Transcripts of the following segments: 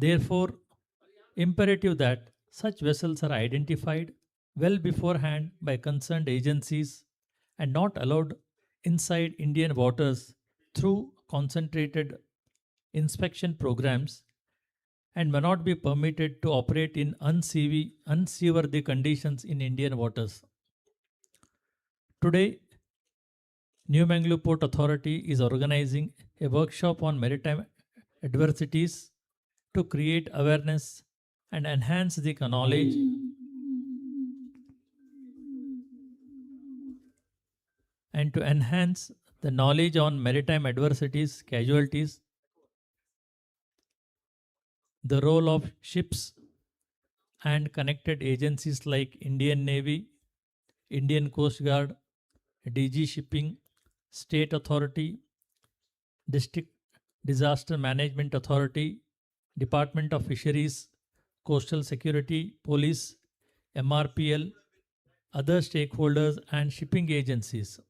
Therefore, imperative that such vessels are identified well beforehand by concerned agencies and not allowed inside Indian waters through concentrated inspection programs and may not be permitted to operate in unseaworthy conditions in Indian waters. Today, New Mangalore Port Authority is organizing a workshop on maritime adversities to create awareness and enhance the knowledge on maritime adversities, casualties, the role of ships and connected agencies like Indian Navy, Indian Coast Guard, DG Shipping, State Authority, District Disaster Management Authority, Department of Fisheries, Coastal Security, Police, MRPL, other stakeholders, and shipping agencies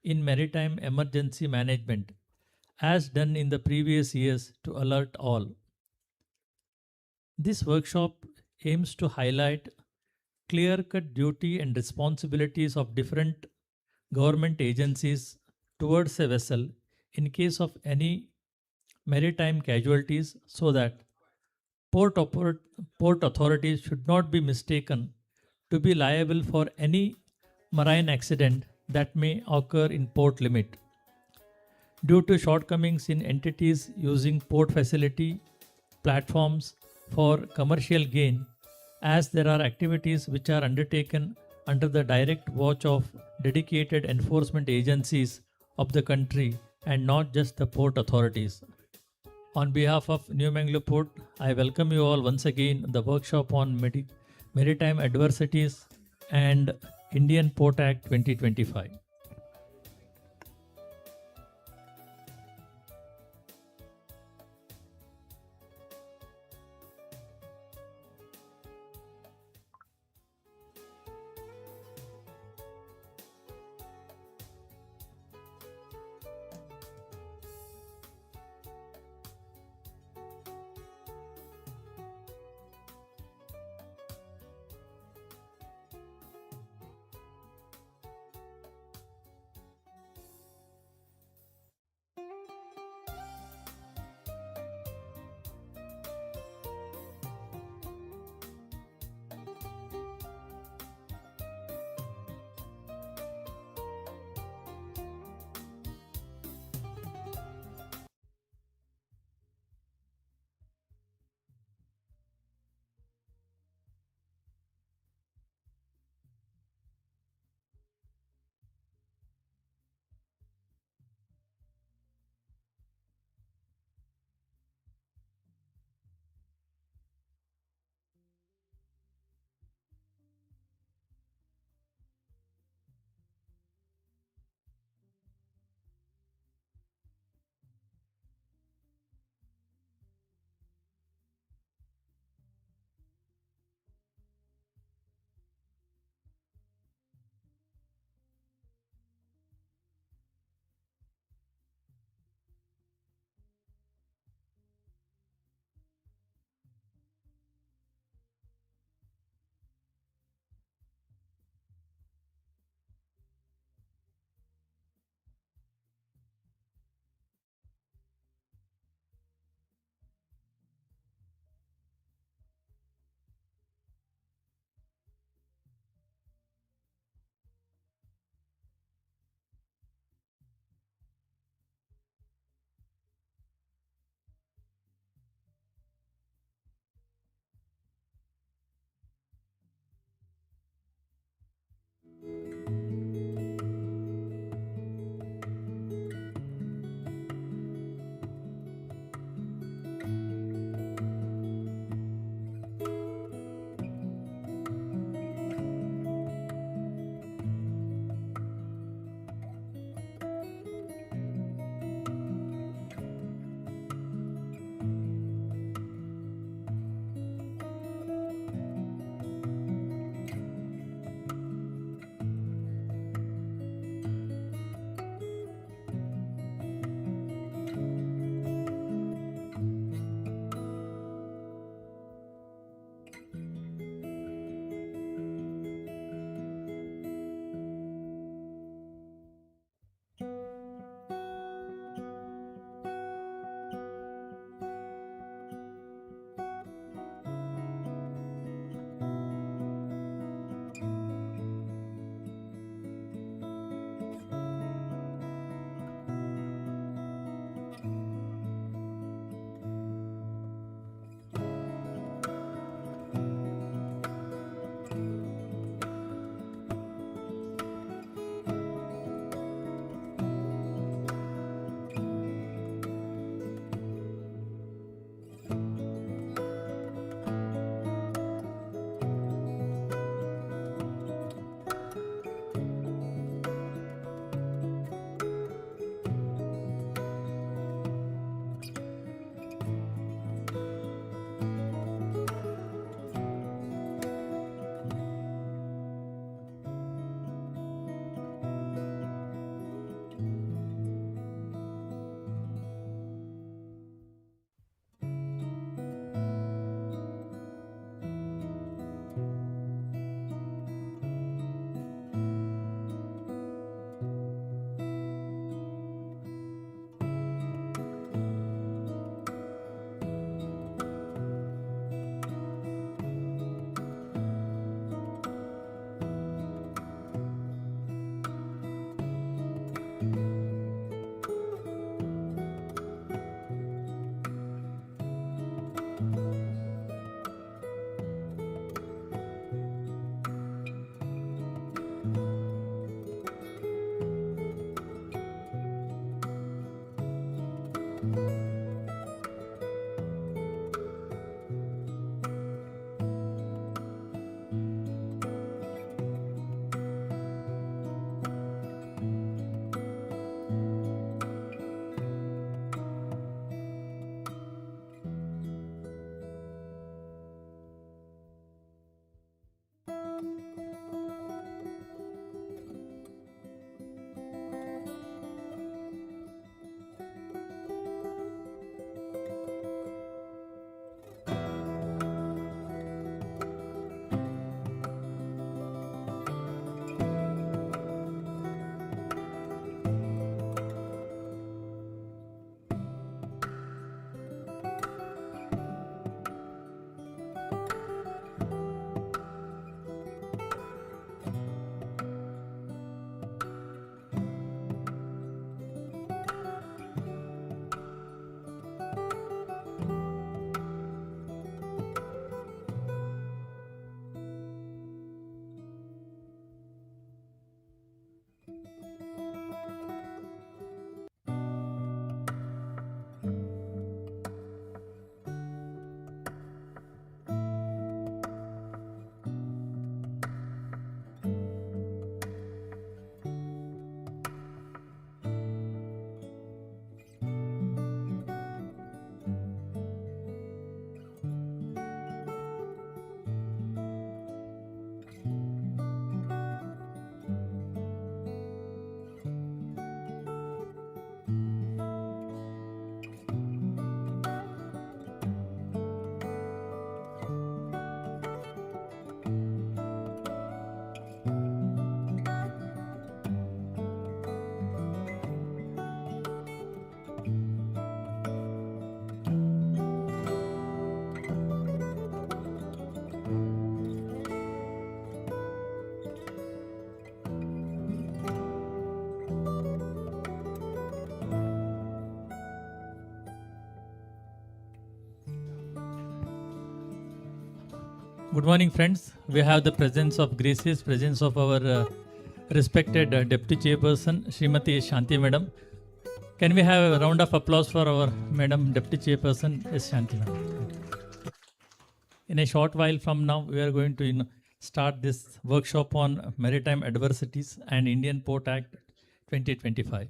in maritime emergency management, as done in the previous years to alert all. This workshop aims to highlight clear cut duty and responsibilities of different government agencies towards a vessel in case of any maritime casualties so that port, oper- port authorities should not be mistaken to be liable for any marine accident that may occur in port limit due to shortcomings in entities using port facility platforms for commercial gain, as there are activities which are undertaken under the direct watch of dedicated enforcement agencies of the country and not just the port authorities. On behalf of New Mangalore Port, I welcome you all once again the workshop on maritime adversities and Indian Port Act 2025. Good morning, friends. We have the presence of gracious presence of our respected Deputy Chairperson, Srimati Shanti Madam. Can we have a round of applause for our Madam Deputy Chairperson, S. Shanti Madam? In a short while from now, we are going to start this workshop on maritime adversities and Indian Port Act 2025.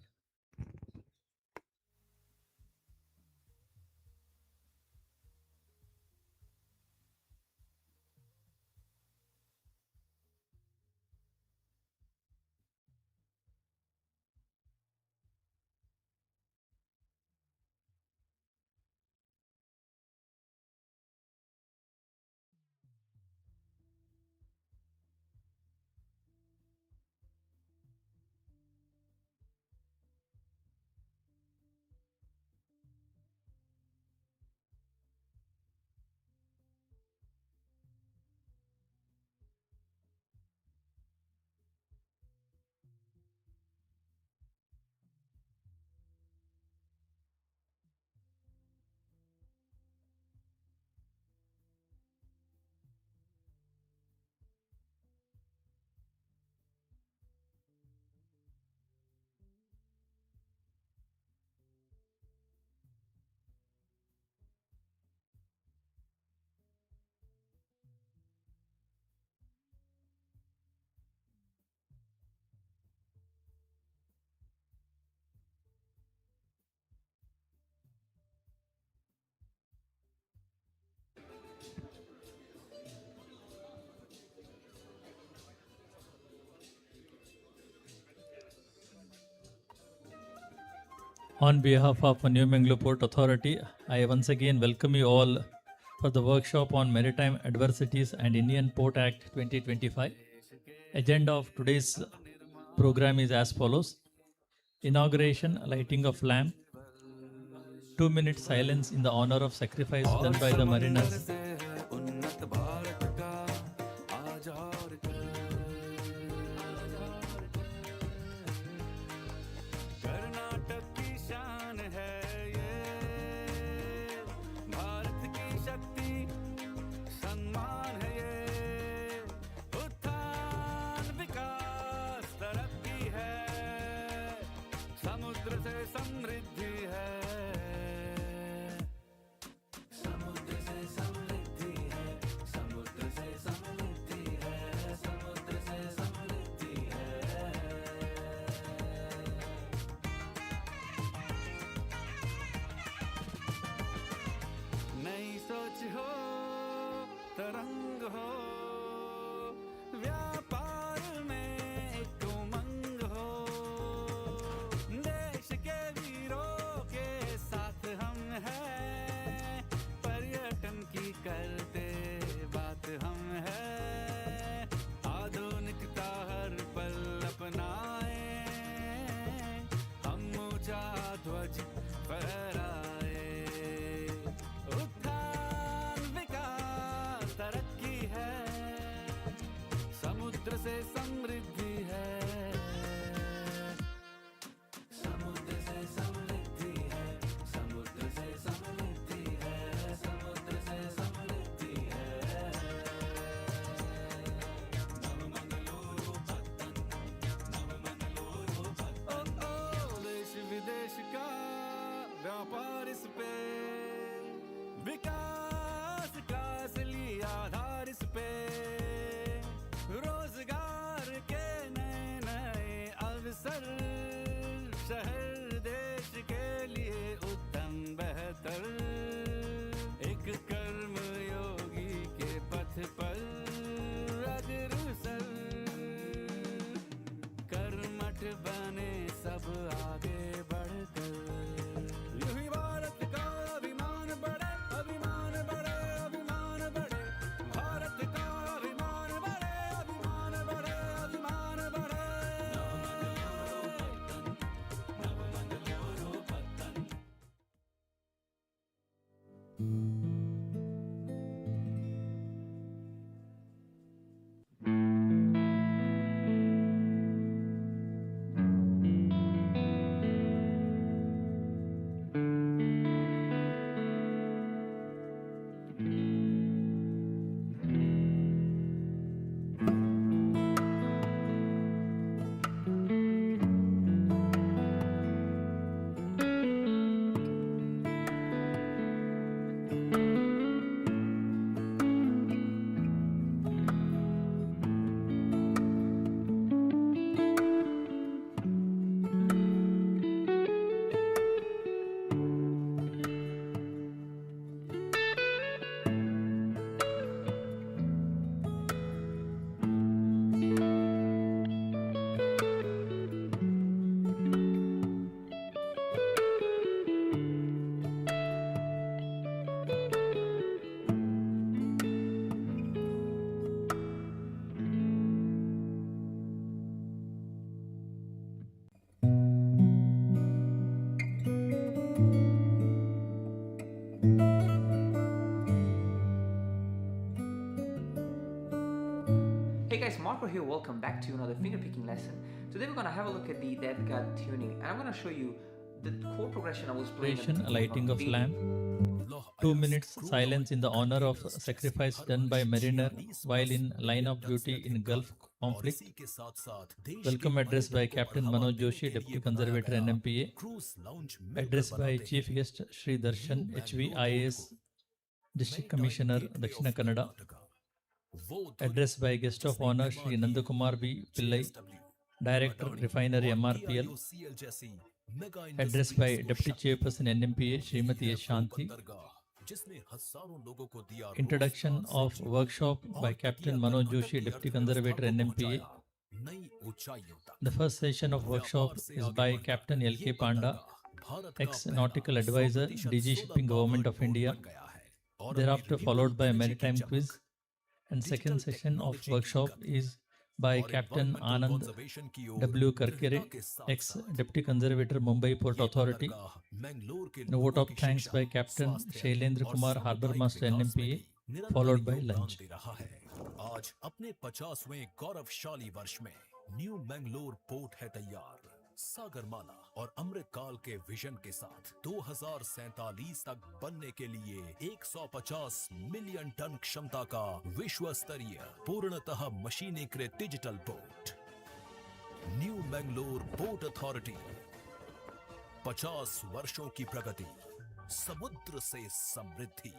On behalf of New Mangalore Port Authority, I once again welcome you all for the workshop on maritime adversities and Indian Port Act 2025. Agenda of today's program is as follows: inauguration, lighting of lamp, 2 minute silence in the honor of sacrifice done by the mariners. तरंग हो व्यापार में एक उमंग हो, देश के वीरों के साथ हम हैं, पर्यटन की करते बात हम हैं, आधुनिकता हर पल अपनाए, हम ऊंचा ध्वज फहराए, तरक्की है, समुद्र से समृद्धि है, समुद्र से समृद्धि है, समुद्र से समृद्धि है, समुद्र से समृद्धि है। नवमंगलुरु पत्तन, नवमंगलुरु पत्तन, ओ देश विदेश का व्यापार इस पे, विकास का असली आधार इस पे, रोजगार के नए नए अवसर, शहर देश के लिए उत्तम बेहतर, एक कर्म योगी के पथ पर अग्रसर, कर्मठ बने सब आगे बढ़कर, यूं भारत का अभिमान बढ़े, अभिमान बढ़े, अभिमान बढ़े, भारत का अभिमान बढ़े, अभिमान बढ़े, अभिमान बढ़े। नवमंगलुरु पत्तन, Marco here, welcome back to another finger picking lesson. Today we're going to have a look at the death guard tuning, and I'm going to show you the chord progression I was playing at the Celebration, lighting of beginning. lamp. 2 minutes silence in the honor of sacrifice done by mariner while in line of duty in Gulf conflict. Welcome address by Captain Manoj Joshi, Deputy Conservator NMPA. Address by Chief Guest Shri Darshan, HVIAS, District Commissioner, Dakshina Kannada. Address by Guest of Honor Shri Nandakumar B. Pillai, Director Refinery MRPL. Address by Deputy Chairperson NMPA Srimati S. Shanti. Introduction of workshop by Captain Manoj Joshi, Deputy Conservator NMPA. The first session of workshop is by Captain L.K. Panda, ex-nautical advisor, DG Shipping Government of India. Thereafter followed by maritime quiz. And second session of workshop is by Captain Anand W. Karkere, ex-Deputy Conservator Mumbai Port Authority. And a vote of thanks by Captain Shailendra Kumar, Harbour Master NMPA, followed by lunch. आज अपने 50वें गौरवशाली वर्ष में new Mangalore port है तैयार। सागरमाला और अमृतकाल के vision के साथ 2047 तक बनने के लिए 150 मिलियन टन क्षमता का विश्व स्तरीय पूर्णतः मशीनीकृत digital port. New Mangalore port authority, 50 वर्षों की प्रगति, समुद्र से समृद्धि।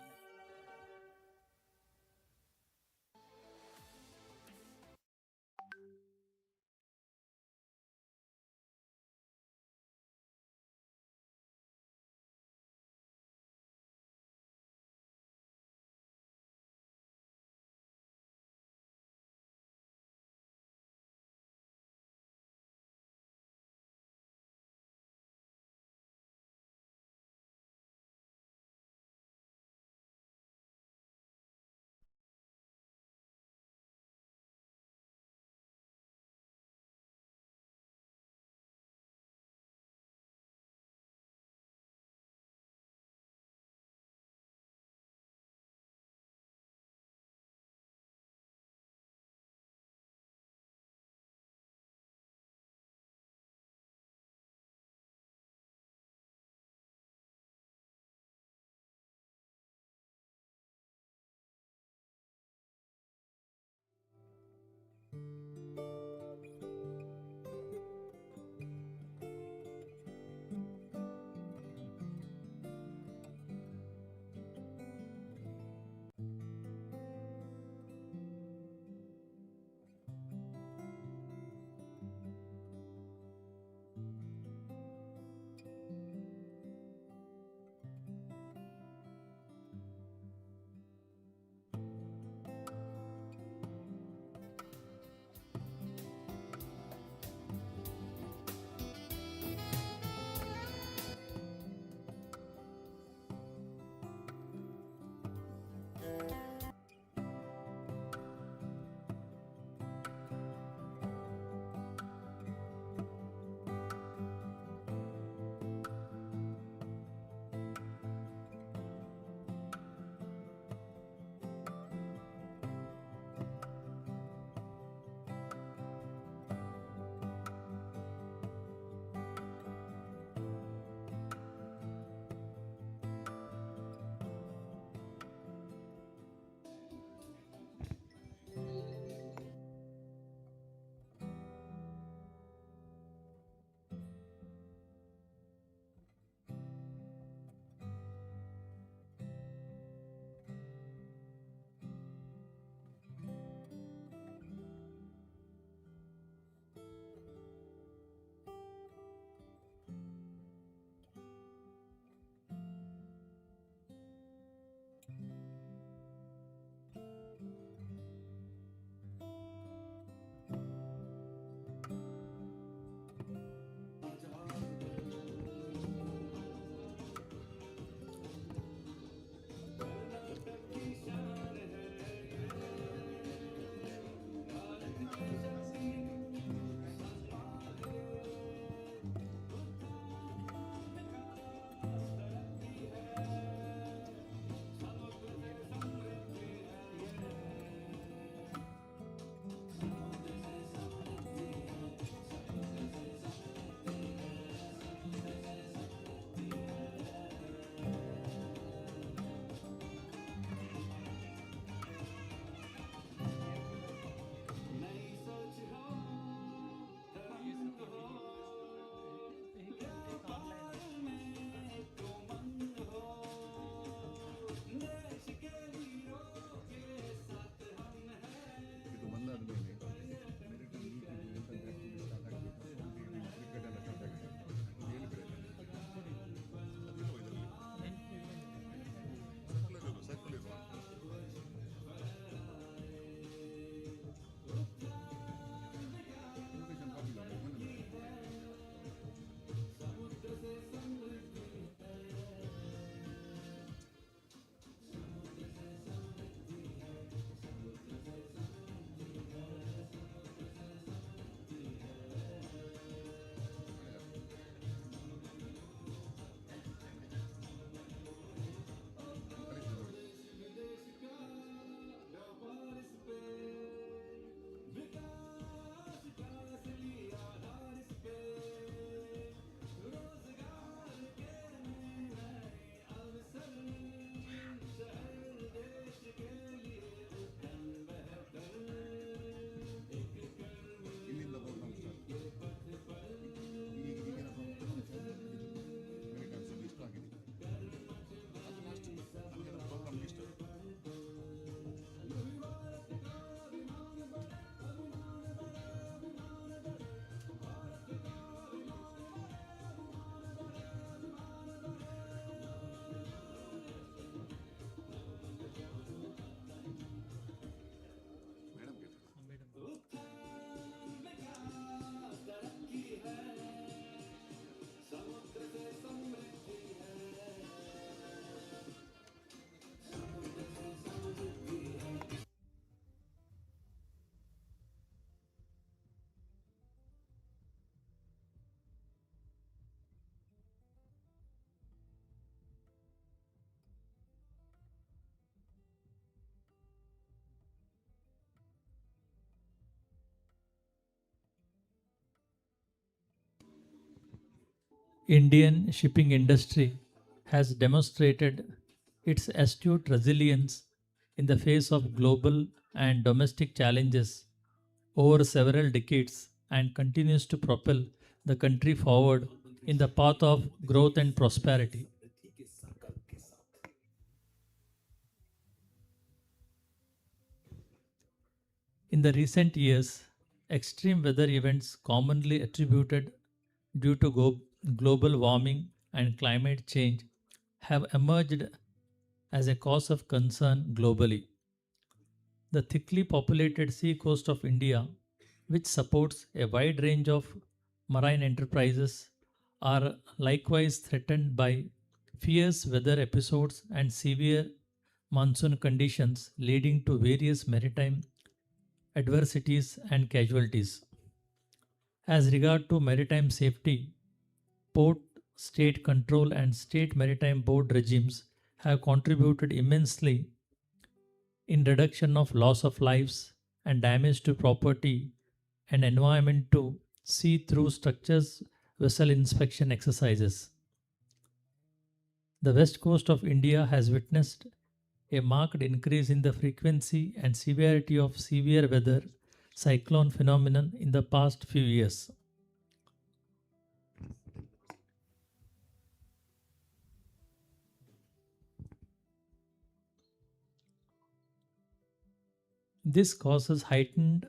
Indian shipping industry has demonstrated its astute resilience in the face of global and domestic challenges over several decades and continues to propel the country forward in the path of growth and prosperity. In the recent years, extreme weather events commonly attributed due to global warming and climate change have emerged as a cause of concern globally. The thickly populated sea coast of India, which supports a wide range of marine enterprises, are likewise threatened by fierce weather episodes and severe monsoon conditions, leading to various maritime adversities and casualties. As regard to maritime safety, port, state control, and state maritime board regimes have contributed immensely in reduction of loss of lives and damage to property and environment to see through structures vessel inspection exercises. The west coast of India has witnessed a marked increase in the frequency and severity of severe weather cyclone phenomenon in the past few years. This causes heightened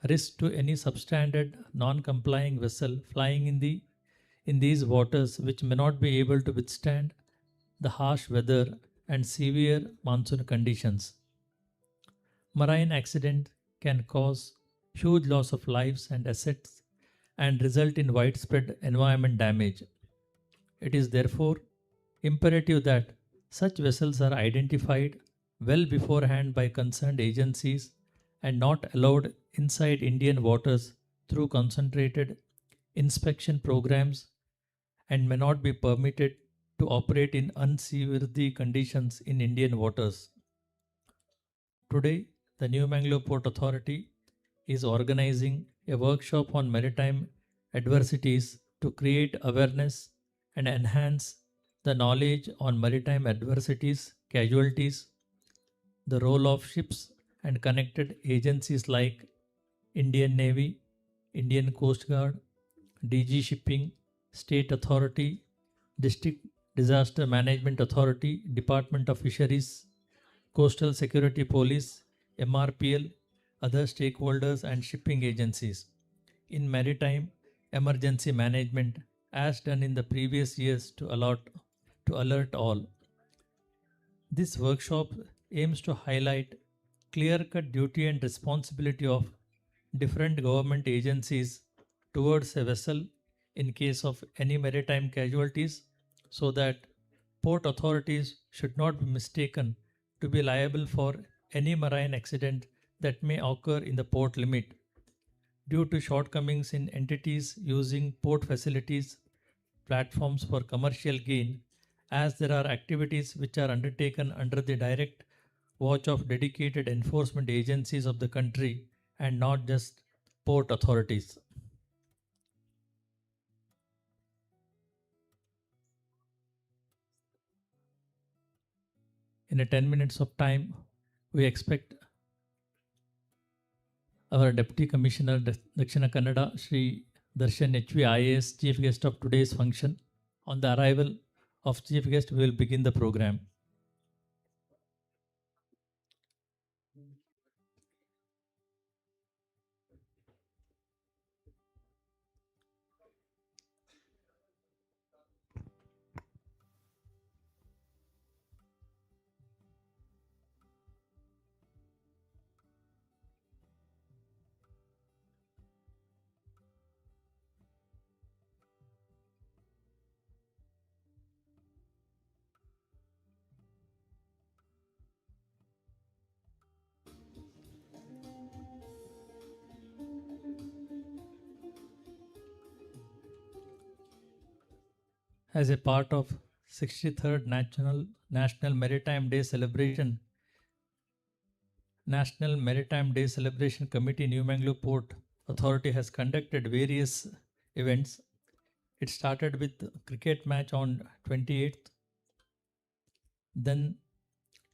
risk to any substandard non-complying vessel flying in these waters which may not be able to withstand the harsh weather and severe monsoon conditions. Marine accident can cause huge loss of lives and assets and result in widespread environment damage. It is therefore imperative that such vessels are identified well beforehand by concerned agencies and not allowed inside Indian waters through concentrated inspection programs and may not be permitted to operate in unseaworthy conditions in Indian waters. Today, the New Mangalore Port Authority is organizing a workshop on maritime adversities to create awareness and enhance the knowledge on maritime adversities, casualties, the role of ships and connected agencies like Indian Navy, Indian Coast Guard, DG Shipping, State Authority, District Disaster Management Authority, Department of Fisheries, Coastal Security Police, MRPL, other stakeholders and shipping agencies in maritime emergency management as done in the previous years to alert all. This workshop aims to highlight clear-cut duty and responsibility of different government agencies towards a vessel in case of any maritime casualties so that port authorities should not be mistaken to be liable for any marine accident that may occur in the port limit due to shortcomings in entities using port facilities platforms for commercial gain, as there are activities which are undertaken under the direct watch of dedicated enforcement agencies of the country and not just port authorities. In a 10 minutes of time, we expect our Deputy Commissioner Dakshina Kannada, Shri Darshan HV IAS, Chief Guest of today's function. On the arrival of Chief Guest, we will begin the program. As a part of 63rd National Maritime Day celebration, National Maritime Day Celebration Committee New Mangalore Port Authority has conducted various events. It started with cricket match on 28th, then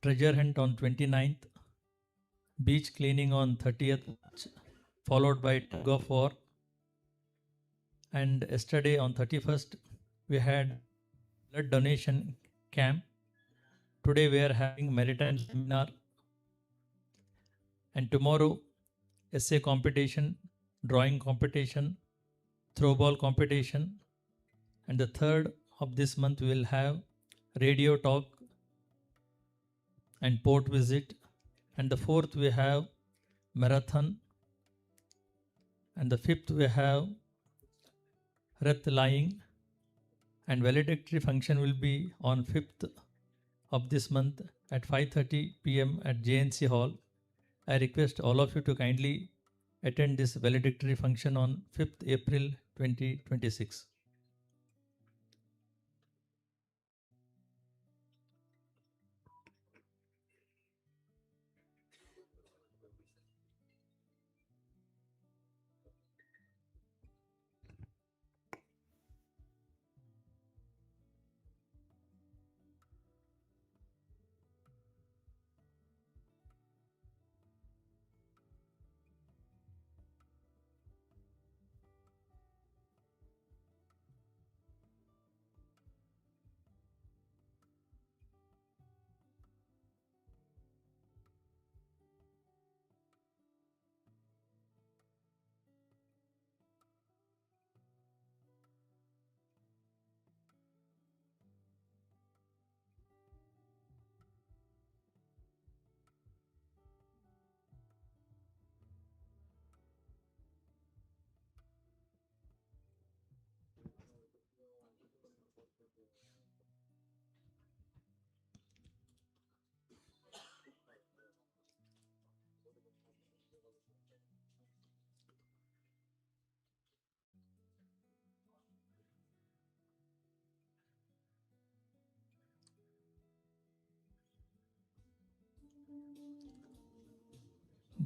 treasure hunt on 29th, beach cleaning on 30th, followed by tug of war. And yesterday on 31st, we had blood donation camp. Today we are having maritime seminar, and tomorrow essay competition, drawing competition, throw ball competition, and the third of this month we will have radio talk and port visit, and the fourth we have marathon, and the fifth we have rath lying, and valedictory function will be on 5th of this month at 5:30 p.m. at JNC Hall. I request all of you to kindly attend this valedictory function on 5th April 2026.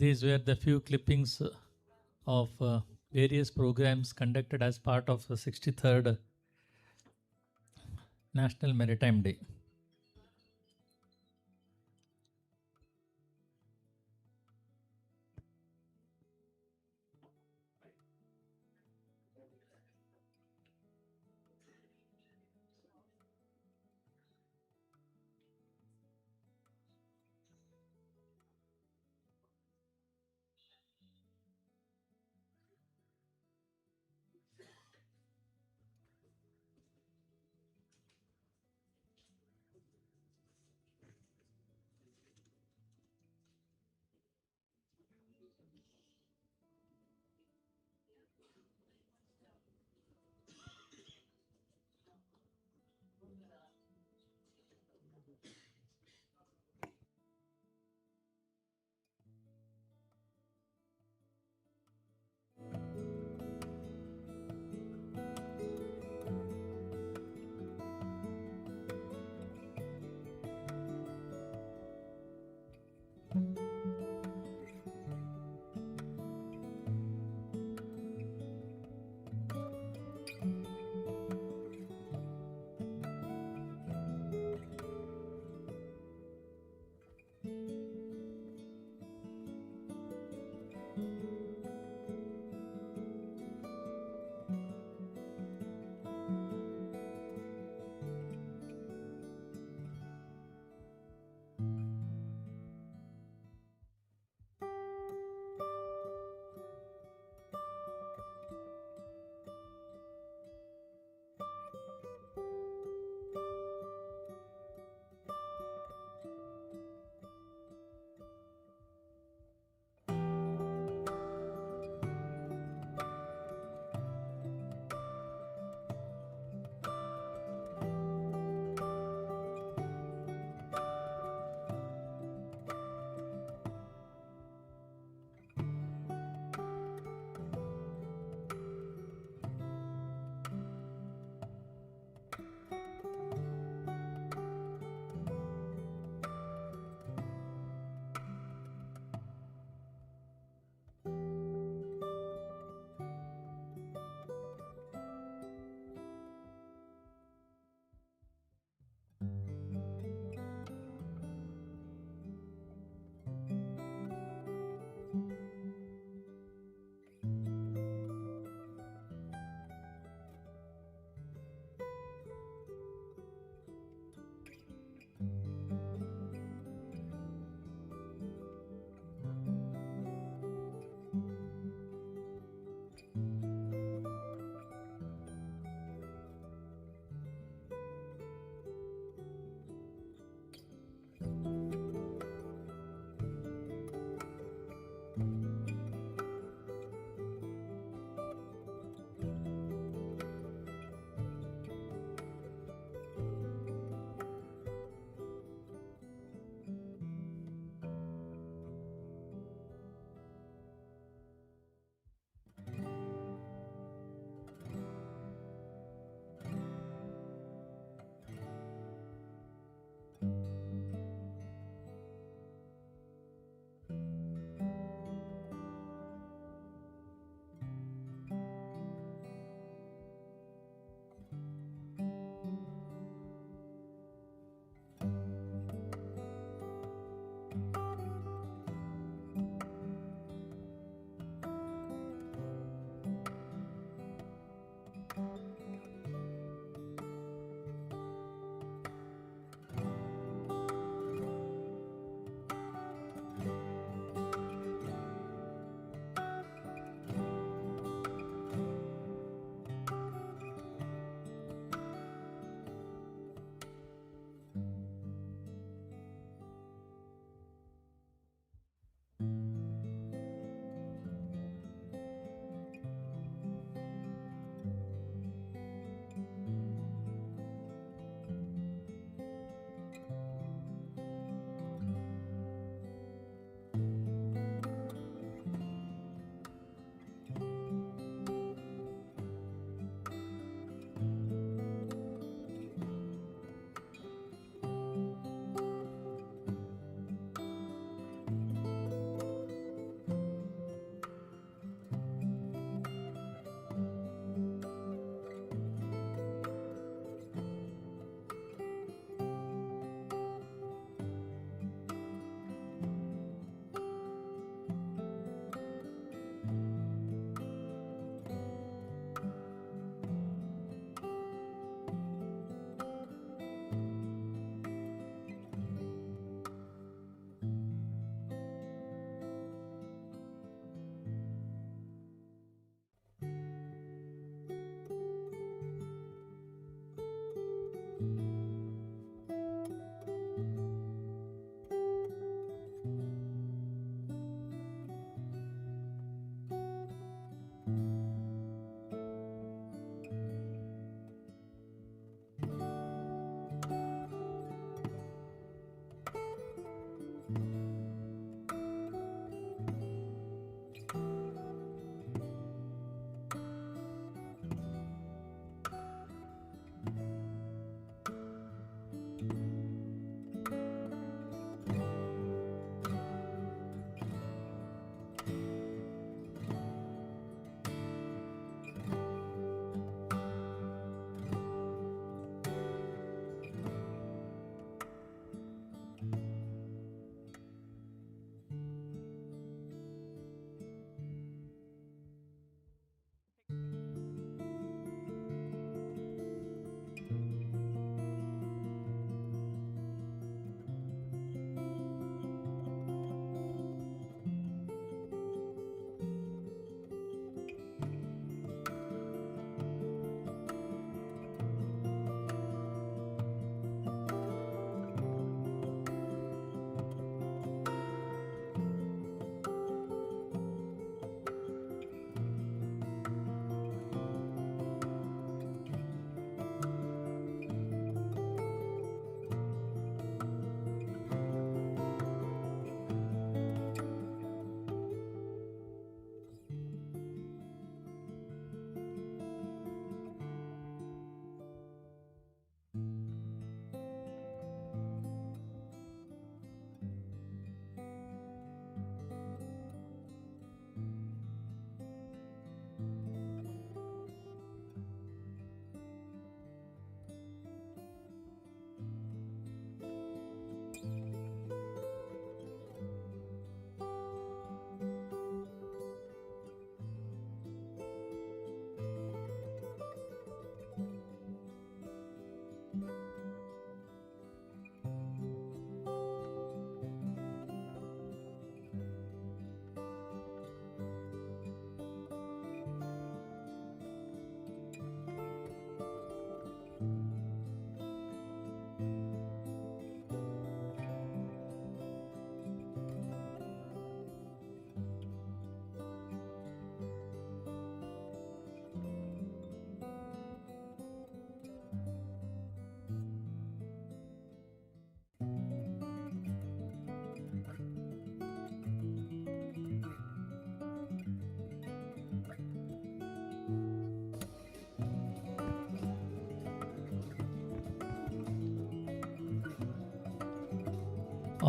These were the few clippings of various programs conducted as part of the 63rd National Maritime Day.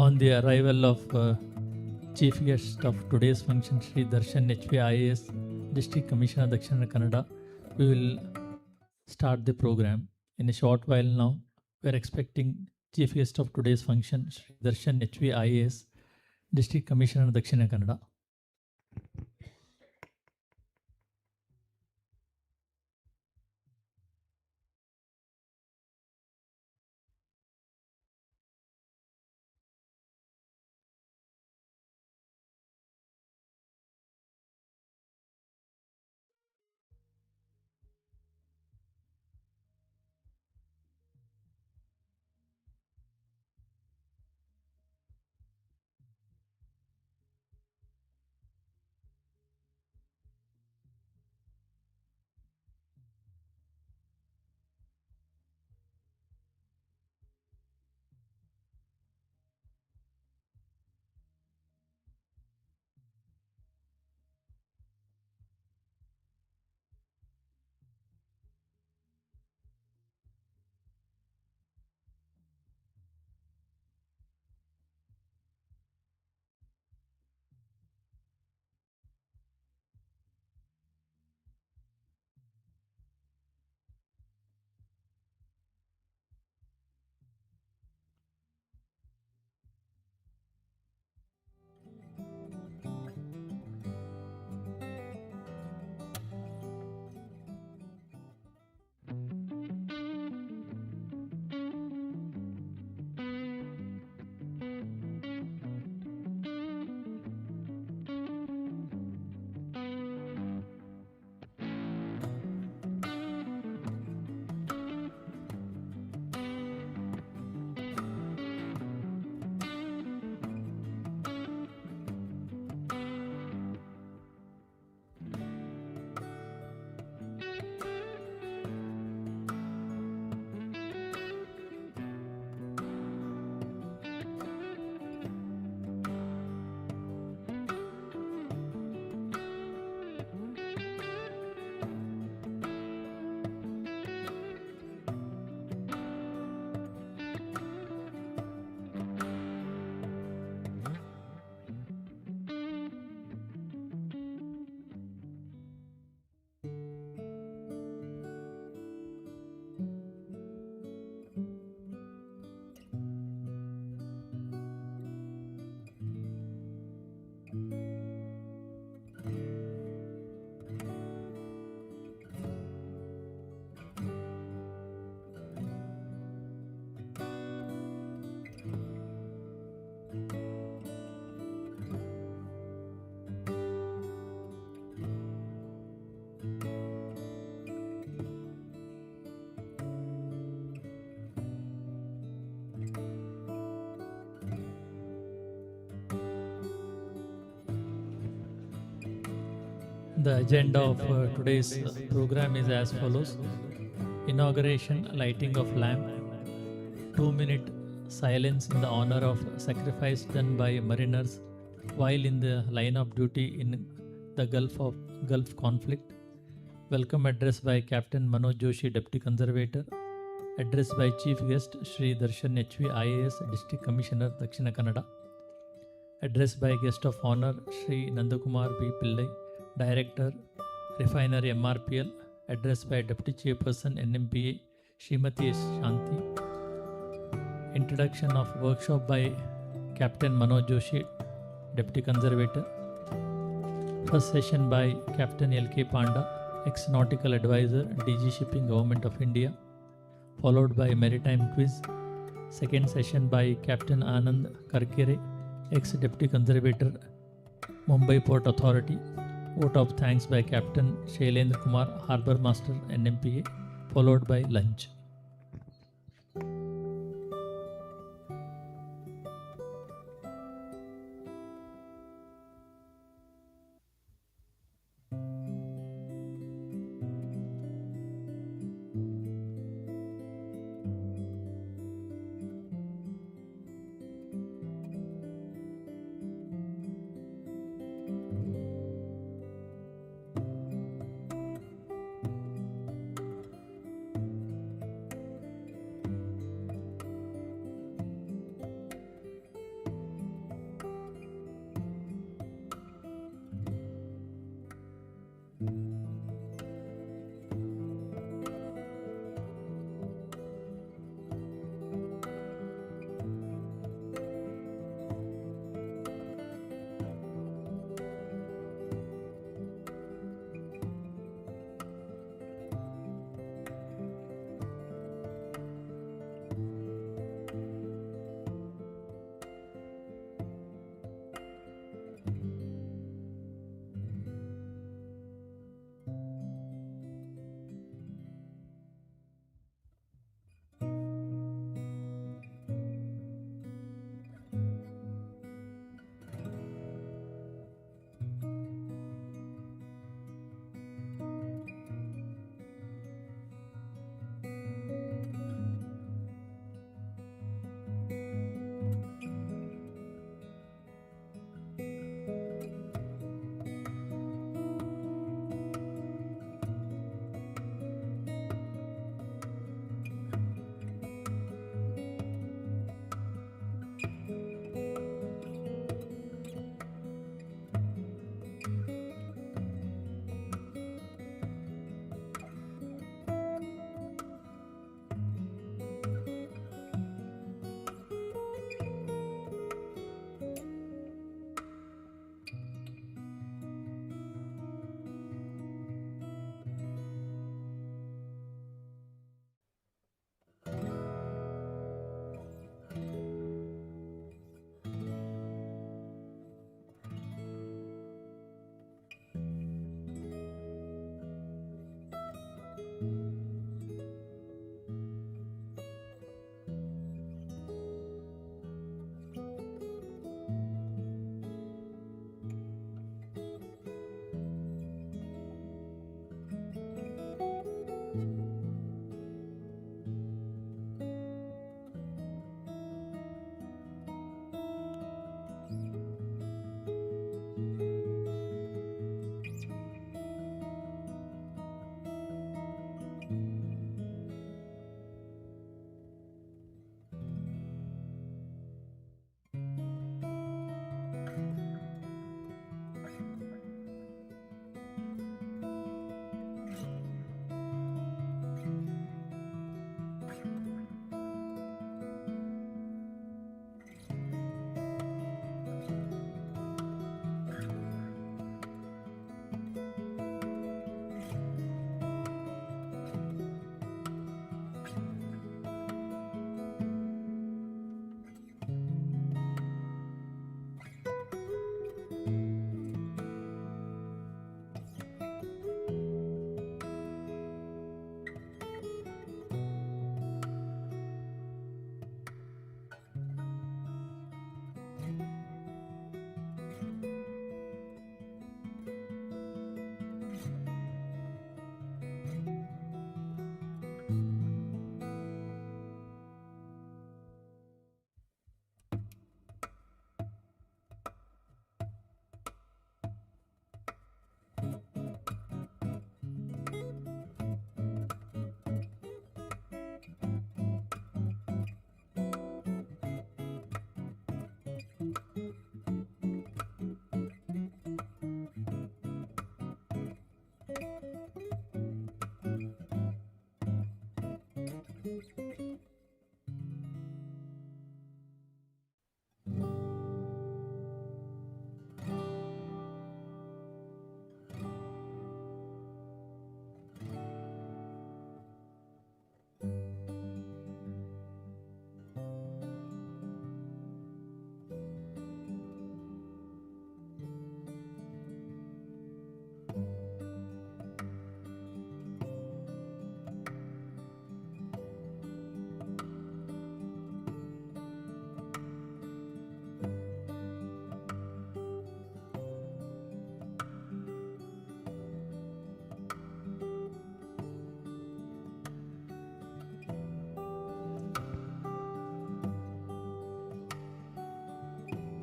On the arrival of Chief Guest of today's function, Sri Darshan HV IAS, District Commissioner Dakshina Kannada, we will start the program. In a short while now, we are expecting Chief Guest of today's function, Sri Darshan HV IAS, District Commissioner Dakshina Kannada. The agenda of today's program is as follows: inauguration, lighting of lamp, 2-minute silence in the honor of sacrifice done by mariners while in the line of duty in the Gulf conflict. Welcome address by Captain Manoj Joshi, Deputy Conservator. Address by Chief Guest Sri Darshan HV IAS, District Commissioner, Dakshina Kannada. Address by Guest of Honor Sri Nandakumar B. Pillai, Director, Refinery MRPL. Address by Deputy Chairperson NMPA Srimati Shanti. Introduction of workshop by Captain Manoj Joshi, Deputy Conservator. First session by Captain L.K. Panda, ex-nautical advisor, DG Shipping, Government of India, followed by Maritime Quiz. Second session by Captain Anand Karkere, ex-Deputy Conservator, Mumbai Port Authority. Vote of thanks by Captain Shailendra Kumar, Harbour Master, NMPA, followed by lunch.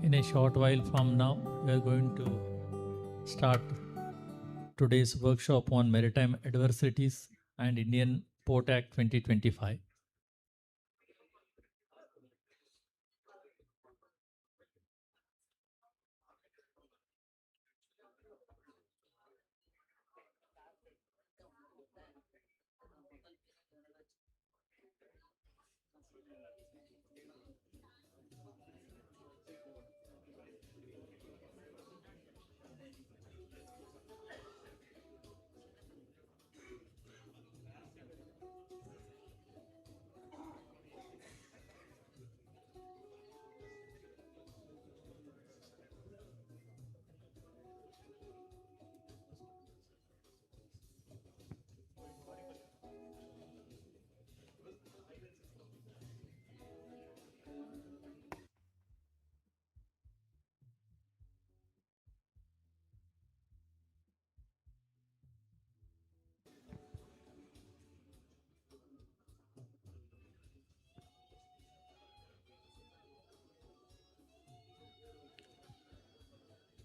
In a short while from now, we are going to start today's workshop on maritime adversities and Indian Port Act 2025.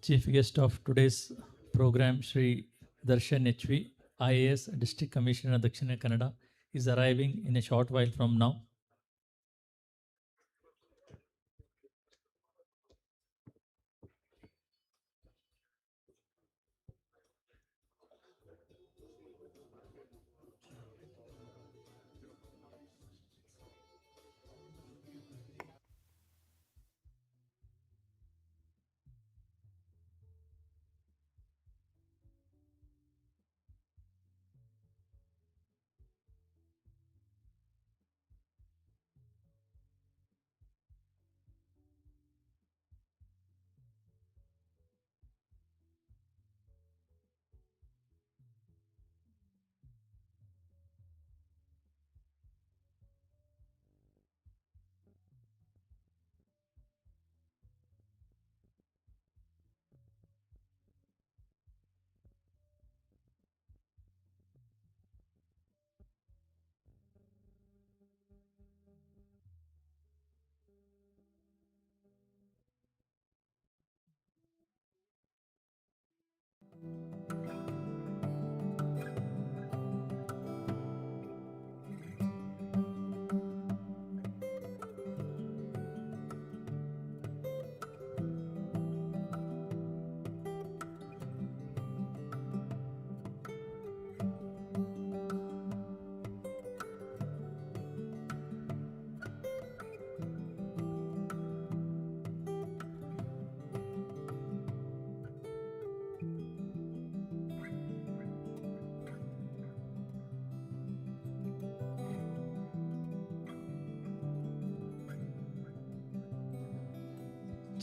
Chief guest of today's program, Shri Darshan HV, IAS District Commissioner, Dakshina Kannada, is arriving in a short while from now.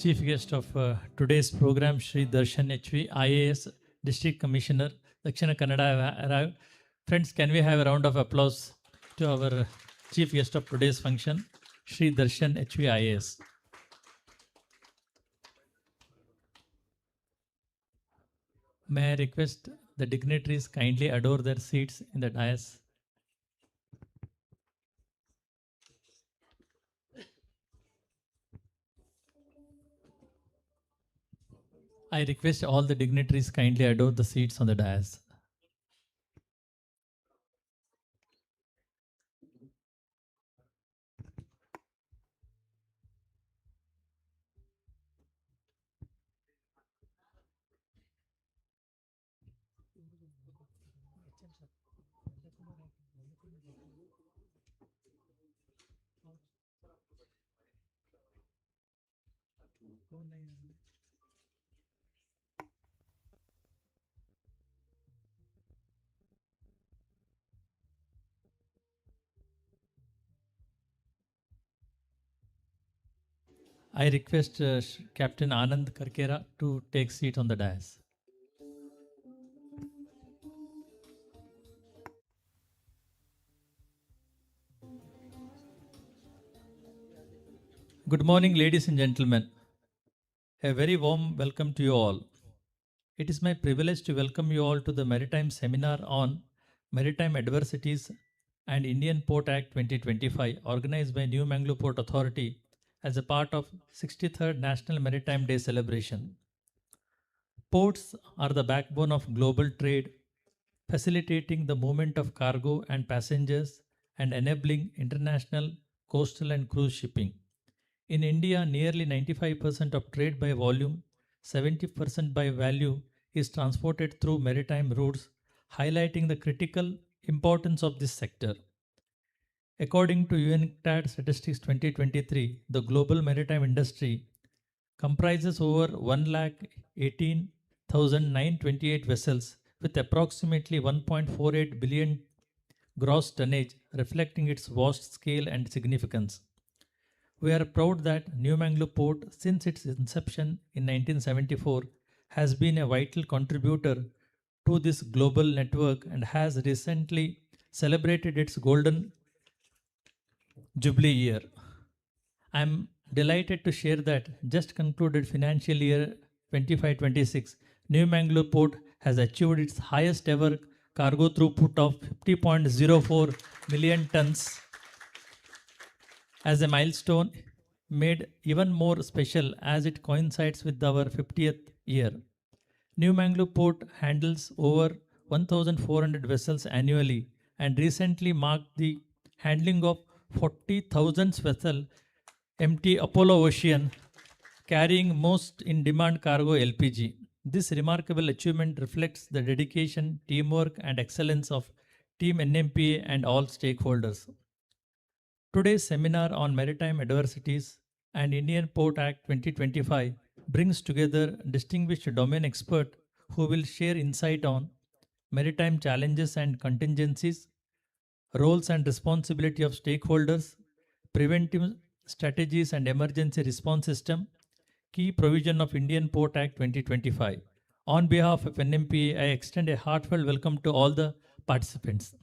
Chief guest of today's program, Shri Darshan HV, IAS District Commissioner, Dakshina Kannada have arrived. Friends, can we have a round of applause to our chief guest of today's function, Shri Darshan HV, IAS. May I request the dignitaries kindly adore their seats in the dais. I request all the dignitaries kindly adore the seats on the dais. I request Captain Anand Karkera to take seat on the dais. Good morning, ladies and gentlemen. A very warm welcome to you all. It is my privilege to welcome you all to the Maritime Seminar on Maritime Adversities and Indian Port Act 2025, organized by New Mangalore Port Authority as a part of 63rd National Maritime Day celebration. Ports are the backbone of global trade, facilitating the movement of cargo and passengers and enabling international coastal and cruise shipping. In India, nearly 95% of trade by volume, 70% by value is transported through maritime routes, highlighting the critical importance of this sector. According to UNCTAD Statistics 2023, the global maritime industry comprises over 1,18,928 vessels with approximately 1.48 billion gross tonnage, reflecting its vast scale and significance. We are proud that New Mangalore Port, since its inception in 1974, has been a vital contributor to this global network and has recently celebrated its golden jubilee year. I am delighted to share that just concluded financial year 25-26, New Mangalore Port has achieved its highest ever cargo throughput of 50.04 million tons as a milestone made even more special as it coincides with our 50th year. New Mangalore Port handles over 1,400 vessels annually and recently marked the handling of 40,000 vessel MT Apollo Ocean carrying most in demand cargo LPG. This remarkable achievement reflects the dedication, teamwork, and excellence of Team NMPA and all stakeholders. Today's seminar on maritime adversities and Indian Port Act 2025 brings together distinguished domain experts who will share insight on maritime challenges and contingencies, roles and responsibility of stakeholders, preventive strategies and emergency response system, key provision of Indian Port Act 2025. On behalf of NMPA, I extend a heartfelt welcome to all the participants.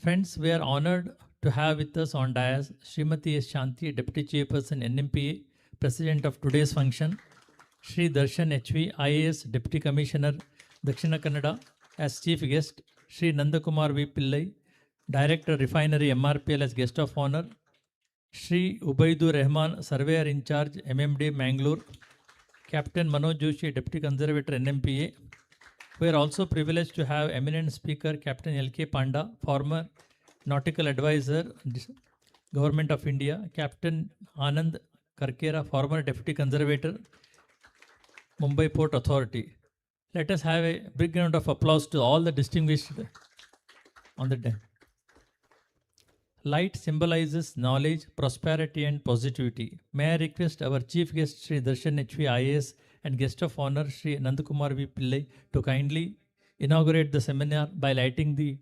Friends, we are honored to have with us on dais Srimati S. Shanti, Deputy Chairperson NMPA, President of today's function, Shri Darshan HV, IAS Deputy Commissioner, Dakshina Kannada, as Chief Guest, Shri Nandakumar V. Pillai, Director Refinery MRPL as Guest of Honor, Shri Ubaidur Rahman, Surveyor in Charge MMD Mangalore, Captain Manoj Joshi, Deputy Conservator NMPA. We are also privileged to have eminent speaker Captain L.K. Panda, former Nautical Advisor, Government of India, Captain Anand Karkera, former Deputy Conservator, Mumbai Port Authority. Let us have a big round of applause to all the distinguished on the day. Light symbolizes knowledge, prosperity, and positivity. May I request our Chief Guest, Shri Darshan HV IAS, and Guest of Honor, Shri Nandakumar V. Pillai, to kindly inaugurate the seminar by lighting the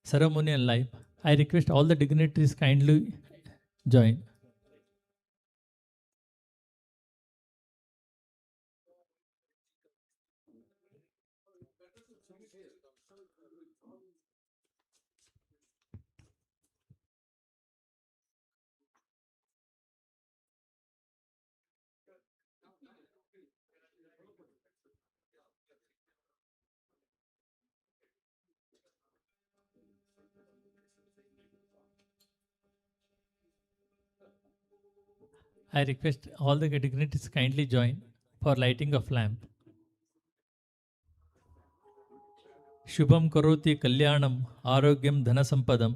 ceremonial light. I request all the dignitaries kindly join. I request all the dignitaries kindly join for lighting of lamp. Shubham karoti kalyanam arogyam dhanasampadam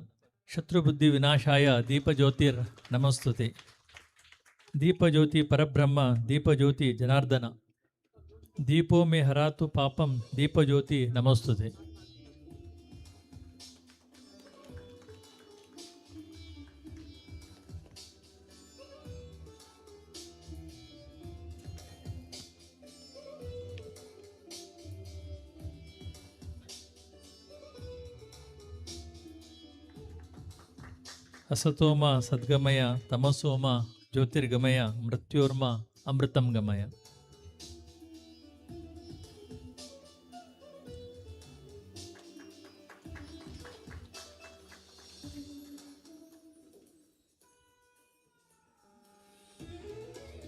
Shatrubuddhi vinashaya Deepajyotir Namastute. Deepajyoti Parabrahma Deepajyoti Janardana. Deepo me haratu papam Deepajyoti Namastute. Asatoma Sadgamaya Tamasoma Jyotirgamaya Mrityorma Amritam Gamaya.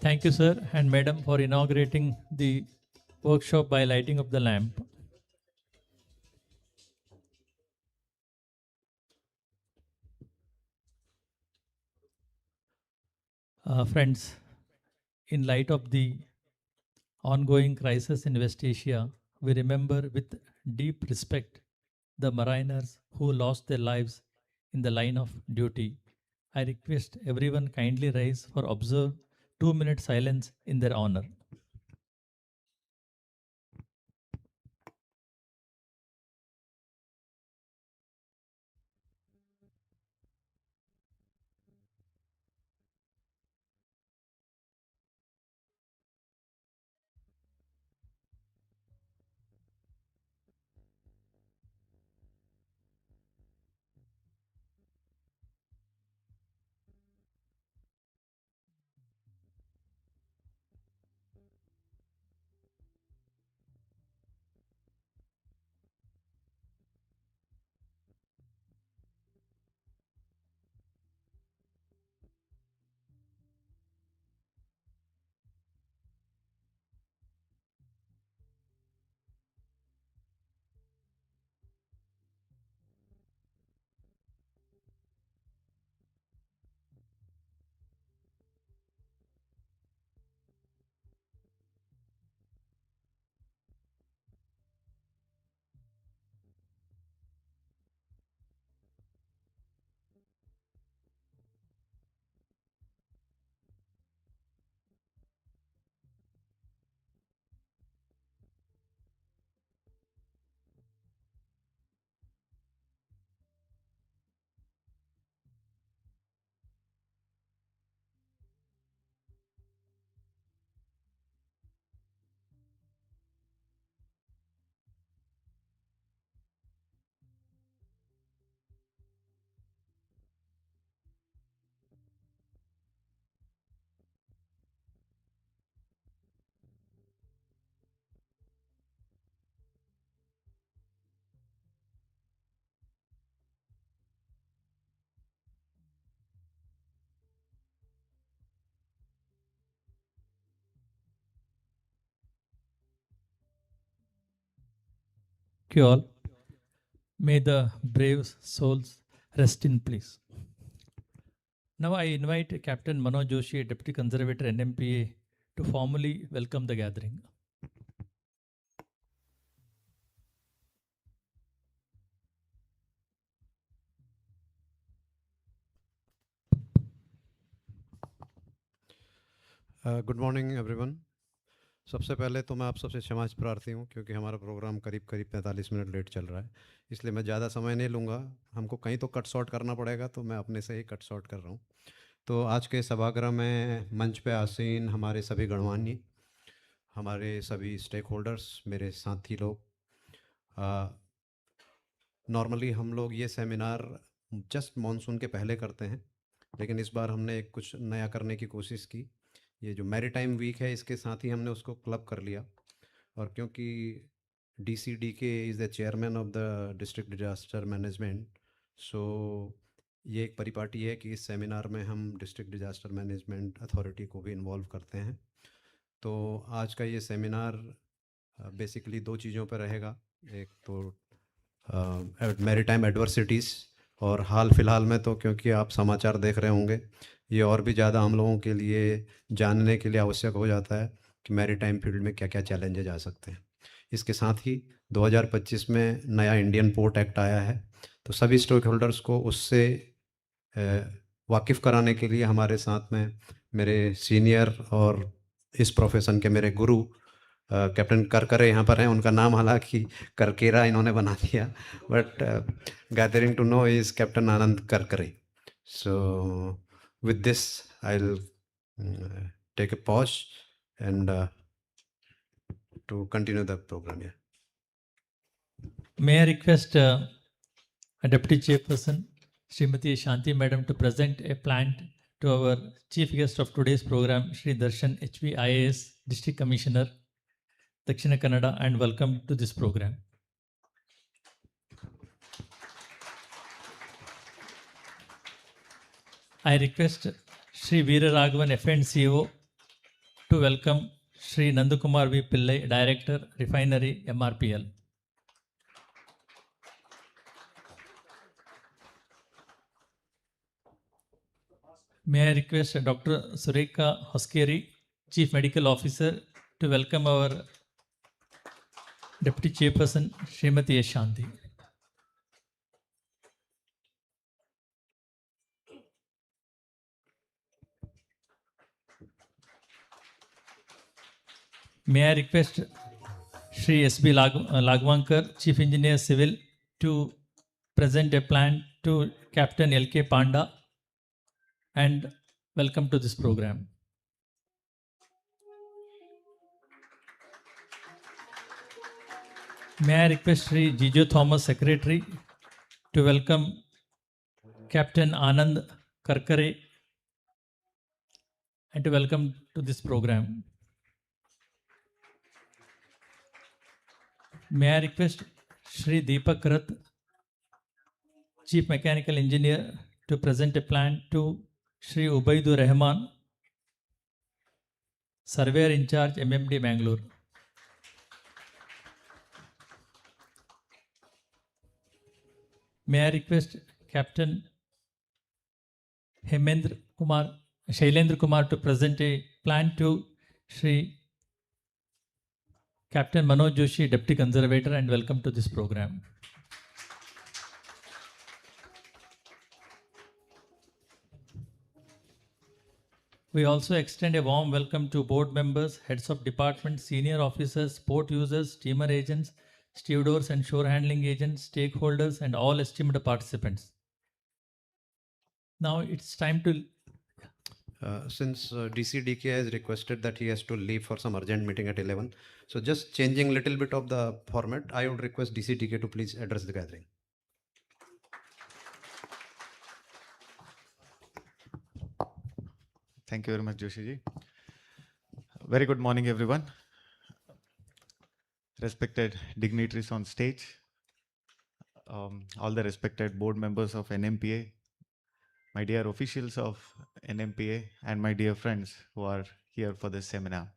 Thank you, sir and madam, for inaugurating the workshop by lighting of the lamp. Friends, in light of the ongoing crisis in West Asia, we remember with deep respect the mariners who lost their lives in the line of duty. I request everyone kindly rise for observe 2 minute silence in their honor. Thank you all. May the brave souls rest in peace. Now I invite Captain Manoj Joshi, Deputy Conservator NMPA, to formally welcome the gathering. Good morning everyone. सबसे पहले तो मैं आप सबसे क्षमा प्रार्थी हूँ क्योंकि हमारा प्रोग्राम करीब 45 मिनट लेट चल रहा है, इसलिए मैं ज़्यादा समय नहीं लूँगा। हमको कहीं तो कट शॉर्ट करना पड़ेगा, तो मैं अपने से ही कट शॉर्ट कर रहा हूँ। तो आज के सभागृह में मंच पे आसीन हमारे सभी गणमान्य, हमारे सभी स्टेक होल्डर्स, मेरे साथी लोग, नॉर्मली हम लोग ये सेमिनार जस्ट मॉनसून के पहले करते हैं, लेकिन इस बार हमने कुछ नया करने की कोशिश की। ये जो मैरीटाइम वीक है, इसके साथ ही हमने उसको क्लब कर लिया। और क्योंकि DCDK is the chairman of the district disaster management, so ये एक परिपाटी है कि इस सेमिनार में हम डिस्ट्रिक्ट डिजास्टर मैनेजमेंट अथॉरिटी को भी इन्वॉल्व करते हैं। तो आज का ये सेमिनार बेसिकली दो चीज़ों पर रहेगा। एक तो मैरीटाइम एडवर्सिटीज़, और हाल फिलहाल में तो क्योंकि आप समाचार देख रहे होंगे, ये और भी ज़्यादा हम लोगों के लिए जानने के लिए आवश्यक हो जाता है कि मैरीटाइम फील्ड में क्या क्या चैलेंजेज आ सकते हैं। इसके साथ ही 2025 में नया इंडियन पोर्ट एक्ट आया है, तो सभी स्टेक होल्डर्स को उससे वाकिफ़ कराने के लिए हमारे साथ में मेरे सीनियर और इस प्रोफेशन के मेरे गुरु कैप्टन करकरे यहाँ पर हैं। उनका नाम हालांकि करकेरा इन्होंने बना दिया, but gathering to know is captain Anand Karkare. So with this I'll take a pause and to continue the program here. May I request Deputy Chairperson Srimati Shanti Madam to present a plant to our chief guest of today's program, Shri Darshan HV IAS District Commissioner, Dakshina Kannada, and welcome to this program. I request Shri Veera Raghavan FNCO to welcome Shri Nandakumar V. Pillai, Director, Refinery, MRPL. May I request Dr. Sureka Hoskeri, Chief Medical Officer, to welcome our Deputy Chairperson, Srimati Shanti. May I request Shri S.B. Lagwankar, Chief Engineer Civil, to present a plan to Captain L.K. Panda and welcome to this program. May I request Shri Jijo Thomas, Secretary, to welcome Captain Anand Karkare and to welcome to this program. May I request Shri Deepak Rath, Chief Mechanical Engineer, to present a plan to Shri Ubaidur Rahman, Surveyor in Charge, MMD Bangalore. May I request Captain Shailendra Kumar to present a plan to Shri Captain Manoj Joshi, Deputy Conservator, and welcome to this program. We also extend a warm welcome to board members, heads of departments, senior officers, port users, steamer agents, stevedores and shore handling agents, stakeholders, and all esteemed participants. Now it's time to Since DCDK has requested that he has to leave for some urgent meeting at 11, so just changing little bit of the format, I would request DCDK to please address the gathering. Thank you very much, Joshiji. Very good morning, everyone. Respected dignitaries on stage, all the respected board members of NMPA, my dear officials of NMPA, and my dear friends who are here for this seminar.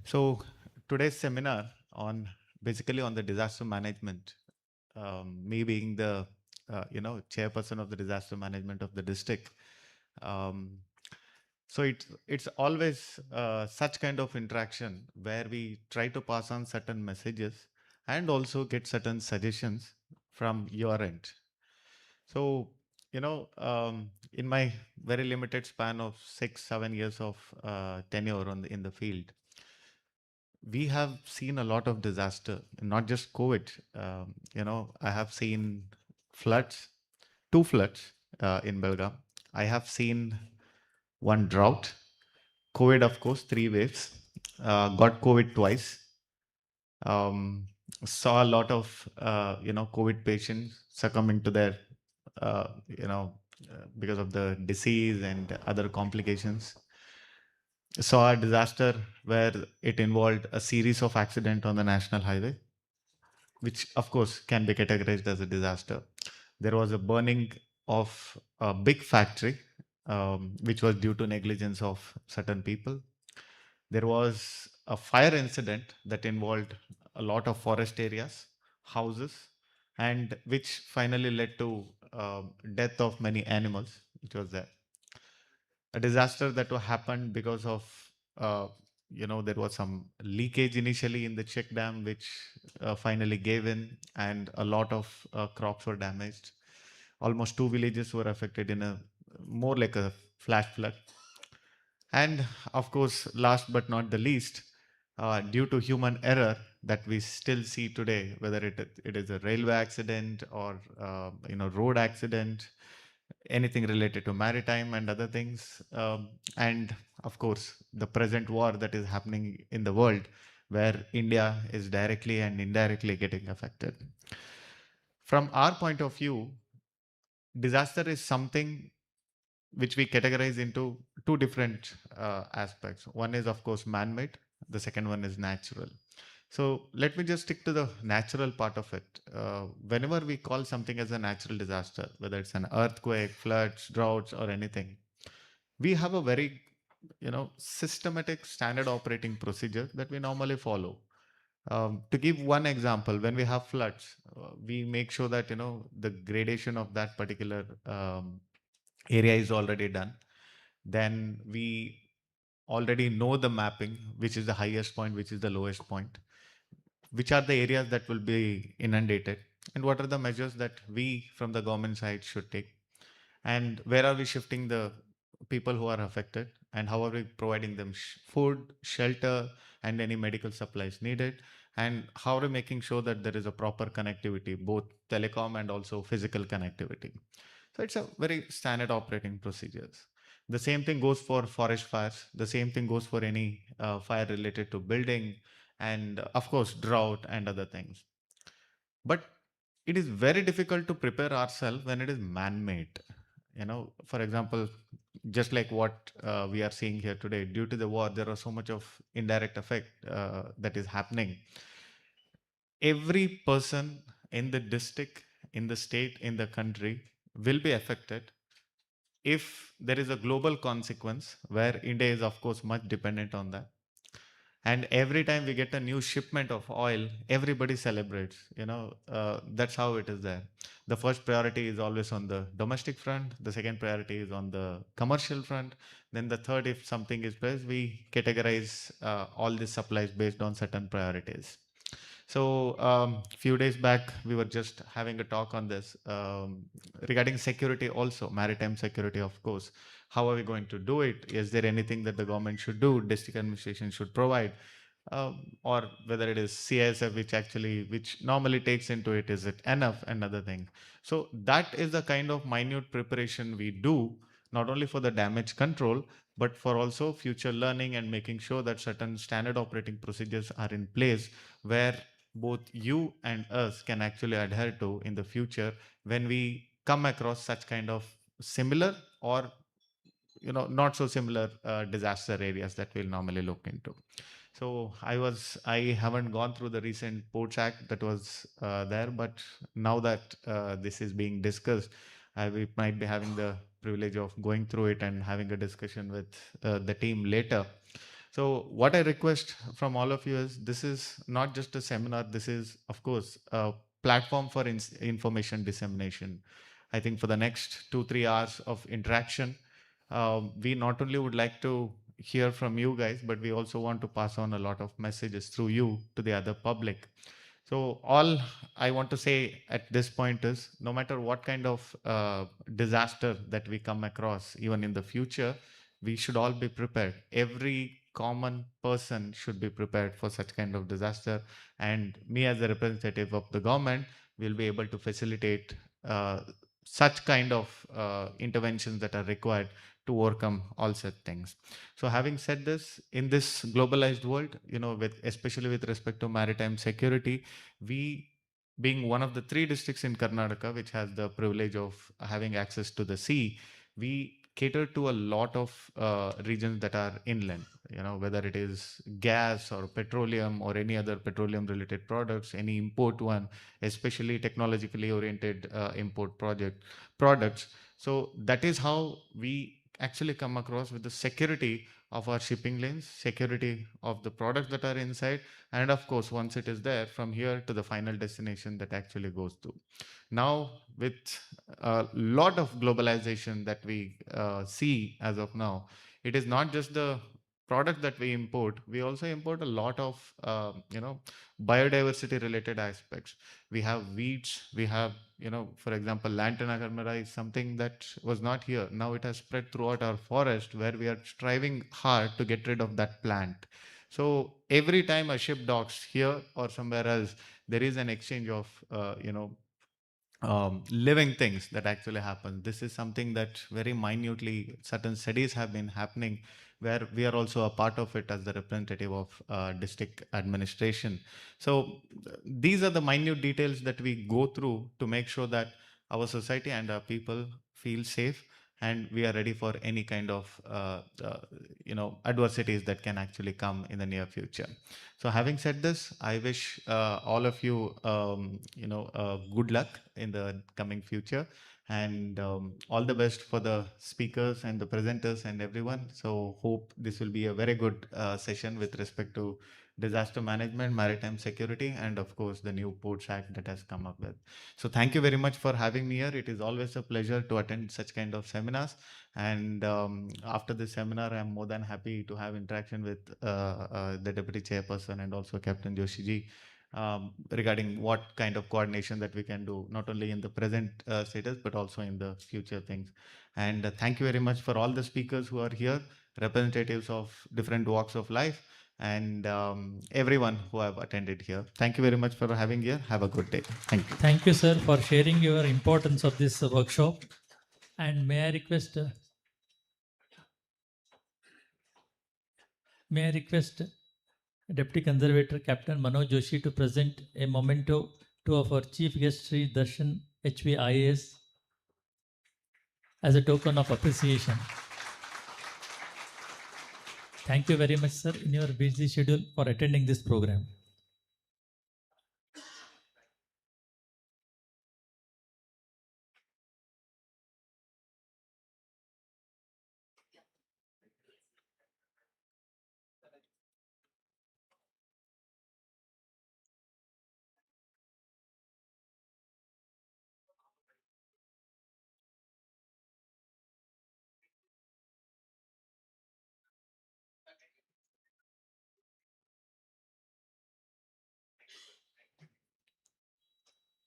So today's seminar on basically on the disaster management, me being the chairperson of the disaster management of the district. So it's always such kind of interaction where we try to pass on certain messages and also get certain suggestions from your end. So in my very limited span of 6-7 years of tenure in the field, we have seen a lot of disaster, not just COVID. I have seen floods, 2 floods in Belgaum. I have seen one drought, COVID, of course, 3 waves, got COVID twice, saw a lot of, COVID patients succumbing to their, because of the disease and other complications. Saw a disaster where it involved a series of accidents on the national highway, which of course can be categorized as a disaster. There was a burning of a big factory, which was due to negligence of certain people. There was a fire incident that involved a lot of forest areas, houses, and which finally led to death of many animals, which was there. A disaster that happened because of, there was some leakage initially in the check dam, which finally gave in, and a lot of crops were damaged. Almost 2 villages were affected in a more like a flash flood. And of course, last but not the least, due to human error that we still see today, whether it is a railway accident or road accident, anything related to maritime and other things, and of course the present war that is happening in the world, where India is directly and indirectly getting affected. From our point of view, disaster is something which we categorize into 2 different aspects. One is, of course, man-made. The second one is natural. So let me just stick to the natural part of it. Whenever we call something as a natural disaster, whether it's an earthquake, floods, droughts, or anything, we have a very, systematic standard operating procedure that we normally follow. To give one example, when we have floods, we make sure that, the gradation of that particular area is already done. then we already know the mapping, which is the highest point, which is the lowest point, which are the areas that will be inundated, and what are the measures that we from the government side should take, and where are we shifting the people who are affected, and how are we providing them food, shelter, and any medical supplies needed, and how are we making sure that there is a proper connectivity, both telecom and also physical connectivity. So it's a very standard operating procedures. The same thing goes for forest fires. The same thing goes for any fire related to building, and of course drought and other things. But it is very difficult to prepare ourselves when it is man-made. For example, just like what we are seeing here today, due to the war, there are so much of indirect effect that is happening. Every person in the district, in the state, in the country will be affected if there is a global consequence where India is, of course, much dependent on that. And every time we get a new shipment of oil, everybody celebrates. That's how it is there. The first priority is always on the domestic front. The second priority is on the commercial front. Then the third, if something is placed, we categorize all the supplies based on certain priorities. So, few days back, we were just having a talk on this regarding security also, maritime security, of course. How are we going to do it? Is there anything that the government should do, district administration should provide? Or whether it is CISF, which normally takes into it, is it enough? Another thing. So that is the kind of minute preparation we do, not only for the damage control, but for also future learning and making sure that certain standard operating procedures are in place where both you and us can actually adhere to in the future when we come across such kind of similar or not so similar disaster areas that we'll normally look into. So I haven't gone through the recent Ports Act that was there, but now that this is being discussed, we might be having the privilege of going through it and having a discussion with the team later. So what I request from all of you is, this is not just a seminar. This is, of course, a platform for information dissemination. I think for the next 2-3 hours of interaction, we not only would like to hear from you guys, but we also want to pass on a lot of messages through you to the other public. So all I want to say at this point is, no matter what kind of disaster that we come across, even in the future, we should all be prepared. Every common person should be prepared for such kind of disaster. And me as a representative of the government will be able to facilitate such kind of interventions that are required to overcome all such things. So having said this, in this globalized world, especially with respect to maritime security, we, being one of the 3 districts in Karnataka, which has the privilege of having access to the sea, we cater to a lot of regions that are inland, whether it is gas or petroleum or any other petroleum related products, any import one, especially technologically oriented import products. So that is how we actually come across with the security of our shipping lanes, security of the products that are inside, and of course, once it is there, from here to the final destination that actually goes to. Now, with a lot of globalization that we see as of now, it is not just the product that we import, we also import a lot of biodiversity related aspects. We have weeds, we have, for example, lantana carmera is something that was not here. Now it has spread throughout our forest, where we are striving hard to get rid of that plant. So every time a ship docks here or somewhere else, there is an exchange of, living things that actually happen. This is something that very minutely certain studies have been happening, where we are also a part of it as the representative of district administration. So these are the minute details that we go through to make sure that our society and our people feel safe, and we are ready for any kind of adversities that can actually come in the near future. So having said this, I wish all of you good luck in the coming future, And all the best for the speakers and the presenters and everyone. So hope this will be a very good session with respect to disaster management, maritime security, and of course the new Ports Act that has come up with. So thank you very much for having me here. It is always a pleasure to attend such kind of seminars. And after this seminar, I'm more than happy to have interaction with the deputy chairperson and also Captain Joshiji regarding what kind of coordination that we can do, not only in the present status, but also in the future things. And thank you very much for all the speakers who are here, representatives of different walks of life, and everyone who have attended here. Thank you very much for having here. Have a good day. Thank you. Thank you, sir, for sharing your importance of this workshop. And may I request Deputy Conservator Captain Manoj Joshi to present a memento to our chief guest Sri Darshan HVIAS as a token of appreciation. Thank you very much, sir, in your busy schedule for attending this program.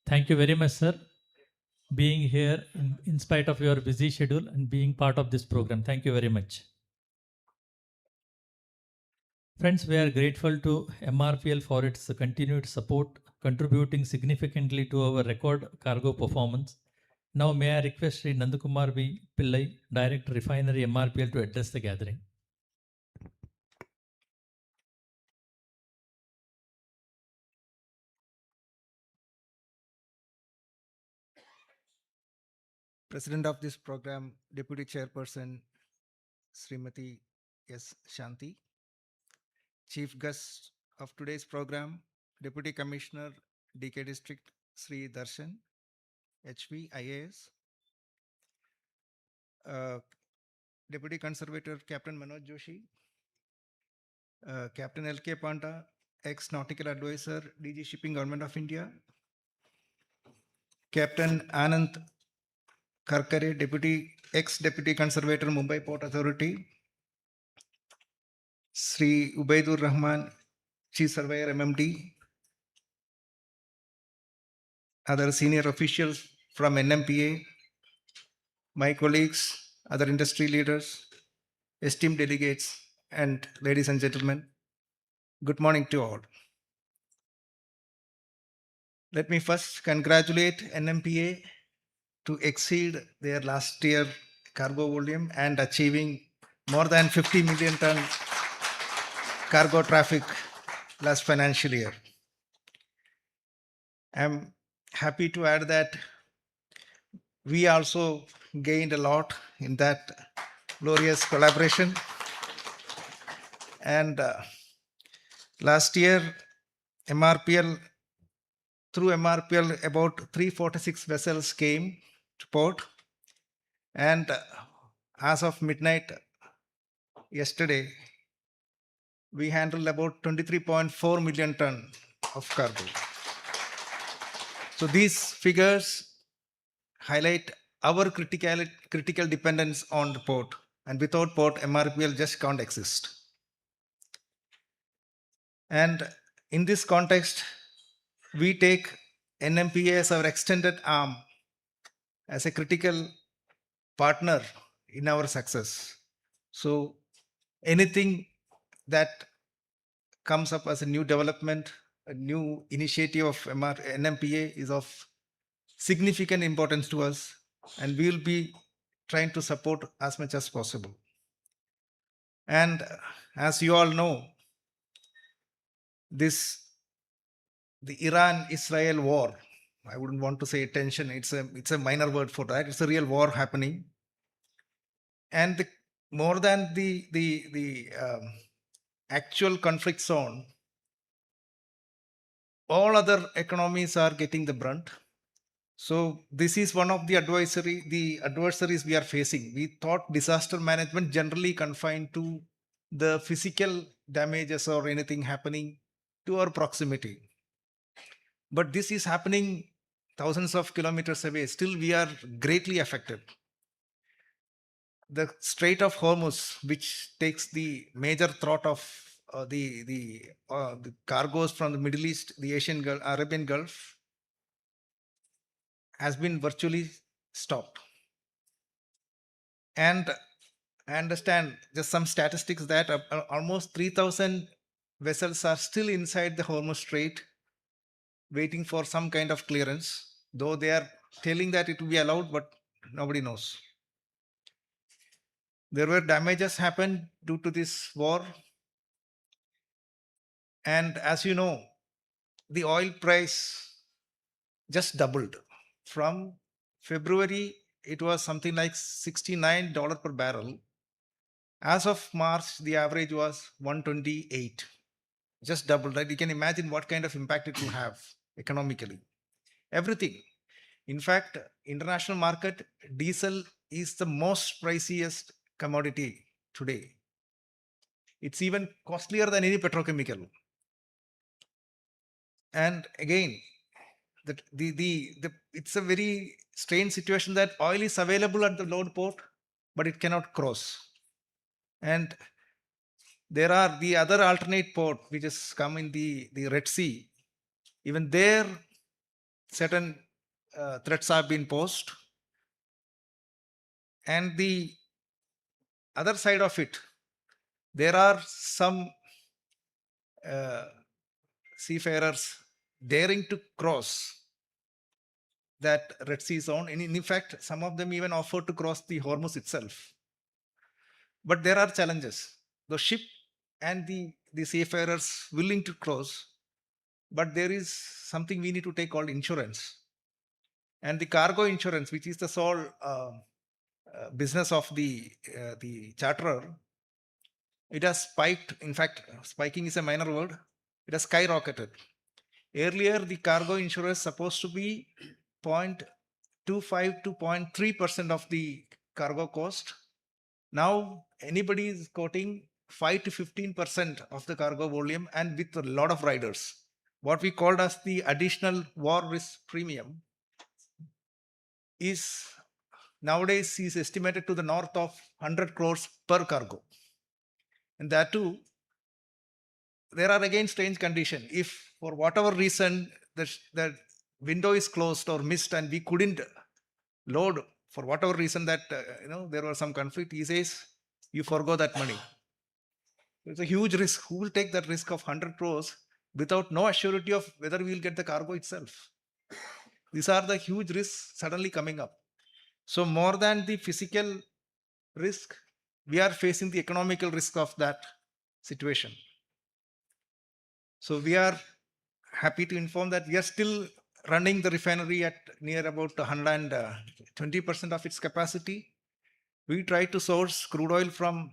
Thank you very much, sir, being here in spite of your busy schedule and being part of this program. Thank you very much. Friends, we are grateful to MRPL for its continued support, contributing significantly to our record cargo performance. Now, may I request Sri Nandakumar V. Pillai, Director Refinery MRPL, to address the gathering. President of this program, Deputy Chairperson Srimati S. Shanti. Chief guest of today's program, Deputy Commissioner DK District Sri Darshan, HV IAS. Deputy Conservator Captain Manoj Joshi. Captain LK Panta, ex-Nautical Advisor, DG Shipping Government of India. Captain Anand Karkare, ex-Deputy Conservator Mumbai Port Authority. Sri Ubaidur Rahman, Chief Surveyor MMD. Other senior officials from NMPA, my colleagues, other industry leaders, esteemed delegates, and ladies and gentlemen, good morning to all. Let me first congratulate NMPA to exceed their last year cargo volume and achieving more than 50 million ton cargo traffic last financial year. I'm happy to add that we also gained a lot in that glorious collaboration. And last year, through MRPL, about 346 vessels came to port. And as of midnight yesterday, we handled about 23.4 million ton of cargo. So these figures highlight our critical dependence on the port. And without port, MRPL just can't exist. And in this context, we take NMPA as our extended arm, as a critical partner in our success. So anything that comes up as a new development, a new initiative of NMPA is of significant importance to us, and we will be trying to support as much as possible. And as you all know, the Iran-Israel war, I wouldn't want to say tension, it's a minor word for that. It's a real war happening. And more than the actual conflict zone, all other economies are getting the brunt. So this is one of the adversaries we are facing. We thought disaster management generally confined to the physical damages or anything happening to our proximity. But this is happening thousands of kilometers away. Still, we are greatly affected. The Strait of Hormuz, which takes the major throat of the cargoes from the Middle East, the Asian Gulf, Arabian Gulf, has been virtually stopped. And I understand just some statistics that almost 3,000 vessels are still inside the Hormuz Strait, waiting for some kind of clearance, though they are telling that it will be allowed, but nobody knows. There were damages happened due to this war. And as you know, the oil price just doubled. From February, it was something like $69 per barrel. As of March, the average was 128. Just doubled, right? You can imagine what kind of impact it will have economically. Everything. In fact, international market, diesel is the most priciest commodity today. It's even costlier than any petrochemical. And again, it's a very strange situation that oil is available at the load port, but it cannot cross. And there are the other alternate port which has come in the Red Sea. Even there, certain threats have been posed. And the other side of it, there are some seafarers daring to cross that Red Sea zone. And in fact, some of them even offered to cross the Hormuz itself. But there are challenges. The ship and the seafarers willing to cross, but there is something we need to take called insurance. And the cargo insurance, which is the sole business of the charterer, it has spiked. In fact, spiking is a minor word. It has skyrocketed. Earlier, the cargo insurance supposed to be 0.25 to 0.3% of the cargo cost. Now, anybody is quoting 5 to 15% of the cargo volume, and with a lot of riders. What we called as the additional war risk premium is nowadays is estimated to the north of 100 crores per cargo. And that too, there are again strange conditions. If for whatever reason the window is closed or missed and we couldn't load for whatever reason that there was some conflict, he says you forgo that money. It's a huge risk. Who will take that risk of 100 crores without no assurity of whether we will get the cargo itself? These are the huge risks suddenly coming up. So more than the physical risk, we are facing the economical risk of that situation. So we are happy to inform that we are still running the refinery at near about 120% of its capacity. We try to source crude oil from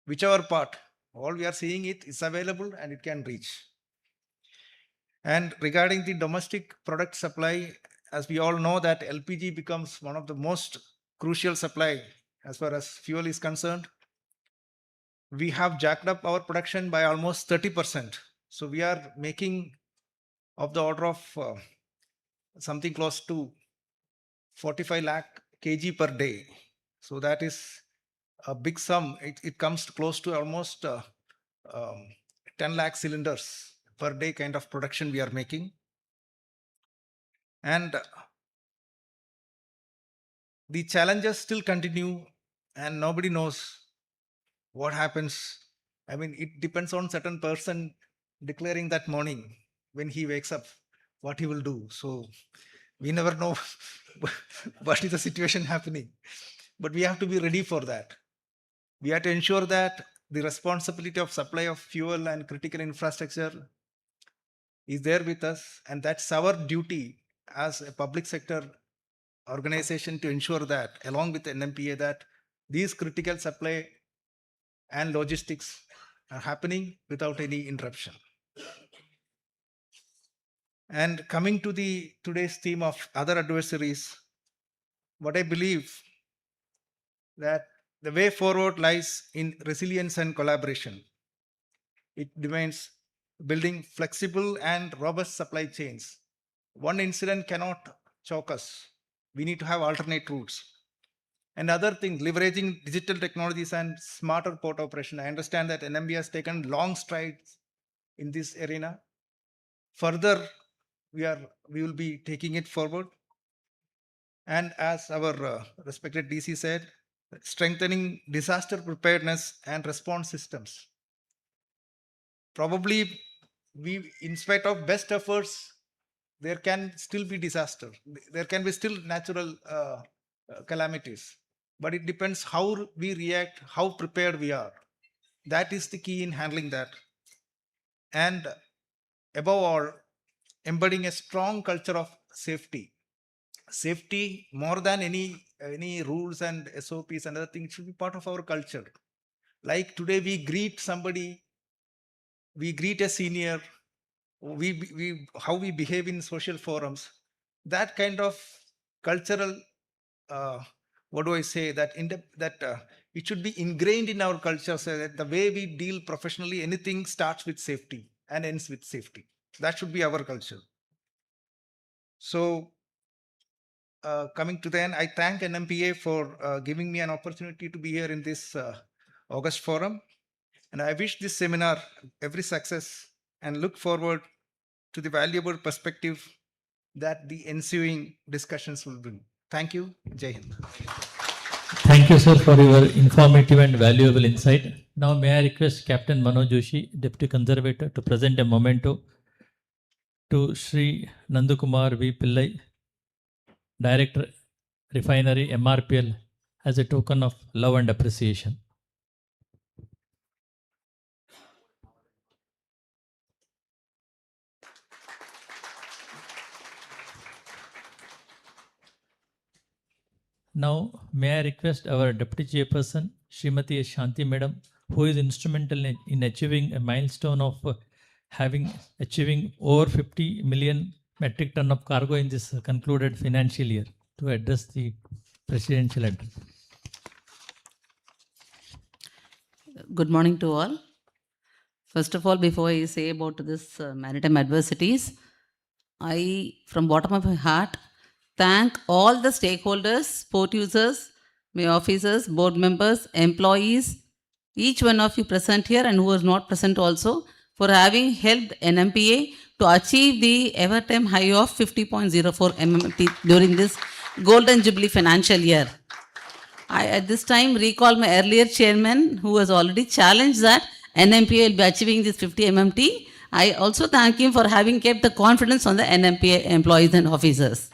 whichever part. All we are seeing it is available and it can reach. And regarding the domestic product supply, as we all know that LPG becomes one of the most crucial supply as far as fuel is concerned. We have jacked up our production by almost 30%. So we are making of the order of something close to 45 lakh kg per day. So that is a big sum. It comes close to almost 10 lakh cylinders per day kind of production we are making. And the challenges still continue and nobody knows what happens. I mean, it depends on certain person declaring that morning when he wakes up what he will do. So we never know what is the situation happening. But we have to be ready for that. We have to ensure that the responsibility of supply of fuel and critical infrastructure is there with us. And that's our duty as a public sector organization to ensure that, along with the NMPA, that these critical supply and logistics are happening without any interruption. And coming to the today's theme of other adversaries, what I believe that the way forward lies in resilience and collaboration. It demands building flexible and robust supply chains. One incident cannot choke us. We need to have alternate routes. And other things, leveraging digital technologies and smarter port operation. I understand that NMB has taken long strides in this arena. Further, we will be taking it forward. And as our respected DC said, strengthening disaster preparedness and response systems. Probably we, in spite of best efforts, there can still be disaster. There can be still natural calamities. But it depends how we react, how prepared we are. That is the key in handling that. And above all, embedding a strong culture of safety. Safety, more than any rules and SOPs and other things, should be part of our culture. Like today, we greet somebody, we greet a senior, we how we behave in social forums. That kind of cultural, what do I say? It should be ingrained in our culture, so that the way we deal professionally, anything starts with safety and ends with safety. That should be our culture. So, coming to the end, I thank NMPA for giving me an opportunity to be here in this August forum. And I wish this seminar every success and look forward to the valuable perspective that the ensuing discussions will bring. Thank you. Jai Hind. Thank you, sir, for your informative and valuable insight. Now, may I request Captain Manoj Joshi, Deputy Conservator, to present a memento to Sri Nandakumar V. Pillai, Director, Refinery, MRPL, as a token of love and appreciation. Now, may I request our Deputy Chairperson, Srimati Shanti Madam, who is instrumental in achieving a milestone of achieving over 50 million metric ton of cargo in this concluded financial year, to address the presidential address. Good morning to all. First of all, before I say about this maritime adversities, I, from bottom of my heart, thank all the stakeholders, port users, my officers, board members, employees, each one of you present here and who was not present also, for having helped NMPA to achieve the ever-time high of 50.04 MMT during this Golden Jubilee financial year. I at this time recall my earlier chairman who has already challenged that NMPA will be achieving this 50 MMT. I also thank him for having kept the confidence on the NMPA employees and officers.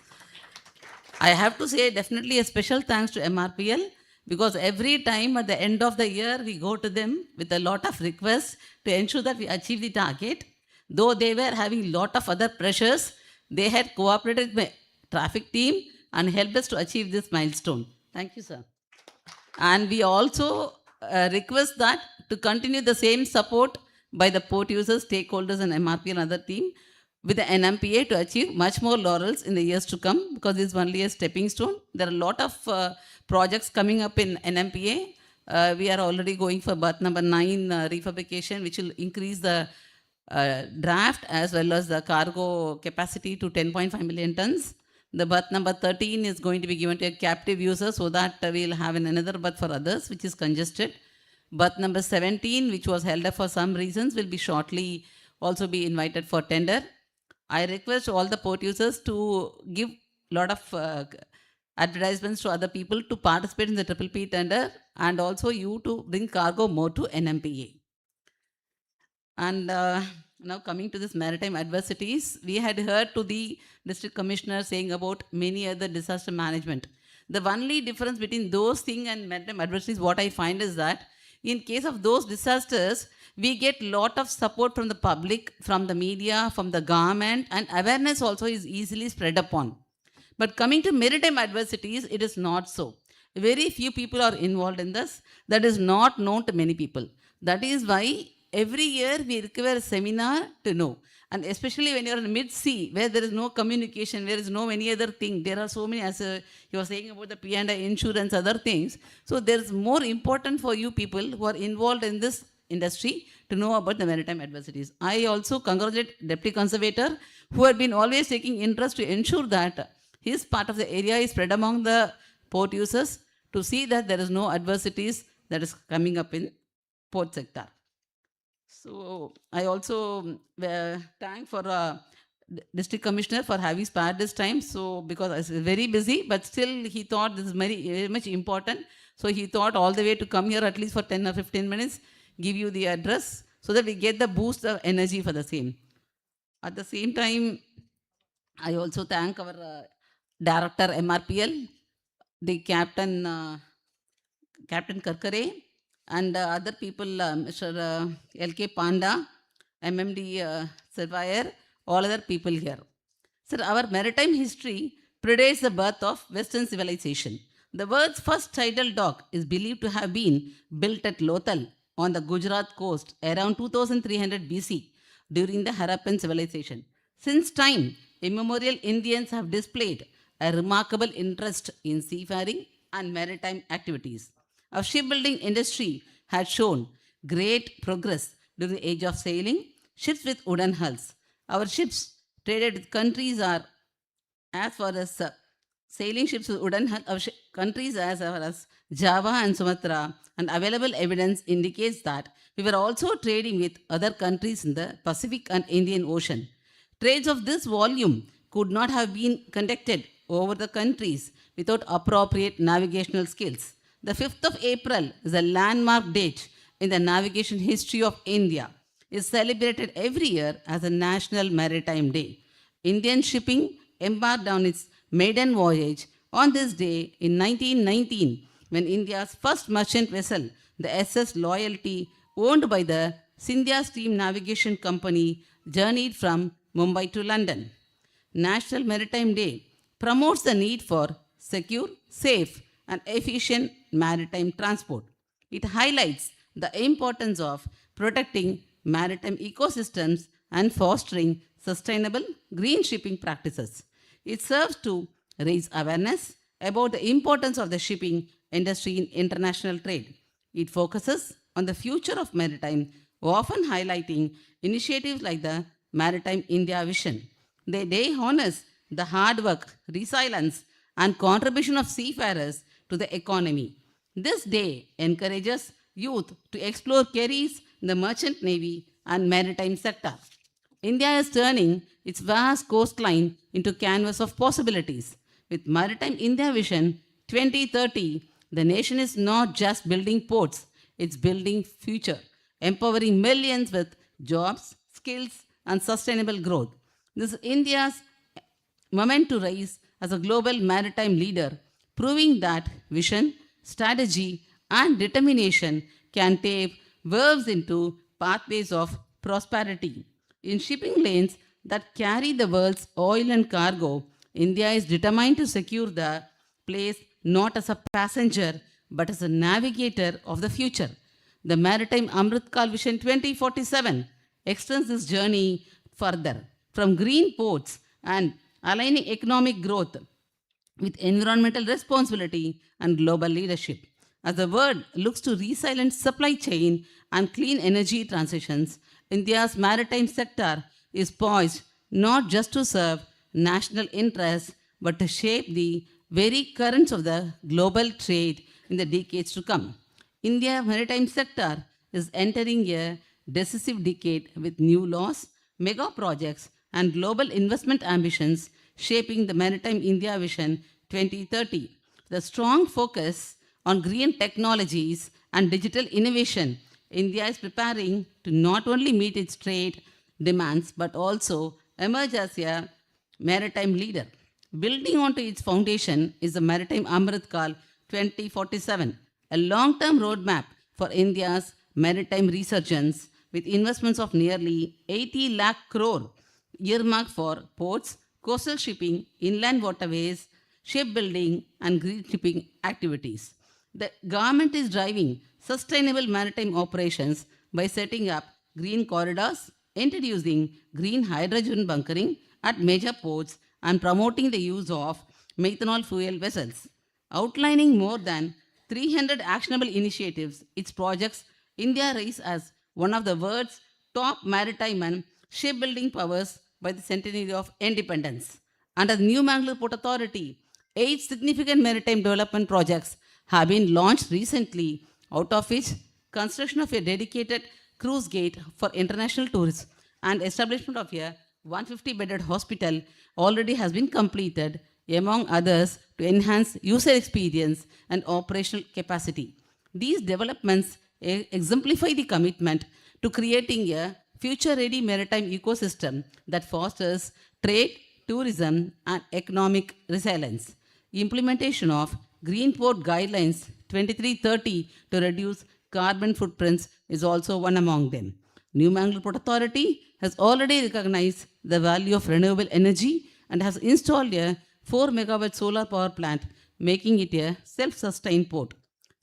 I have to say definitely a special thanks to MRPL, because every time at the end of the year we go to them with a lot of requests to ensure that we achieve the target. Though they were having a lot of other pressures, they had cooperated with my traffic team and helped us to achieve this milestone. Thank you, sir. And we also request that to continue the same support by the port users, stakeholders and MRP and other team with the NMPA to achieve much more laurels in the years to come, because this is only a stepping stone. There are a lot of projects coming up in NMPA. We are already going for berth number 9 refabrication, which will increase the draft as well as the cargo capacity to 10.5 million tons. The berth number 13 is going to be given to a captive user, so that we'll have another berth for others, which is congested. Berth number 17, which was held up for some reasons, will be shortly also be invited for tender. I request all the port users to give a lot of advertisements to other people to participate in the Triple P tender, and also you to bring cargo more to NMPA. And now coming to this maritime adversities, we had heard to the district commissioner saying about many other disaster management. The only difference between those things and maritime adversities, what I find is that in case of those disasters, we get lot of support from the public, from the media, from the government, and awareness also is easily spread upon. But coming to maritime adversities, it is not so. Very few people are involved in this. That is not known to many people. That is why every year we require a seminar to know. And especially when you're in mid-sea, where there is no communication, there is no any other thing. There are so many, as you were saying about the P&I insurance, other things. So there's more important for you people who are involved in this industry to know about the maritime adversities. I also congratulate Deputy Conservator, who had been always taking interest to ensure that his part of the area is spread among the port users to see that there is no adversities that is coming up in port sector. So I also thank for district commissioner for having spared this time. So because I was very busy, but still he thought this is very, very much important. So he thought all the way to come here at least for 10 or 15 minutes, give you the address so that we get the boost of energy for the same. At the same time, I also thank our director MRPL, the Captain Karkare, and other people, Mr. LK Panda, MMD Surveyor, all other people here. Sir, our maritime history predates the birth of Western civilization. The world's first tidal dock is believed to have been built at Lothal on the Gujarat coast around 2300 BC during the Harappan civilization. Since time immemorial, Indians have displayed a remarkable interest in seafaring and maritime activities. Our shipbuilding industry had shown great progress during the age of sailing, ships with wooden hulls. Our ships traded with countries are as far as sailing ships with wooden hull, countries as far as Java and Sumatra, and available evidence indicates that we were also trading with other countries in the Pacific and Indian Ocean. Trades of this volume could not have been conducted over the countries without appropriate navigational skills. The 5th of April is a landmark date in the navigation history of India. It is celebrated every year as a National Maritime Day. Indian shipping embarked on its maiden voyage on this day in 1919 when India's first merchant vessel, the SS Loyalty, owned by the Scindia Steam Navigation Company, journeyed from Mumbai to London. National Maritime Day promotes the need for secure, safe, and efficient maritime transport. It highlights the importance of protecting maritime ecosystems and fostering sustainable green shipping practices. It serves to raise awareness about the importance of the shipping industry in international trade. It focuses on the future of maritime, often highlighting initiatives like the Maritime India Vision. The day honors the hard work, resilience, and contribution of seafarers to the economy. This day encourages youth to explore careers in the merchant navy and maritime sector. India is turning its vast coastline into canvas of possibilities. With Maritime India Vision 2030, the nation is not just building ports, it's building future, empowering millions with jobs, skills, and sustainable growth. This is India's moment to rise as a global maritime leader, proving that vision, strategy, and determination can take waves into pathways of prosperity. In shipping lanes that carry the world's oil and cargo, India is determined to secure the place not as a passenger but as a navigator of the future. The Maritime Amritkal Vision 2047 extends this journey further from green ports and aligning economic growth with environmental responsibility and global leadership. As the world looks to resilient supply chain and clean energy transitions, India's maritime sector is poised not just to serve national interests but to shape the very currents of the global trade in the decades to come. India's maritime sector is entering a decisive decade with new laws, mega projects, and global investment ambitions shaping the Maritime India Vision 2030. The strong focus on green technologies and digital innovation, India is preparing to not only meet its trade demands but also emerge as a maritime leader. Building onto its foundation is the Maritime Amritkal 2047, a long-term roadmap for India's maritime resurgence with investments of nearly 80 lakh crore earmarked for ports, coastal shipping, inland waterways, shipbuilding, and green shipping activities. The government is driving sustainable maritime operations by setting up green corridors, introducing green hydrogen bunkering at major ports, and promoting the use of methanol fuel vessels. Outlining more than 300 actionable initiatives, its projects India raised as one of the world's top maritime and shipbuilding powers by the centenary of independence. Under the New Mangalore Port Authority, 8 significant maritime development projects have been launched recently, out of which construction of a dedicated cruise gate for international tourists and establishment of a 150-bedded hospital already has been completed, among others, to enhance user experience and operational capacity. These developments exemplify the commitment to creating a future ready maritime ecosystem that fosters trade, tourism, and economic resilience. Implementation of Green Port Guidelines 2330 to reduce carbon footprints is also one among them. New Mangalore Port Authority has already recognized the value of renewable energy and has installed a 4 megawatt solar power plant, making it a self sustained port.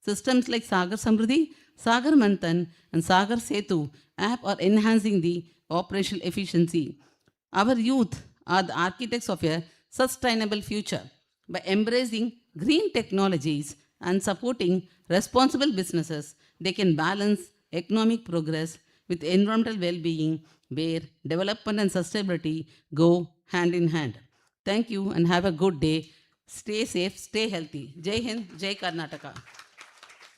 Systems like Sagar Samruddhi, Sagar Manthan, and Sagar Setu app are enhancing the operational efficiency. Our youth are the architects of a sustainable future. By embracing green technologies and supporting responsible businesses, they can balance economic progress with environmental well being, where development and sustainability go hand in hand. Thank you and have a good day. Stay safe, stay healthy. Jai Hind, Jai Karnataka.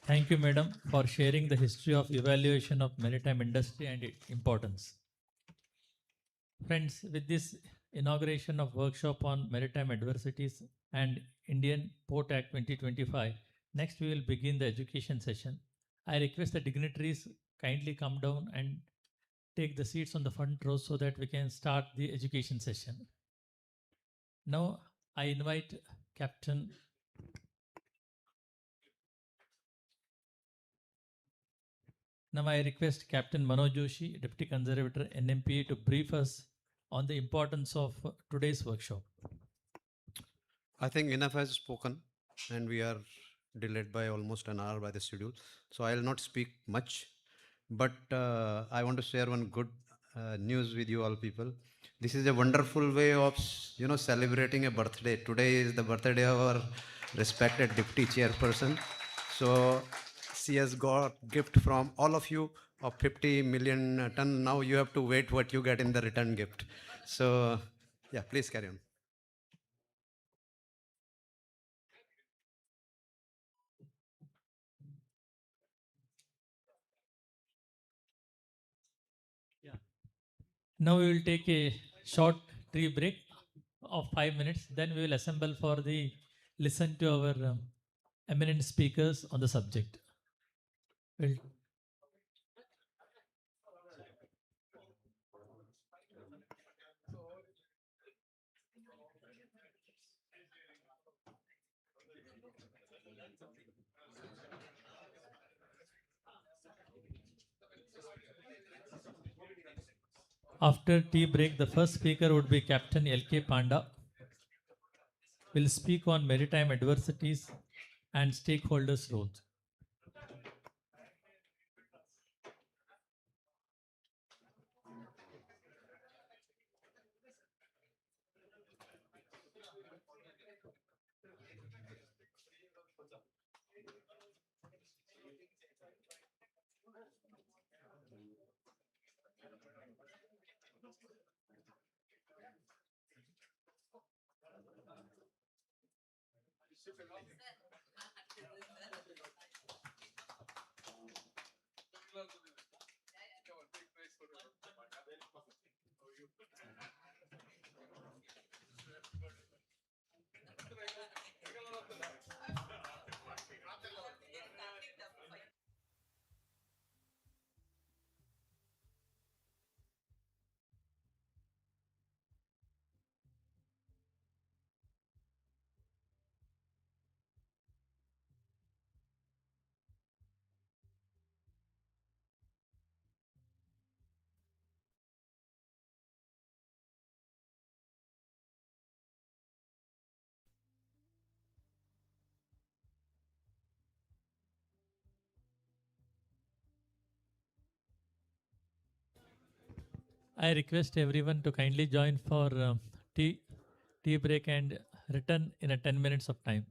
Thank you, madam, for sharing the history of evaluation of maritime industry and its importance. Friends, with this inauguration of workshop on maritime adversities and Indian Port Act 2025, next we will begin the education session. I request the dignitaries kindly come down and take the seats on the front row so that we can start the education session. Now I invite Captain Now I request Captain Manoj Joshi, Deputy Conservator NMPA, to brief us on the importance of today's workshop. I think enough has spoken, and we are delayed by almost an hour by the schedule. So I'll not speak much, but I want to share one good news with you all people. This is a wonderful way of celebrating a birthday. Today is the birthday of our respected Deputy Chairperson. So she has got gift from all of you of 50 million ton. Now you have to wait what you get in the return gift. So yeah, please carry on. Now we will take a short tea break of 5 minutes. Then we will assemble for the listen to our eminent speakers on the subject. We'll After tea break, the first speaker would be Captain L.K. Panda. Will speak on maritime adversities and stakeholders' roles. I request everyone to kindly join for tea break and return in a 10 minutes of time.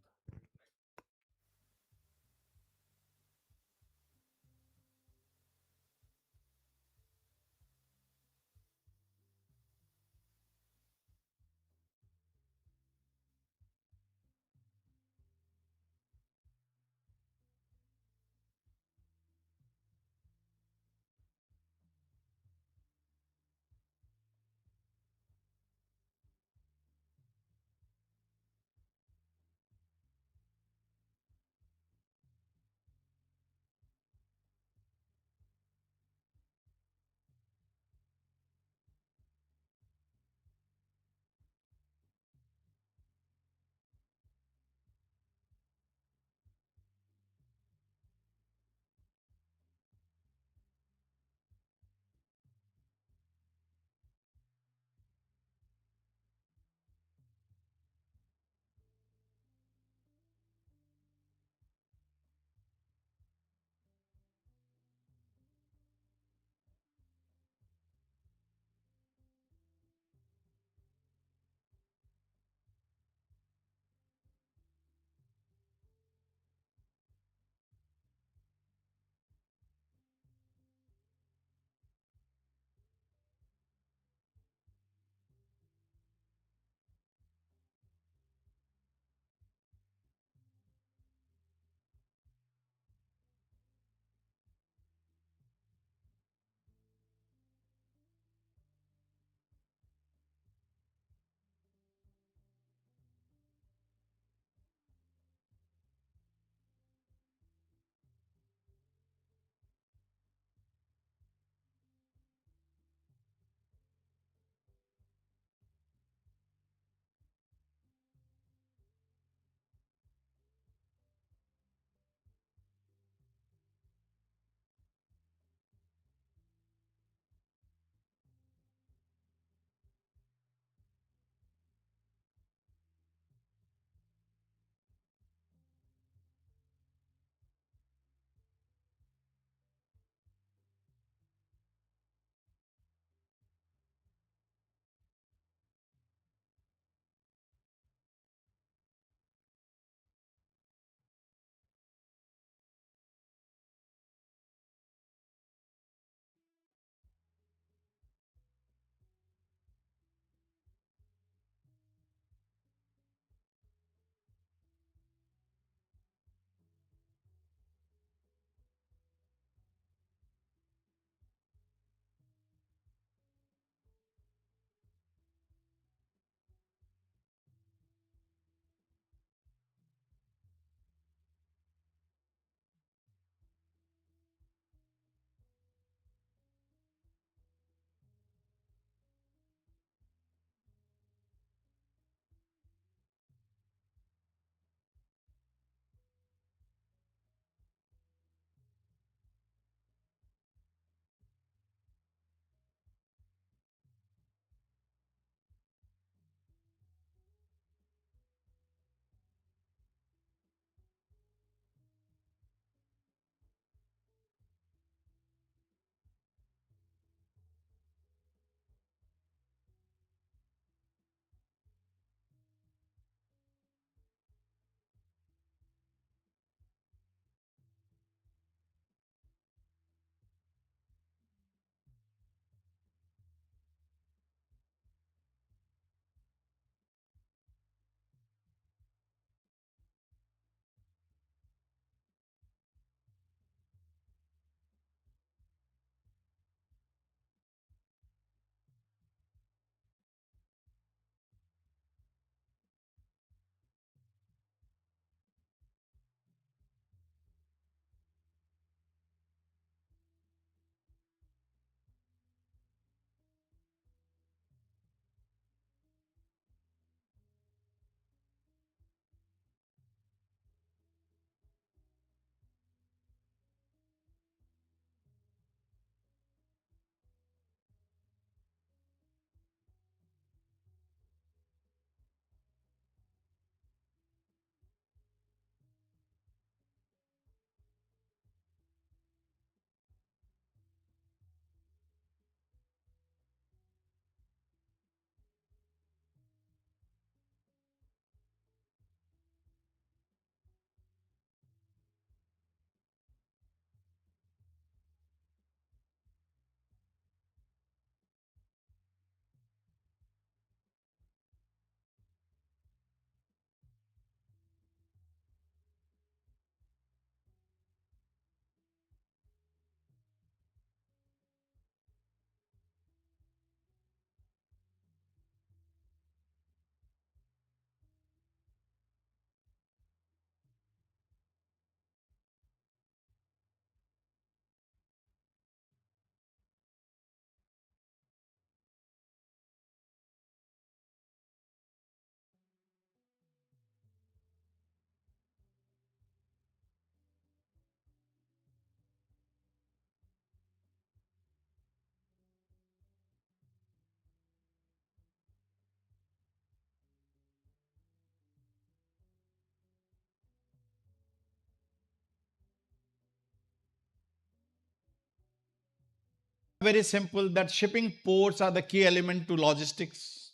Very simple, that shipping ports are the key element to logistics,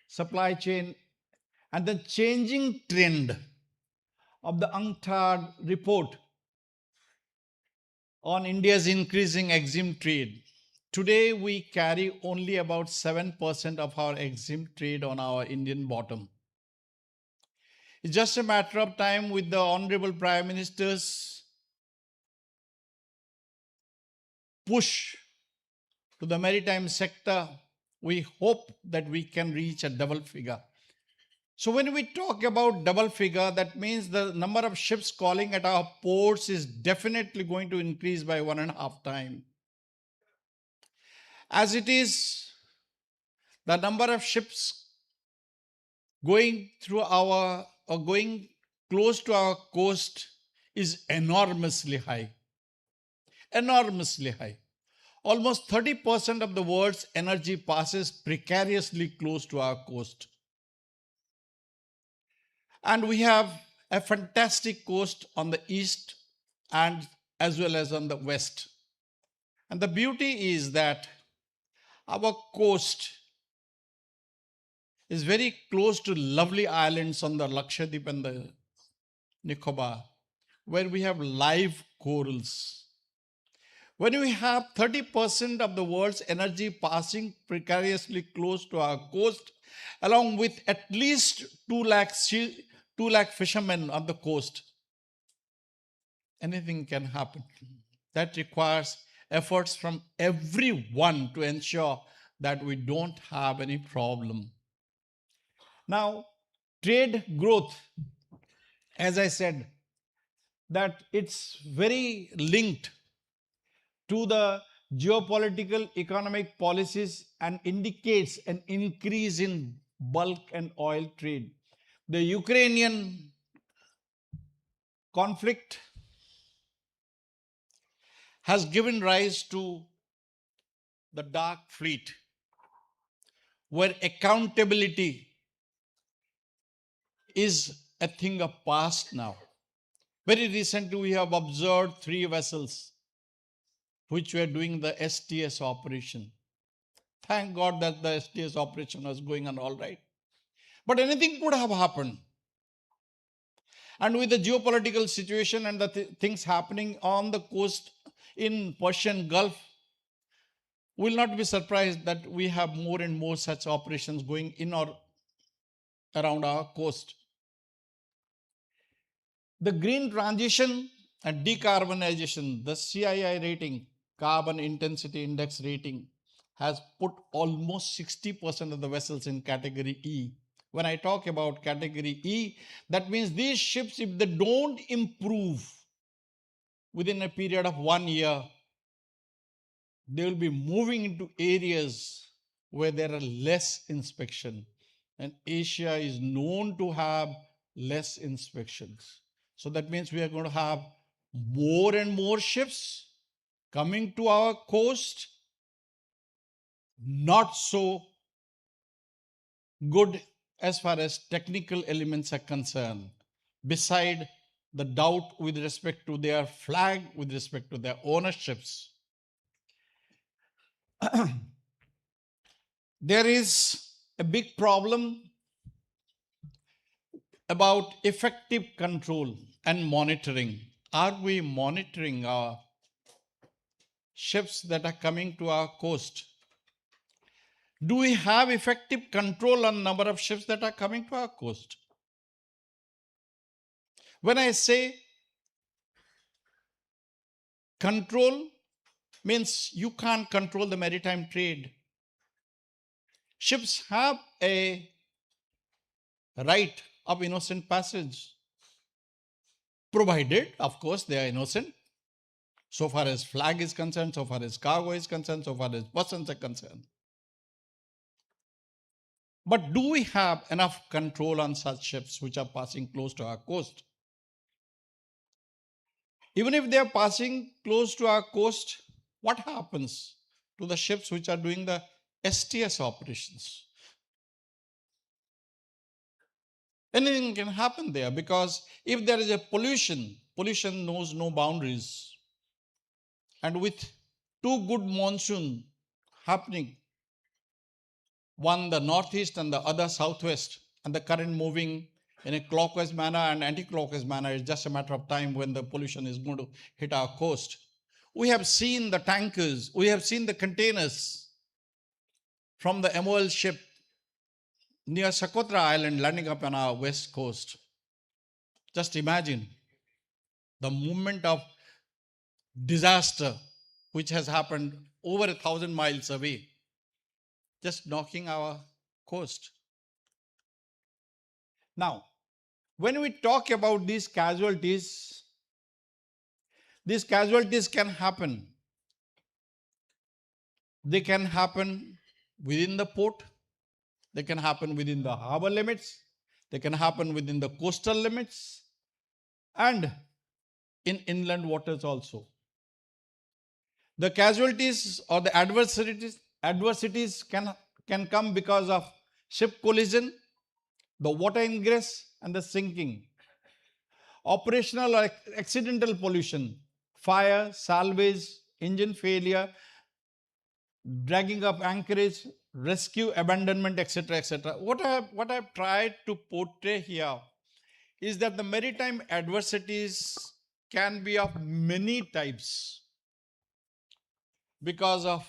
supply chain, and the changing trend of the UNCTAD report on India's increasing EXIM trade. Today, we carry only about 7% of our EXIM trade on our Indian bottom. It's just a matter of time with the Honorable Prime Minister's push to the maritime sector. We hope that we can reach a double figure. So when we talk about double figure, that means the number of ships calling at our ports is definitely going to increase by 1.5 times. As it is, the number of ships going through our or going close to our coast is enormously high. Enormously high. Almost 30% of the world's energy passes precariously close to our coast. And we have a fantastic coast on the east and as well as on the west. And the beauty is that our coast is very close to lovely islands on the Lakshadweep and the Nicobar, where we have live corals. When we have 30% of the world's energy passing precariously close to our coast, along with at least 2 lakh fishermen on the coast, anything can happen. That requires efforts from everyone to ensure that we don't have any problem. Now, trade growth, as I said, that it's very linked to the geopolitical economic policies and indicates an increase in bulk and oil trade. The Ukrainian conflict has given rise to the dark fleet, where accountability is a thing of past now. Very recently, we have observed 3 vessels which were doing the STS operation. Thank God that the STS operation was going on all right. But anything could have happened. And with the geopolitical situation and the things happening on the coast in Persian Gulf, we'll not be surprised that we have more and more such operations going in or around our coast. The green transition and decarbonization, the CII rating, Carbon Intensity Index rating, has put almost 60% of the vessels in category E. When I talk about category E, that means these ships, if they don't improve within a period of 1 year, they will be moving into areas where there are less inspection. And Asia is known to have less inspections. So that means we are going to have more and more ships coming to our coast, not so good as far as technical elements are concerned, beside the doubt with respect to their flag, with respect to their ownerships. There is a big problem about effective control and monitoring. Are we monitoring our ships that are coming to our coast? Do we have effective control on number of ships that are coming to our coast? When I say control, means you can't control the maritime trade. Ships have a right of innocent passage, provided, of course, they are innocent, so far as flag is concerned, so far as cargo is concerned, so far as persons are concerned. But do we have enough control on such ships which are passing close to our coast? Even if they are passing close to our coast, what happens to the ships which are doing the STS operations? Anything can happen there, because if there is a pollution knows no boundaries. And with 2 good monsoons happening, one the northeast and the other southwest, and the current moving in a clockwise manner and anti-clockwise manner. It's just a matter of time when the pollution is going to hit our coast. We have seen the tankers, we have seen the containers from the MOL ship near Socotra Island landing up on our west coast. Just imagine the movement of disaster which has happened over 1,000 miles away, just knocking our coast. Now, when we talk about these casualties can happen. They can happen within the port, they can happen within the harbor limits, they can happen within the coastal limits, and in inland waters also. The casualties or the adversities can come because of ship collision, the water ingress, and the sinking. Operational or accidental pollution, fire, salvage, engine failure, dragging up anchorage, rescue, abandonment, etc., etc. What I've tried to portray here is that the maritime adversities can be of many types because of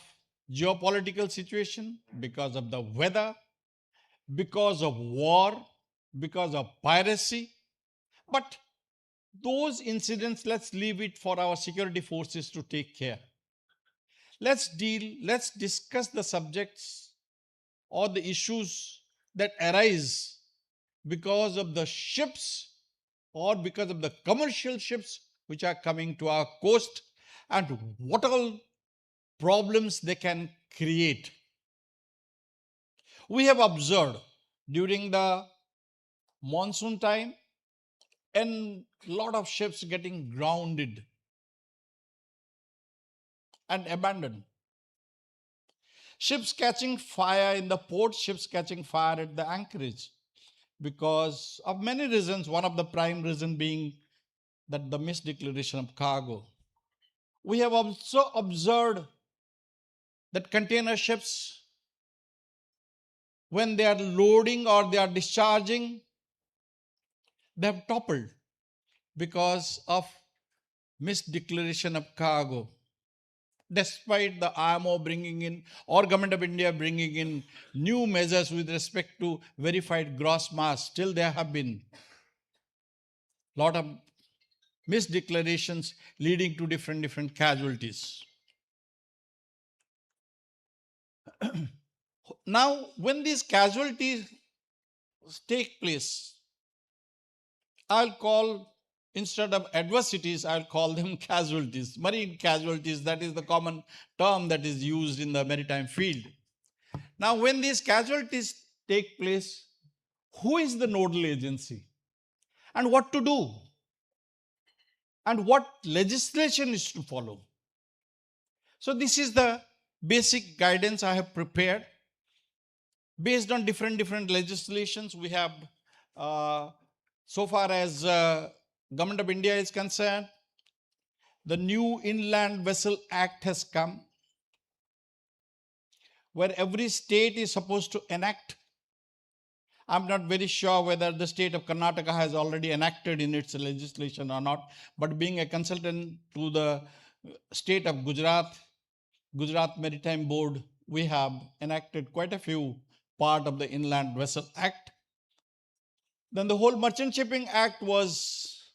geopolitical situation, because of the weather, because of war, because of piracy. But those incidents, let's leave it for our security forces to take care. Let's discuss the subjects or the issues that arise because of the ships or because of the commercial ships which are coming to our coast, and what all problems they can create. We have observed during the monsoon time a lot of ships getting grounded and abandoned. Ships catching fire in the port, ships catching fire at the anchorage because of many reasons, one of the prime reason being that the misdeclaration of cargo. We have also observed that container ships, when they are loading or they are discharging, they have toppled because of misdeclaration of cargo. Despite the IMO bringing in, or Government of India bringing in new measures with respect to verified gross mass, still there have been a lot of misdeclarations leading to different casualties. Now, when these casualties take place, I'll call, instead of adversities, I'll call them casualties, marine casualties. That is the common term that is used in the maritime field. Now, when these casualties take place, who is the nodal agency? And what to do? And what legislation is to follow? So this is the basic guidance I have prepared. Based on different legislations, we have, so far as Government of India is concerned, the new Inland Vessel Act has come, where every state is supposed to enact. I'm not very sure whether the state of Karnataka has already enacted in its legislation or not, but being a consultant to the state of Gujarat Maritime Board, we have enacted quite a few part of the Inland Vessel Act. Then the whole Merchant Shipping Act was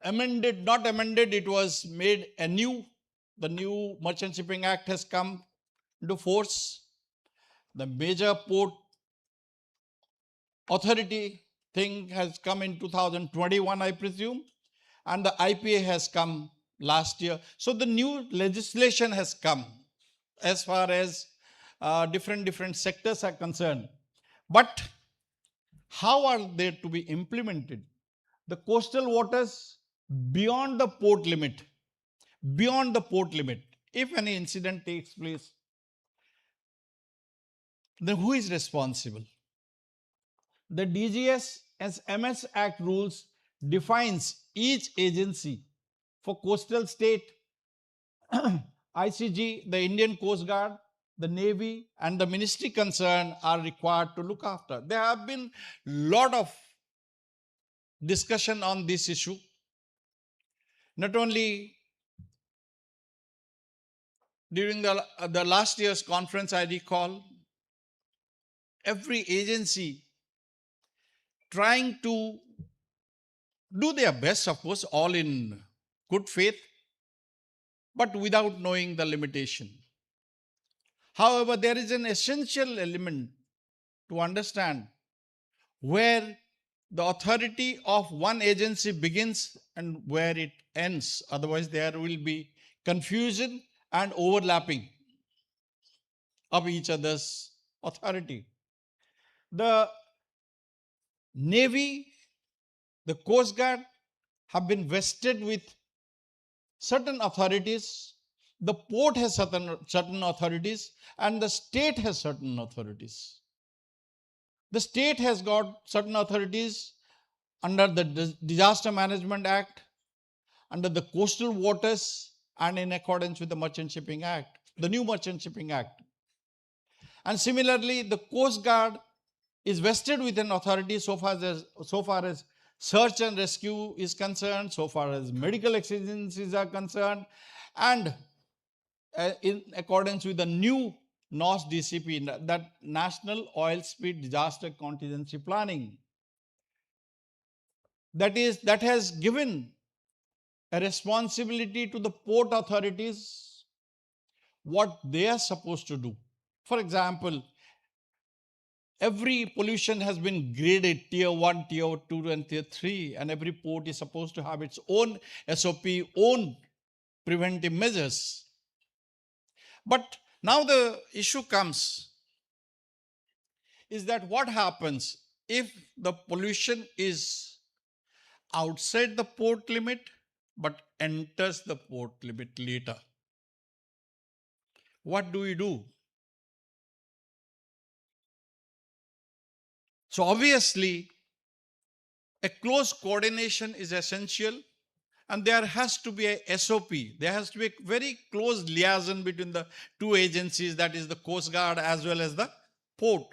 amended, not amended, it was made anew. The new Merchant Shipping Act has come into force. The major port authority thing has come in 2021, I presume, and the IPA has come last year. So the new legislation has come as far as different sectors are concerned. But how are they to be implemented? The coastal waters beyond the port limit, if any incident takes place, then who is responsible? The DGS as MS Act rules defines each agency for coastal state ICG, the Indian Coast Guard, the Navy, and the ministry concerned are required to look after. There have been a lot of discussion on this issue. Not only during the last year's conference, I recall, every agency trying to do their best, of course, all in good faith, but without knowing the limitation. However, there is an essential element to understand where the authority of one agency begins and where it ends. Otherwise, there will be confusion and overlapping of each other's authority. The Navy, the Coast Guard have been vested with certain authorities. The port has certain authorities, and the state has certain authorities. The state has got certain authorities under the Disaster Management Act, under the Coastal Waters, and in accordance with the Merchant Shipping Act, the new Merchant Shipping Act. And similarly, the Coast Guard is vested with an authority so far as search and rescue is concerned, so far as medical exigencies are concerned, and in accordance with the new NOS DCP, that National Oil Spill Disaster Contingency Planning. That has given a responsibility to the port authorities what they are supposed to do. For example, every pollution has been graded tier 1, tier 2, and tier 3, and every port is supposed to have its own SOP, own preventive measures. But now the issue comes is that what happens if the pollution is outside the port limit but enters the port limit later? What do we do? So obviously, a close coordination is essential, and there has to be a SOP. There has to be a very close liaison between the two agencies, that is the Coast Guard as well as the port,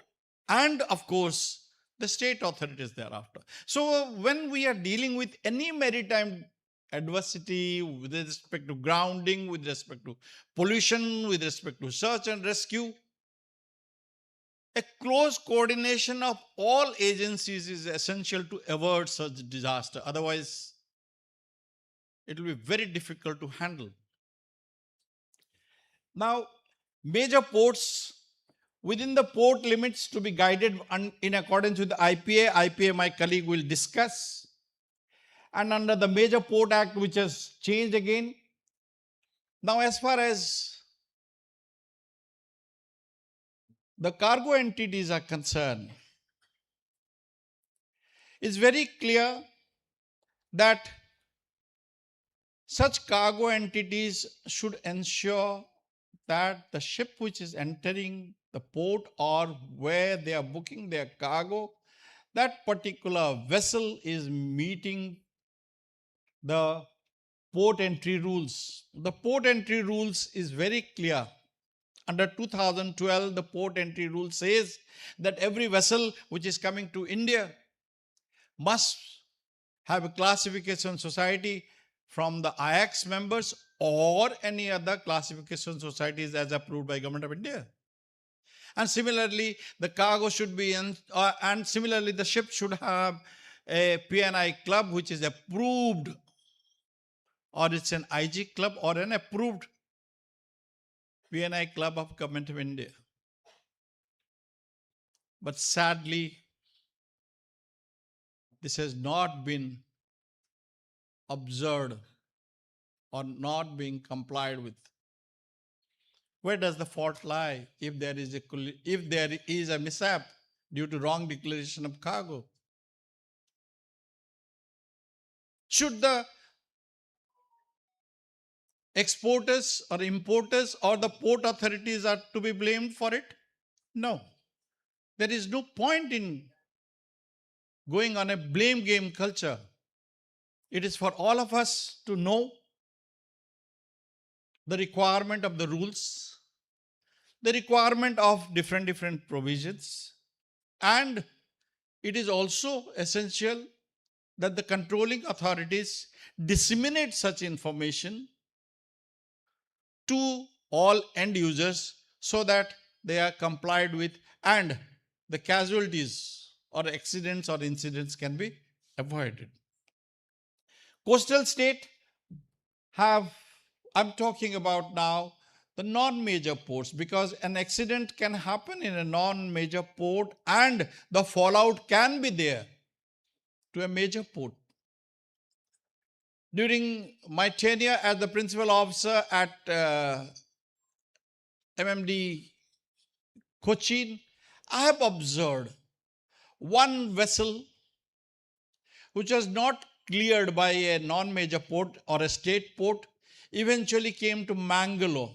and of course, the state authorities thereafter. So when we are dealing with any maritime adversity with respect to grounding, with respect to pollution, with respect to search and rescue, a close coordination of all agencies is essential to avert such disaster. Otherwise, it will be very difficult to handle. Now, major ports within the port limits to be guided in accordance with the IPA. IPA, my colleague will discuss. And under the Major Port Act, which has changed again. Now, as far as the cargo entities are concerned, it's very clear that such cargo entities should ensure that the ship which is entering the port or where they are booking their cargo, that particular vessel is meeting the port entry rules. The port entry rules is very clear. Under 2012, the port entry rule says that every vessel which is coming to India must have a classification society from the IAX members or any other classification societies as approved by Government of India. And similarly, the cargo should be and similarly the ship should have a P&I club which is approved, or it's an IG club or an approved P&I club of Government of India. But sadly, this has not been observed or not being complied with. Where does the fault lie if there is a mishap due to wrong declaration of cargo? Should the exporters or importers or the port authorities are to be blamed for it? No. There is no point in going on a blame game culture. It is for all of us to know the requirement of the rules, the requirement of different provisions, and it is also essential that the controlling authorities disseminate such information to all end users so that they are complied with and the casualties or accidents or incidents can be avoided. Coastal state have, I'm talking about now the non-major ports, because an accident can happen in a non-major port and the fallout can be there to a major port. During my tenure as the principal officer at MMD Cochin, I have observed one vessel which was not cleared by a non-major port or a state port eventually came to Mangalore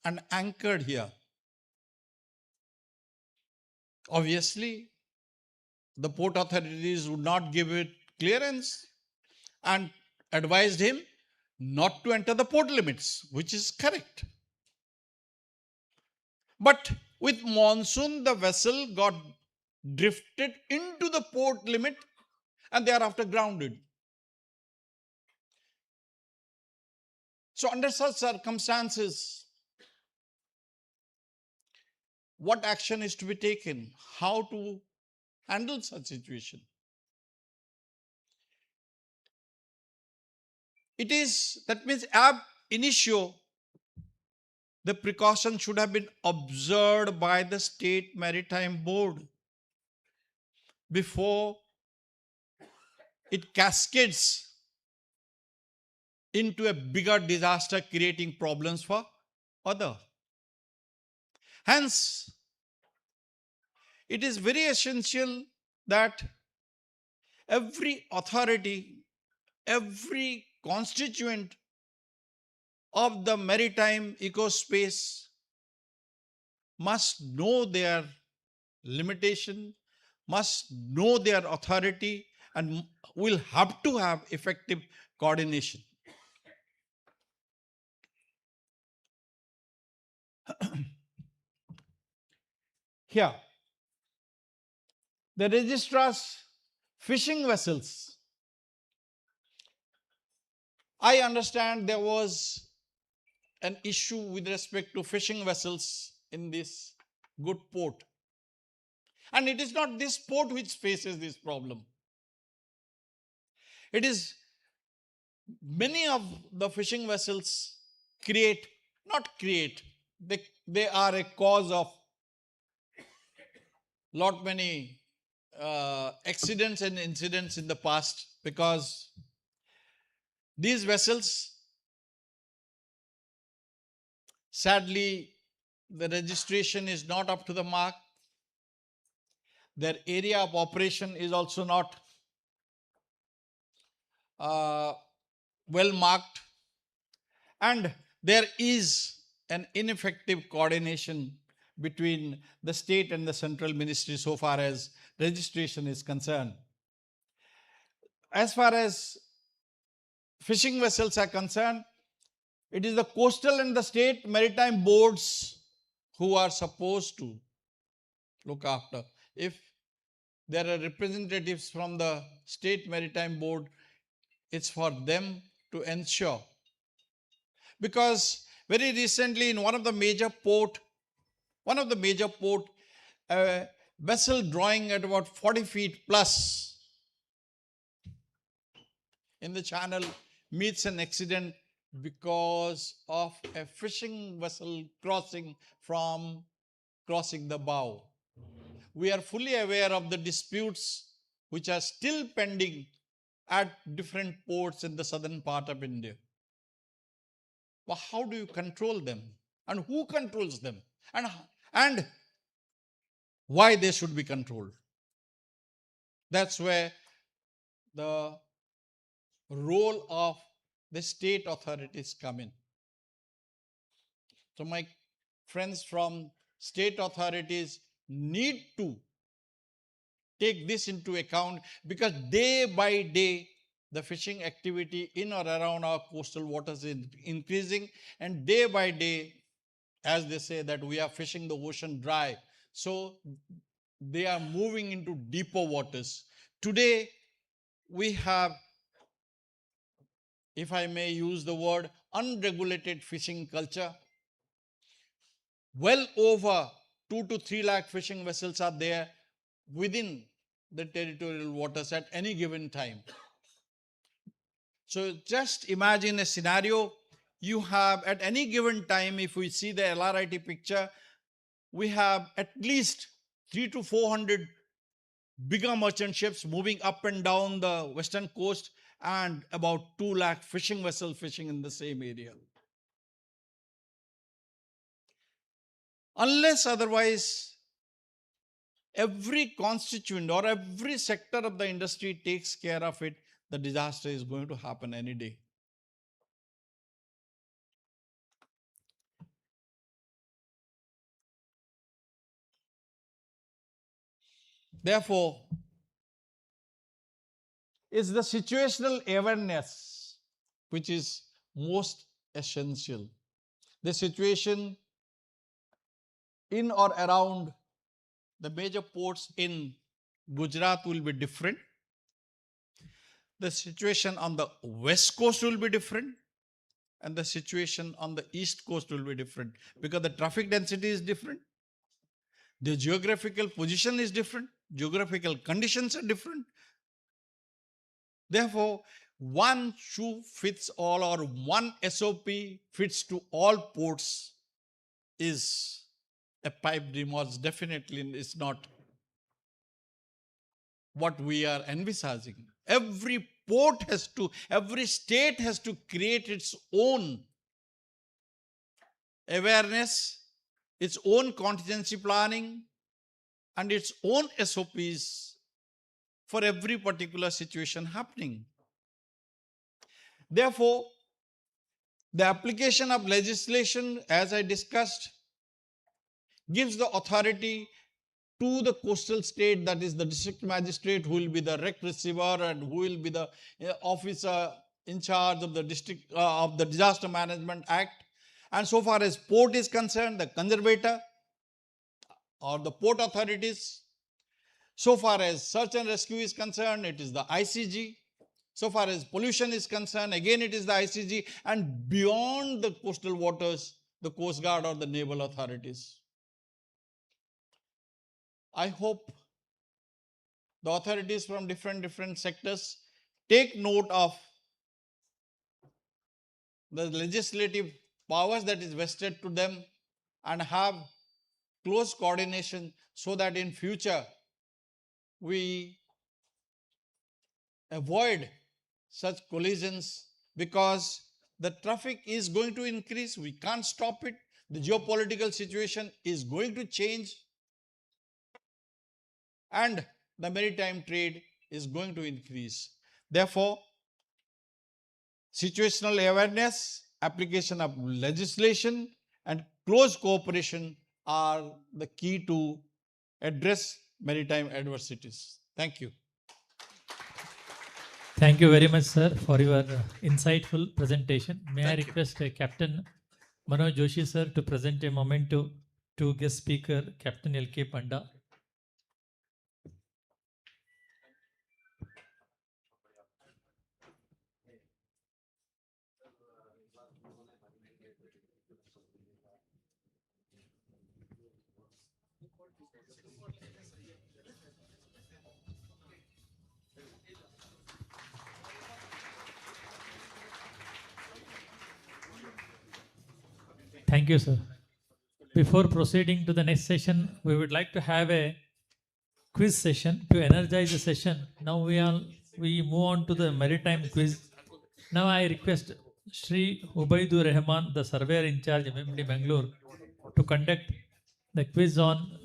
and anchored here. Obviously, the port authorities would not give it clearance and advised him not to enter the port limits, which is correct. But with monsoon, the vessel got drifted into the port limit and thereafter grounded. So under such circumstances, what action is to be taken? How to handle such situation? It is, that means ab initio, the precaution should have been observed by the State Maritime Board before it cascades into a bigger disaster, creating problems for others. Hence, it is very essential that every authority, every constituent of the maritime ecospace must know their limitation, must know their authority, and will have to have effective coordination. Here, the registrar's fishing vessels. I understand there was an issue with respect to fishing vessels in this good port. And it is not this port which faces this problem. It is many of the fishing vessels they are a cause of lot many accidents and incidents in the past, because these vessels, sadly, the registration is not up to the mark. Their area of operation is also not well marked, and there is an ineffective coordination between the state and the central ministry so far as registration is concerned. As far as fishing vessels are concerned, it is the coastal and the state maritime boards who are supposed to look after. If there are representatives from the state maritime board, it's for them to ensure. Because very recently in one of the major port, a vessel drawing at about 40 feet plus in the channel meets an accident because of a fishing vessel crossing the bow. We are fully aware of the disputes which are still pending at different ports in the southern part of India. But how do you control them? And who controls them? And why they should be controlled? That's where the role of the state authorities come in. So my friends from state authorities need to take this into account, because day by day the fishing activity in or around our coastal waters is increasing, and day by day, as they say that we are fishing the ocean dry, so they are moving into deeper waters. Today, we have, if I may use the word, unregulated fishing culture. Well over 2 to 3 lakh fishing vessels are there within the territorial waters at any given time. So just imagine a scenario. You have at any given time, if we see the LRIT picture, we have at least 300 to 400 bigger merchant ships moving up and down the western coast, and about 2 lakh fishing vessels fishing in the same area. Unless otherwise, every constituent or every sector of the industry takes care of it, the disaster is going to happen any day. Therefore, it's the situational awareness which is most essential. The situation in or around the major ports in Gujarat will be different. The situation on the west coast will be different, and the situation on the east coast will be different, because the traffic density is different, the geographical position is different, geographical conditions are different. Therefore, one shoe fits all, or one SOP fits to all ports, is a pipe dream, or definitely is not what we are envisaging. Every port has to, every state has to create its own awareness, its own contingency planning, and its own SOPs for every particular situation happening. Therefore, the application of legislation, as I discussed, gives the authority to the coastal state, that is the district magistrate, who will be the rec receiver and who will be the officer in charge of the district of the Disaster Management Act. And so far as port is concerned, the conservator or the port authorities. So far as search and rescue is concerned, it is the ICG. So far as pollution is concerned, again it is the ICG. And beyond the coastal waters, the Coast Guard or the naval authorities. I hope the authorities from different sectors take note of the legislative powers that is vested to them, and have close coordination, so that in future we avoid such collisions, because the traffic is going to increase. We can't stop it. The geopolitical situation is going to change, and the maritime trade is going to increase. Therefore, situational awareness, application of legislation, and close cooperation are the key to address maritime adversities. Thank you. Thank you very much, sir, for your insightful presentation. May I Thank you. request Captain Manoj Joshi, sir, to present a memento to guest speaker, Captain L.K. Panda. Thank you, sir. Before proceeding to the next session, we would like to have a quiz session to energize the session. Now we move on to the maritime quiz. Now I request Sri Ubaidur Rahman, the surveyor in charge of MMD Bangalore, to conduct the quiz on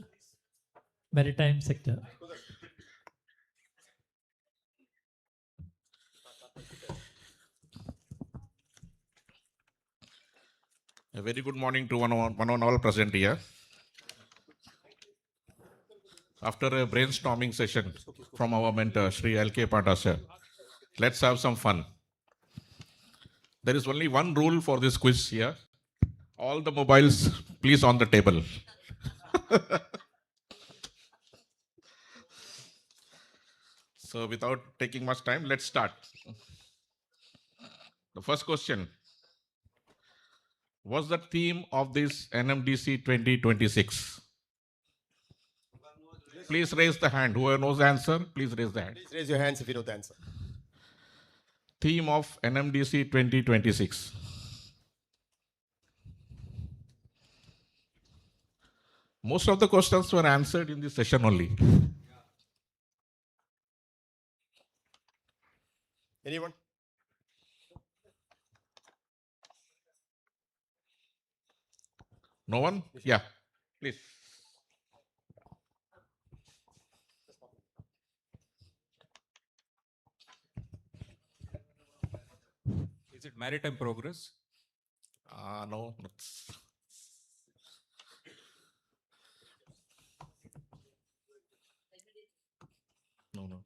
maritime sector. A very good morning to one and all present here. After a brainstorming session from our mentor, Sri L.K. Panda sir, Let's have some fun. There is only one rule for this quiz here. All the mobiles, please, on the table. So without taking much time, let's start. The first question. What's the theme of this NMDC 2026? Please raise the hand. Whoever knows the answer, please raise the hand. Please raise your hands if you know the answer. Theme of NMDC 2026. Most of the questions were answered in this session only. Anyone? No one? Yeah, please. Is it maritime progress? No. No.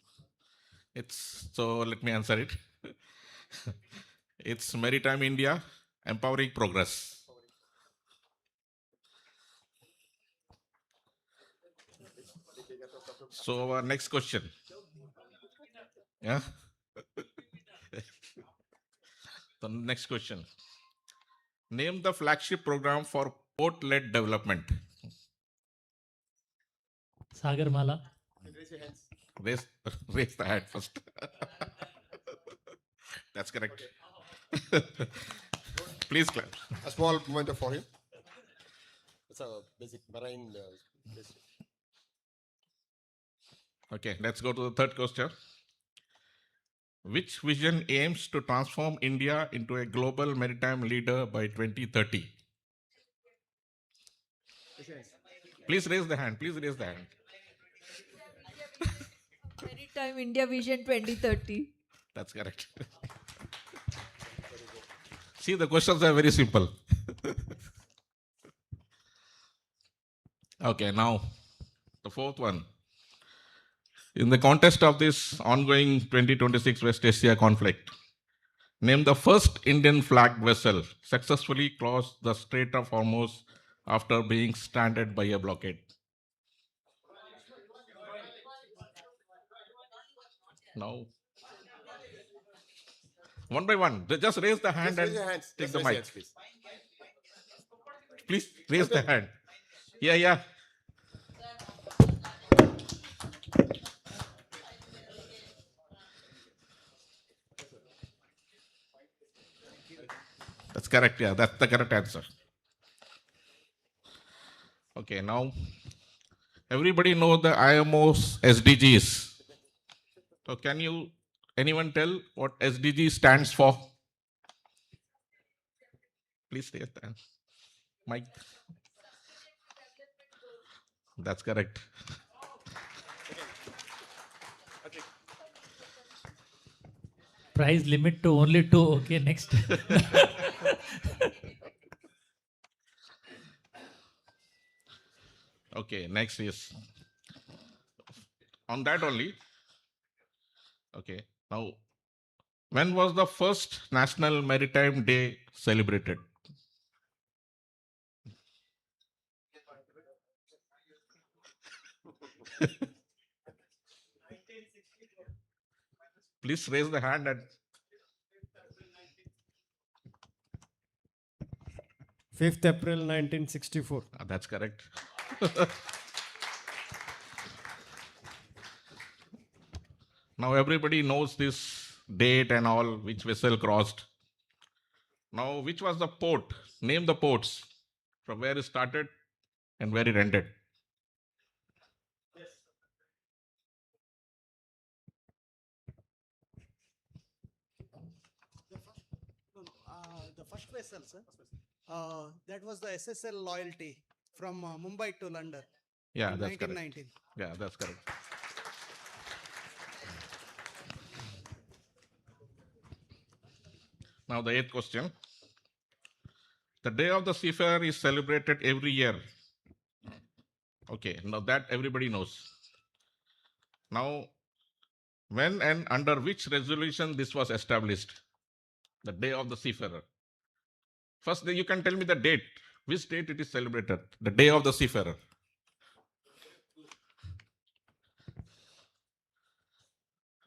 So let me answer it. It's Maritime India, empowering progress. So our next question. Yeah. The next question. Name the flagship program for port-led development. Sagarmala. Raise your hands. Raise the hand first. That's correct. Please clap. A small moment for him. It's a basic marine. Basic. Okay, let's go to the third question. Which vision aims to transform India into a global maritime leader by 2030? Please raise the hand. Please raise the hand. Maritime India Vision 2030. That's correct. See, the questions are very simple. Okay, now the fourth one. In the context of this ongoing 2026 West Asia conflict, name the first Indian flagged vessel successfully crossed the Strait of Hormuz after being stranded by a blockade. Now, one by one, just raise the hand and take the mic. Please raise the hand. Yeah. That's correct. Yeah, that's the correct answer. Okay, now everybody know the IMO's SDGs. So can anyone tell what SDG stands for? Please raise the hand. Mike. That's correct. Price limit to only 2. Okay, next. Okay, next is on that only. Okay, now when was the first National Maritime Day celebrated? Please raise the hand and 5th April 1964. That's correct. Now everybody knows this date and all, which vessel crossed. Now, which was the port? Name the ports from where it started and where it ended. The first vessel, sir. That was the SSL Loyalty from Mumbai to London. Yeah, in that's 1919. correct. Yeah, that's correct. Now the eighth question. The Day of the Seafarer is celebrated every year. Okay, now that everybody knows. Now, When and under which resolution this was established? The Day of the Seafarer. First, you can tell me the date. Which date it is celebrated? The Day of the Seafarer.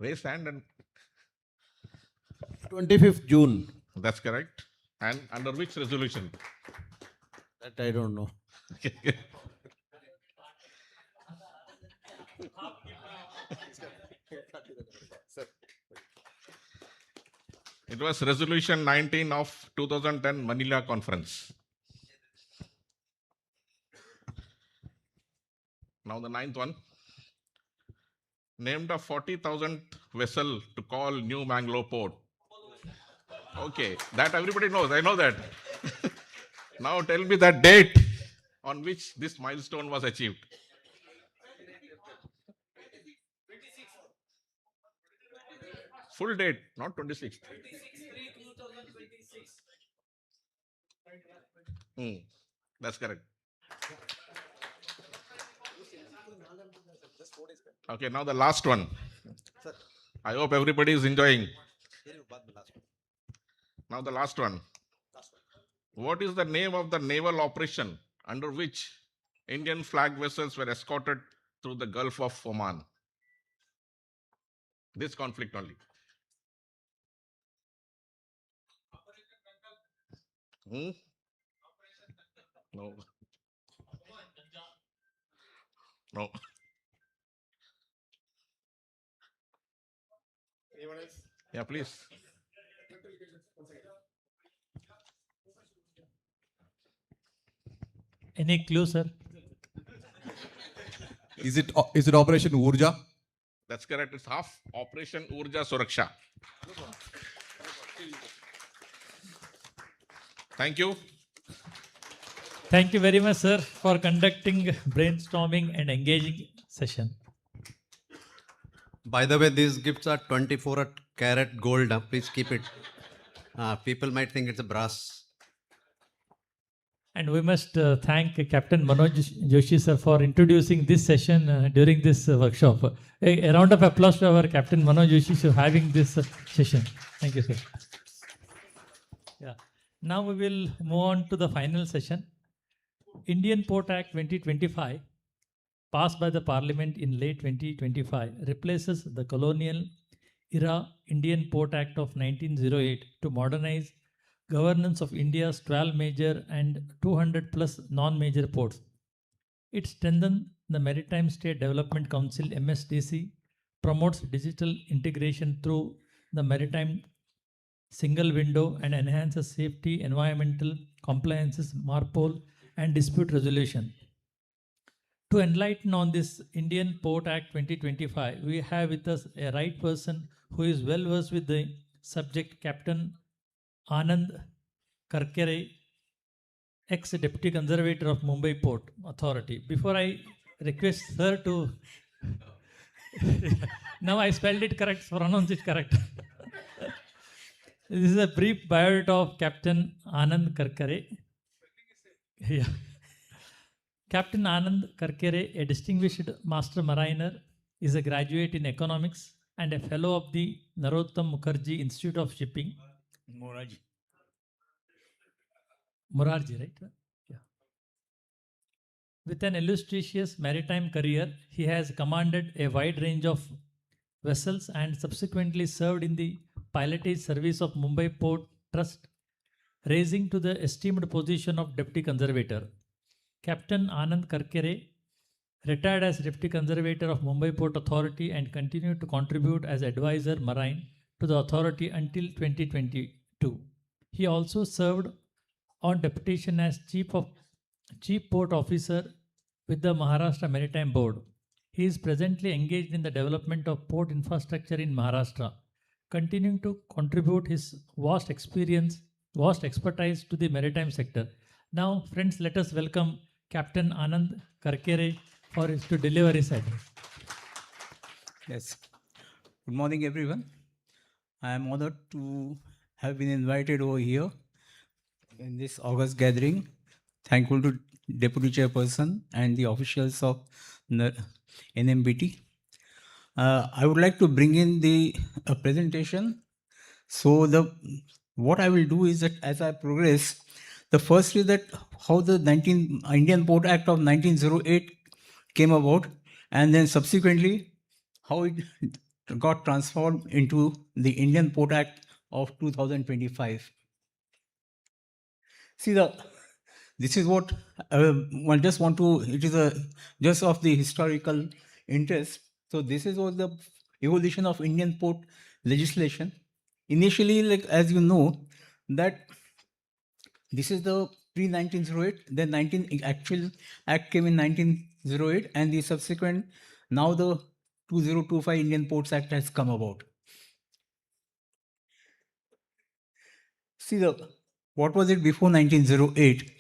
Raise hand and 25th June. that's correct. And under which resolution? That I don't know. It was resolution 19 of 2010 Manila Conference. Now the ninth one. Named a 40,000 vessel to call New Mangalore Port. Okay, that everybody knows. I know that. Now tell me the date on which this milestone was achieved. Full date, not 26th. That's correct. Okay, now the last one. I hope everybody is enjoying. Now the last one. What is the name of the naval operation under which Indian flag vessels were escorted through the Gulf of Oman? This conflict only. No. No. Anyone else? Yeah, please. Any clue, sir? Is it Operation Urja? That's correct. It's half Operation Urja Suraksha. Thank you. Thank you very much, sir, for conducting brainstorming and engaging session. By the way, these gifts are 24 karat gold. Please keep it. People might think it's a brass. And we must thank Captain Manoj Joshi, sir, for introducing this session during this workshop. A round of applause to our Captain Manoj Joshi for having this session. Thank you, sir. Yeah. Now we will move on to the final session. Indian Port Act 2025, passed by the Parliament in late 2025, replaces the colonial era Indian Port Act of 1908 to modernize governance of India's 12 major and 200 plus non-major ports. It strengthens the Maritime State Development Council MSDC, promotes digital integration through the maritime single window and enhances safety, environmental compliances, MARPOL and dispute resolution. To enlighten on this Indian Port Act 2025, we have with us a right person who is well versed with the subject, Captain Anand Karkare, ex-Deputy Conservator of Mumbai Port Authority. Before I request sir to... Now I spelled it correct, pronounce it correct. This is a brief biodata of Captain Anand Karkare. Yeah. Captain Anand Karkare, a distinguished Master Mariner, is a graduate in economics and a fellow of the Narottam Mukherjee Institute of Shipping. Morarji, right? Yeah. With an illustrious maritime career, he has commanded a wide range of vessels and subsequently served in the pilotage service of Mumbai Port Trust, raising to the esteemed position of Deputy Conservator. Captain Anand Karkare retired as Deputy Conservator of Mumbai Port Authority and continued to contribute as Advisor Marine to the authority until 2022. He also served on deputation as Chief Port Officer with the Maharashtra Maritime Board. He is presently engaged in the development of port infrastructure in Maharashtra, continuing to contribute his vast expertise to the maritime sector. Now, friends, let us welcome Captain Anand Karkare to deliver his address. Yes. Good morning, everyone. I am honored to have been invited over here in this August gathering. Thankful to Deputy Chairperson and the officials of NMBT. I would like to bring in the presentation. So what I will do is that as I progress, the first is that how the Indian Port Act of 1908 came about, and then subsequently how it got transformed into the Indian Port Act of 2025. See, this is what one just want to. It is a just of the historical interest. So this is what the evolution of Indian port legislation. Initially, like as you know, that this is the pre 1908. The 19 actual act came in 1908, and the subsequent now the 2025 Indian Ports Act has come about. See, what was it before 1908?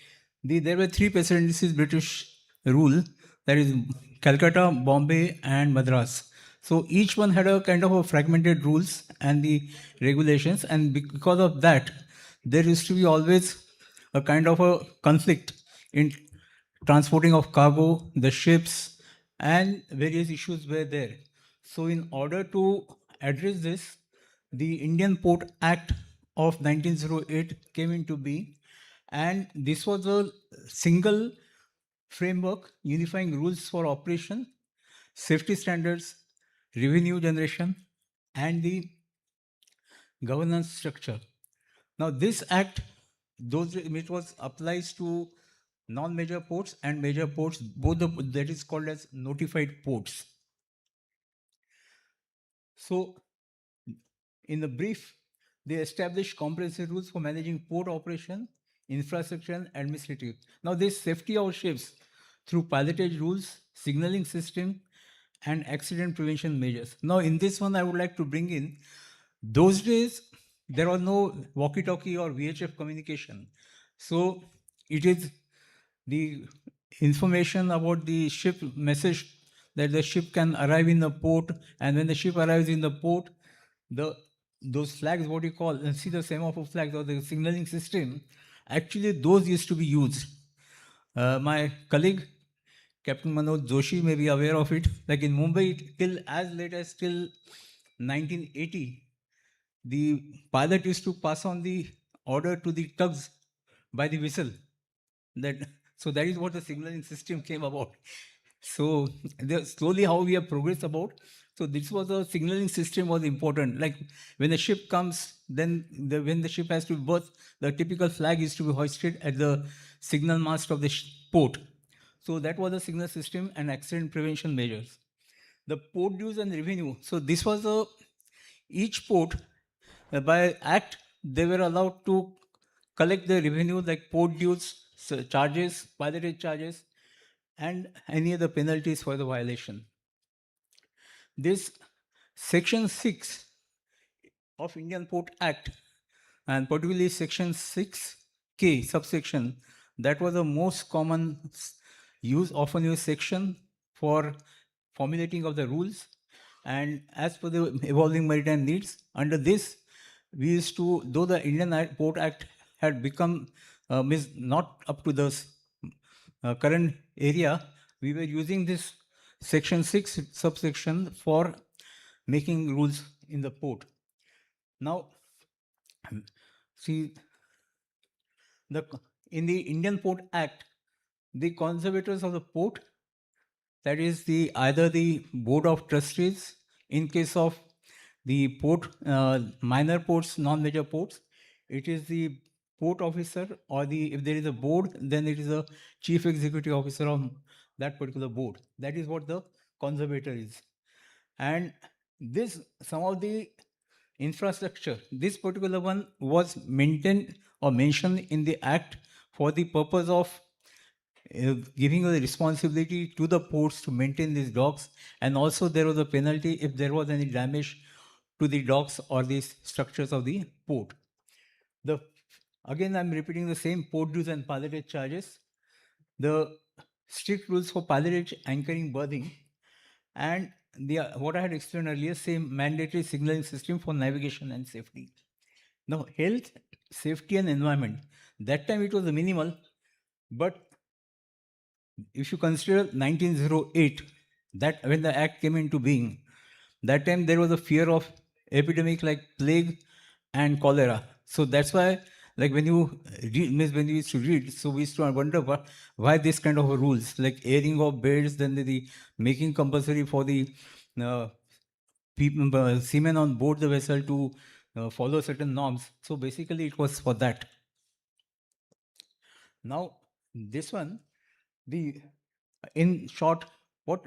There were three presidencies British rule, that is Calcutta, Bombay, and Madras. So each one had a kind of a fragmented rules and the regulations, and because of that, there used to be always a kind of a conflict in transporting of cargo, the ships, and various issues were there. So in order to address this, the Indian Port Act of 1908 came into being, and this was a single framework unifying rules for operation, safety standards, revenue generation, and the governance structure. Now, this act, it was applies to non-major ports and major ports, both that is called as notified ports. So, in the brief, they established comprehensive rules for managing port operation, infrastructure, and administrative. Now, this safety of ships through pilotage rules, signaling system, and accident prevention measures. Now, in this one, I would like to bring in, those days, there was no walkie-talkie or VHF communication. So, it is the information about the ship message that the ship can arrive in the port, and when the ship arrives in the port, those flags, what you call, and see the semaphore flags or the signaling system, actually those used to be used. My colleague, Captain Manoj Joshi, may be aware of it. Like in Mumbai, till as late as till 1980, the pilot used to pass on the order to the tugs by the whistle. So that is what the signaling system came about. So slowly how we have progressed about. So this was a signaling system was important. Like when the ship comes, then when the ship has to berth, the typical flag is to be hoisted at the signal mast of the port. So that was the signal system and accident prevention measures. The port dues and revenue. So this was each port by act they were allowed to collect the revenue like port dues, charges, pilotage charges, and any other penalties for the violation. This Section 6 of Indian Port Act, and particularly Section 6K subsection, that was the most common often used section for formulating of the rules. And as per the evolving maritime needs, under this, we used to, though the Indian Port Act had become not up to the current area, we were using this Section 6 subsection for making rules in the port. Now, see, in the Indian Port Act, the conservators of the port, that is either the Board of Trustees, in case of the port, minor ports, non-major ports, it is the port officer, or if there is a board, then it is a chief executive officer of that particular board. That is what the conservator is. And some of the infrastructure, this particular one was maintained or mentioned in the act for the purpose of giving the responsibility to the ports to maintain these docks, and also there was a penalty if there was any damage to the docks or the structures of the port. Again, I'm repeating the same port dues and pilotage charges, the strict rules for pilotage, anchoring, berthing, and what I had explained earlier, same mandatory signaling system for navigation and safety. Now, health, safety, and environment. That time it was a minimal, but if you consider 1908, that when the act came into being, That time there was a fear of epidemic like plague and cholera. So that's why, like when you read, means when you used to read, so we used to wonder why this kind of rules, like airing of beds, then the making compulsory for the people, seamen on board the vessel to follow certain norms. So basically, it was for that. Now, this one, in short, what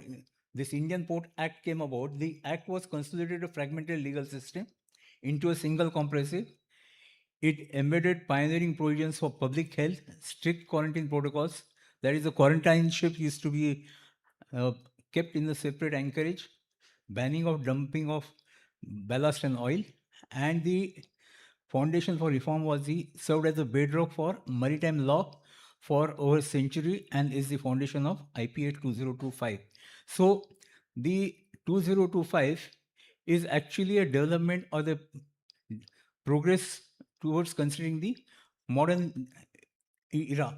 this Indian Port Act came about, the act was consolidated a fragmented legal system into a single comprehensive. It embedded pioneering provisions for public health, strict quarantine protocols. That is, the quarantine ship used to be kept in a separate anchorage, banning of dumping of ballast and oil, and the foundation for reform was served as a bedrock for maritime law for over a century and is the foundation of IPA 2025. So the 2025 is actually a development or the progress towards considering the modern era.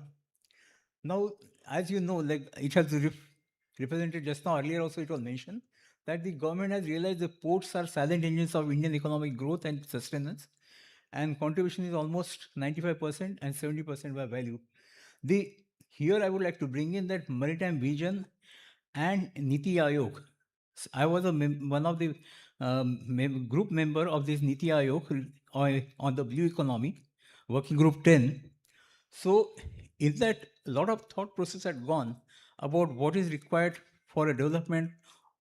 Now, as you know, like it has represented just now, earlier also it was mentioned that the government has realized the ports are silent engines of Indian economic growth and sustenance, and contribution is almost 95% and 70% by value. Here I would like to bring in that maritime vision and Niti Aayog. I was one of the group member of this Niti Aayog on the blue economy, working group 10. So in that, a lot of thought process had gone about what is required for a development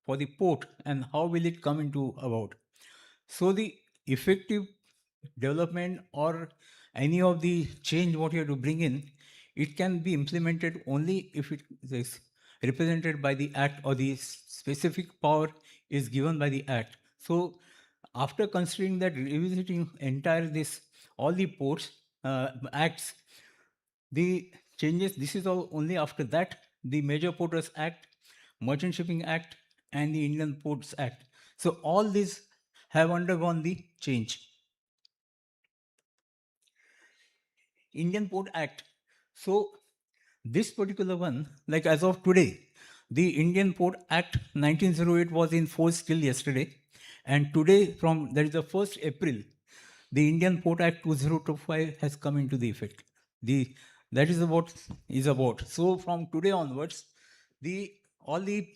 for the port and how will it come into about. So the effective development or any of the change what you have to bring in, it can be implemented only if it is represented by the act or the specific power is given by the act. So after considering that, revisiting entire this, all the ports, acts, the changes, this is all only after that, the Major Porters Act, Merchant Shipping Act, and the Indian Ports Act. So all these have undergone the change. Indian Port Act. So this particular one, like as of today, the Indian Port Act 1908 was in force till yesterday. And today, from that is the 1st April, the Indian Port Act 2025 has come into the effect. That is what is about. So from today onwards, all the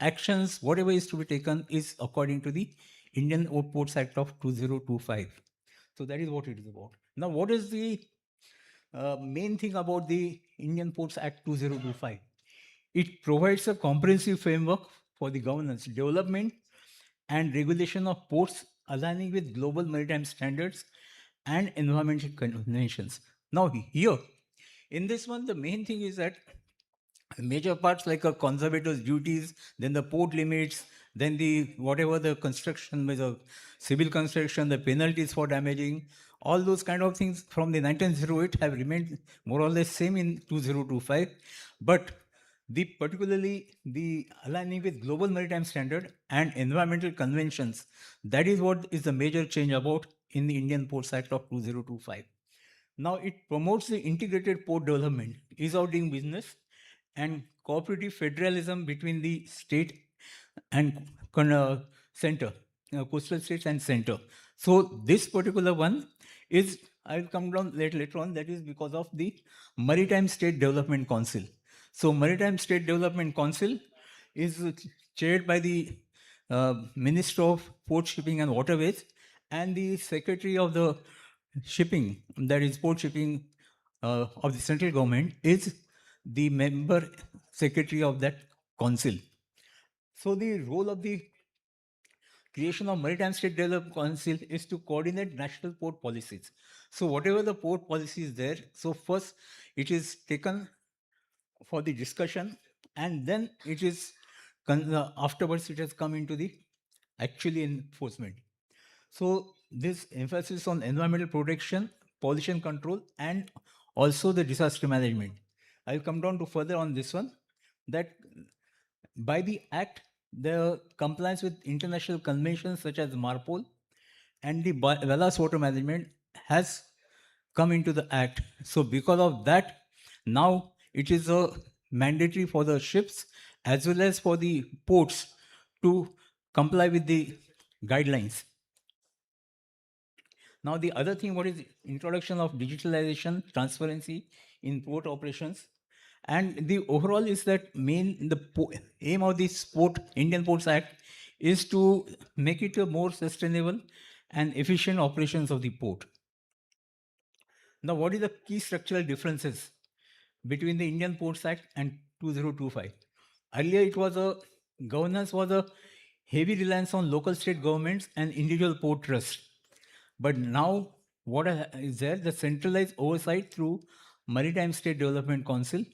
actions, whatever is to be taken, is according to the Indian Ports Act of 2025. So that is what it is about. Now, what is the main thing about the Indian Ports Act 2025? It provides a comprehensive framework for the governance, development, and regulation of ports aligning with global maritime standards and environmental conventions. Now, here, in this one, the main thing is that major parts like a conservator's duties, then the port limits, then the whatever the construction, the civil construction, the penalties for damaging, all those kind of things from the 1908 have remained more or less same in 2025. But particularly the aligning with global maritime standard and environmental conventions, that is what is the major change about in the Indian Ports Act of 2025. Now it promotes the integrated port development, ease of doing business, and cooperative federalism between the state and center, coastal states and center. So this particular one is, I'll come down later on, that is because of the Maritime State Development Council. So Maritime State Development Council is chaired by the Minister of Port Shipping and Waterways and the Secretary of the Shipping, that is Port Shipping of the central government, is the member secretary of that council. So the role of the creation of Maritime State Development Council is to coordinate national port policies. So whatever the port policy is there, so first it is taken for the discussion, and then it is afterwards it has come into the actually enforcement. So this emphasis on environmental protection, pollution control, and also the disaster management. I'll come down to further on this one, that by the act, the compliance with international conventions such as MARPOL and the ballast water management has come into the act. So because of that, now it is a mandatory for the ships as well as for the ports to comply with the guidelines. Now, the other thing, what is introduction of digitalization, transparency in port operations, and the overall is that aim of this Indian Ports Act is to make it a more sustainable and efficient operations of the port. Now, what is the key structural differences between the Indian Ports Act and 2025? Earlier, it was governance was a heavy reliance on local state governments and individual port trusts. But now, what is there? The centralized oversight through Maritime State Development Council,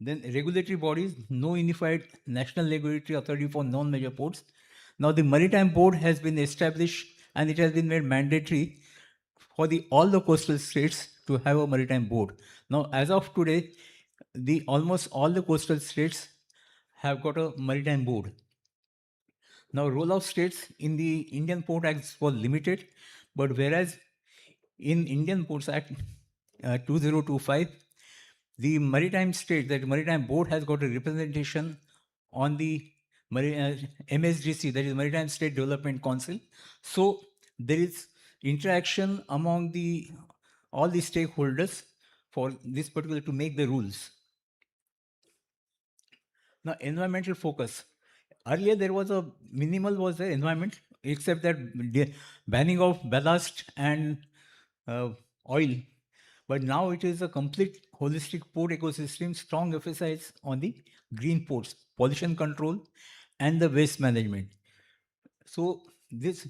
then regulatory bodies, no unified national regulatory authority for non-major ports. Now, the Maritime Board has been established and it has been made mandatory for all the coastal states to have a Maritime Board. Now, as of today, almost all the coastal states have got a Maritime Board. Now, role of states in the Indian Port Act was limited, but whereas in Indian Ports Act 2025, the maritime state, that Maritime Board has got a representation on the MSDC, that is Maritime State Development Council. So there is interaction among all the stakeholders for this particular to make the rules. Now, environmental focus. Earlier, there was a minimal was the environment, except that banning of ballast and oil. But now it is a complete holistic port ecosystem, strong emphasis on the green ports, pollution control, and the waste management. So this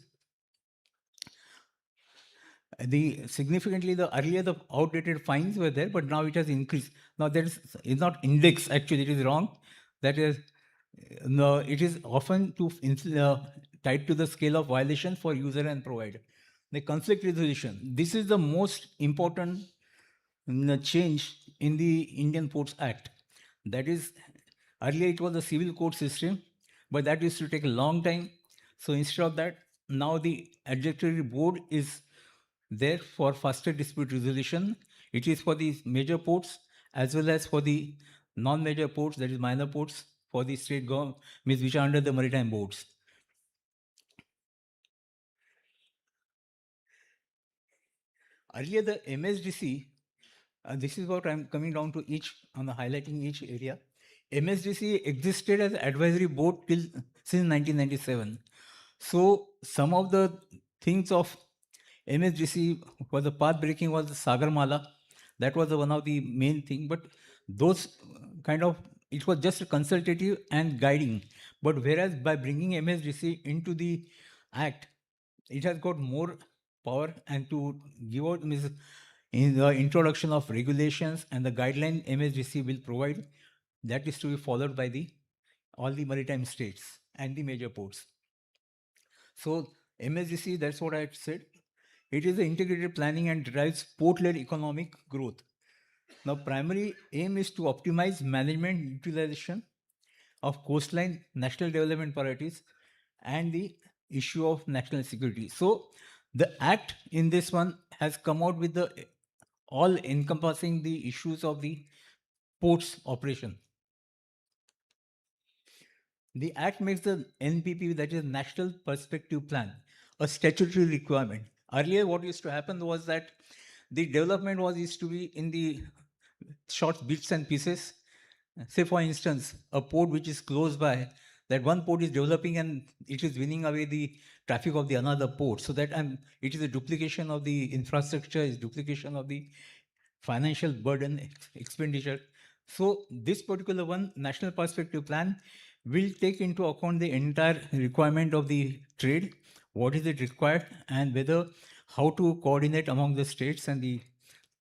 significantly the earlier the outdated fines were there, but now it has increased. Now there is not index, actually it is wrong. That is no, it is often tied to the scale of violation for user and provider. The conflict resolution, this is the most important change in the Indian Ports Act. That is, earlier it was a civil court system, but that used to take a long time. So instead of that, now the adjudicatory board is there for faster dispute resolution. It is for the major ports as well as for the non-major ports, that is minor ports, for the state government, which are under the maritime boards. Earlier, the MSDC, this is what I'm coming down to highlighting each area. MSDC existed as advisory board since 1997. So some of the things of MSDC for the path breaking was the Sagarmala. That was one of the main thing, but those it was just consultative and guiding. But whereas by bringing MSDC into the act, it has got more power and to give out in the introduction of regulations and the guideline MSDC will provide, that is to be followed by all the maritime states and the major ports. So MSDC, that's what I said. It is the integrated planning and drives port-led economic growth. Now, primary aim is to optimize management utilization of coastline, national development priorities, and the issue of national security. So, the Act in this one has come out with all encompassing the issues of the ports operation. The Act makes the NPP, that is National Perspective Plan, a statutory requirement. Earlier, what used to happen was that the development used to be in the short bits and pieces. Say, for instance, a port which is close by, that one port is developing and it is winning away the traffic of the another port. So that it is a duplication of the infrastructure, is duplication of the financial burden, expenditure. So this particular one, National Perspective Plan, will take into account the entire requirement of the trade, what is it required, and how to coordinate among the states and the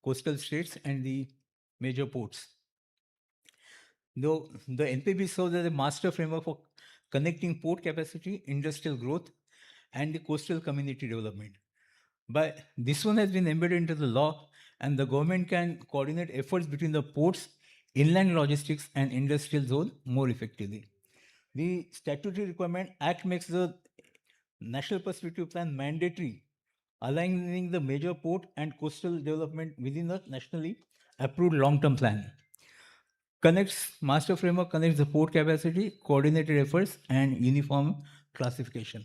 coastal states and the major ports. Though the NPB serves as a master framework for connecting port capacity, industrial growth, and the coastal community development. But this one has been embedded into the law, and the government can coordinate efforts between the ports, inland logistics, and industrial zone more effectively. The statutory requirement act makes the National Perspective Plan mandatory, aligning the major port and coastal development within the nationally approved long-term plan. Master framework connects the port capacity, coordinated efforts, and uniform classification.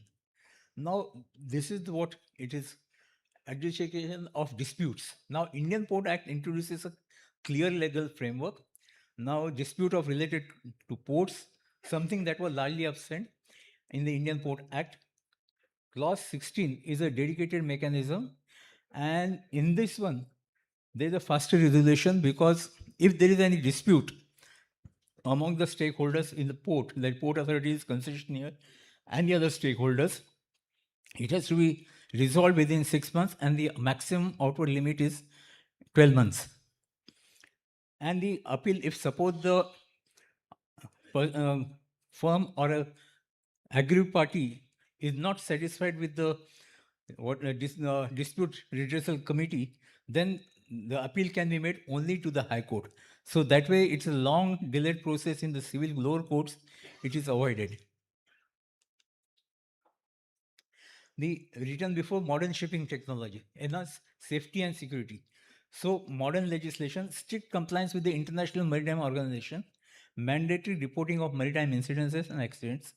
Now, this is what it is, adjudication of disputes. Now, Indian Port Act introduces a clear legal framework. Now, dispute of related to ports, something that was largely absent in the Indian Port Act. Clause 16 is a dedicated mechanism, and in this one, there is a faster resolution, because if there is any dispute among the stakeholders in the port, like port authorities, concessionaire, any other stakeholders, it has to be resolved within 6 months, and the maximum outward limit is 12 months. And the appeal, if suppose the firm or a aggrieved party is not satisfied with the dispute redressal committee, then the appeal can be made only to the High Court. So that way, it's a long delayed process in the civil lower courts. It is avoided. The written before modern shipping technology enhance safety and security. So modern legislation, strict compliance with the International Maritime Organization, mandatory reporting of maritime incidences and accidents,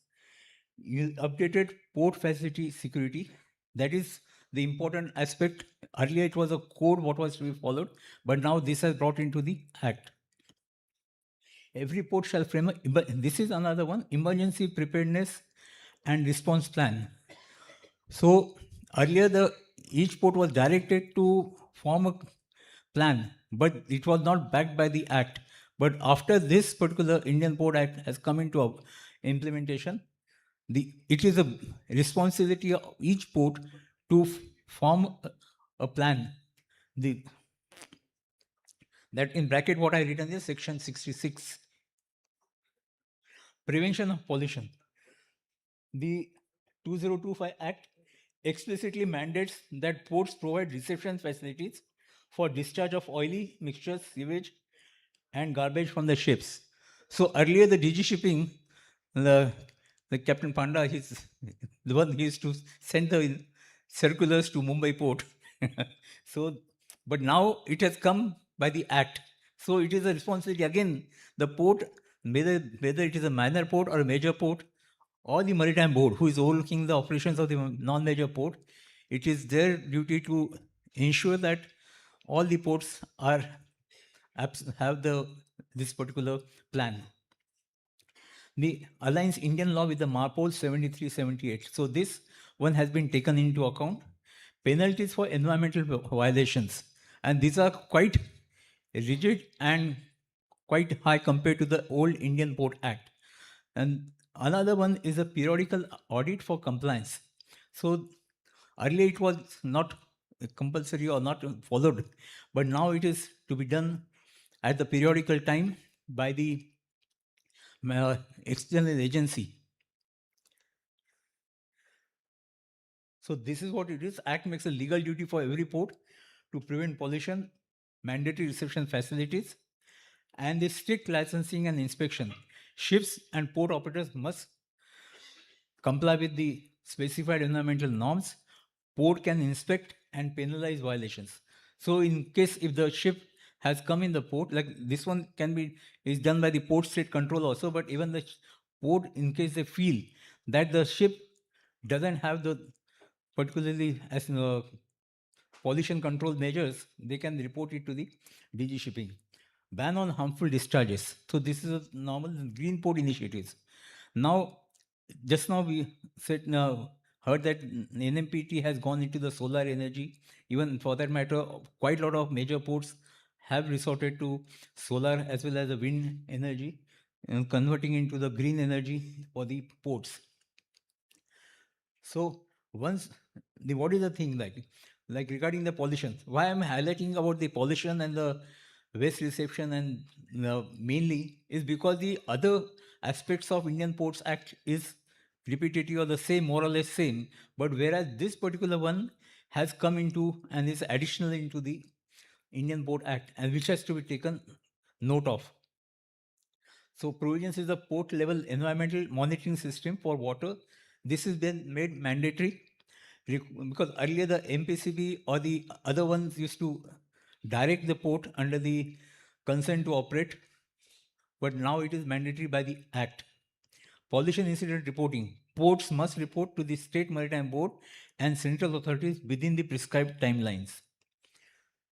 updated port facility security. That is the important aspect. Earlier it was a code what was to be followed, but now this has brought into the act. Every port shall frame this is another one, emergency preparedness and response plan. So earlier each port was directed to form a plan, but it was not backed by the act. But after this particular Indian Port Act has come into implementation, it is a responsibility of each port to form a plan. That in bracket what I written is section 66. Prevention of pollution. The 2025 Act explicitly mandates that ports provide reception facilities for discharge of oily mixtures, sewage, and garbage from the ships. So earlier the DG shipping, the Captain Panda, he's the one he used to send the circulars to Mumbai port. So, but now it has come by the act. So it is a responsibility again. The port, whether it is a minor port or a major port, or the maritime board who is overlooking the operations of the non-major port, it is their duty to ensure that all the ports have this particular plan. The aligns Indian law with the MARPOL 73-78. So this one has been taken into account. Penalties for environmental violations, and these are quite rigid and quite high compared to the old Indian Port Act. And another one is a periodical audit for compliance. So earlier it was not compulsory or not followed, but now it is to be done at the periodical time by the external agency. So this is what it is. Act makes a legal duty for every port to prevent pollution, mandatory reception facilities, and the strict licensing and inspection. Ships and port operators must comply with the specified environmental norms. Port can inspect and penalize violations. So in case if the ship has come in the port, like this one is done by the port state control also, but even the port, in case they feel that the ship doesn't have the particularly as pollution control measures, they can report it to the DG shipping. Ban on harmful discharges. So this is a normal green port initiatives. Now, just now we heard that NMPT has gone into the solar energy. Even for that matter, quite a lot of major ports have resorted to solar as well as the wind energy, and converting into the green energy for the ports. So once what is the thing like regarding the pollution? Why I'm highlighting about the pollution and the waste reception and mainly is because the other aspects of Indian Ports Act is repetitive or the same, more or less same. But whereas this particular one has come into and is additional into the Indian Port Act, and which has to be taken note of. So provisions is the port level environmental monitoring system for water. This is then made mandatory because earlier the MPCB or the other ones used to direct the port under the consent to operate, but now it is mandatory by the Act. Pollution incident reporting. ports must report to the State Maritime Board and central authorities within the prescribed timelines.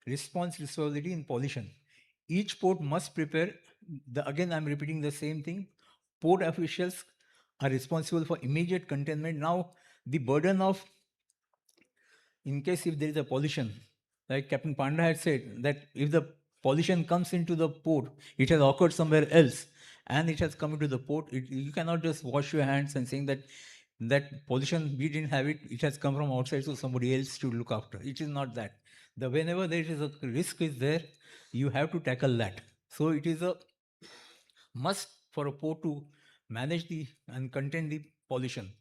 Response responsibility in pollution. Each port must prepare, again I'm repeating the same thing, port officials are responsible for immediate containment. Now the burden of, in case if there is a pollution, like Captain Panda had said, that if the pollution comes into the port, it has occurred somewhere else and it has come into the port, you cannot just wash your hands and saying that pollution, we didn't have it, it has come from outside, so somebody else should look after. It is not that. Whenever there is a risk is there, you have to tackle that. So it is a must for a port to manage and contain the pollution.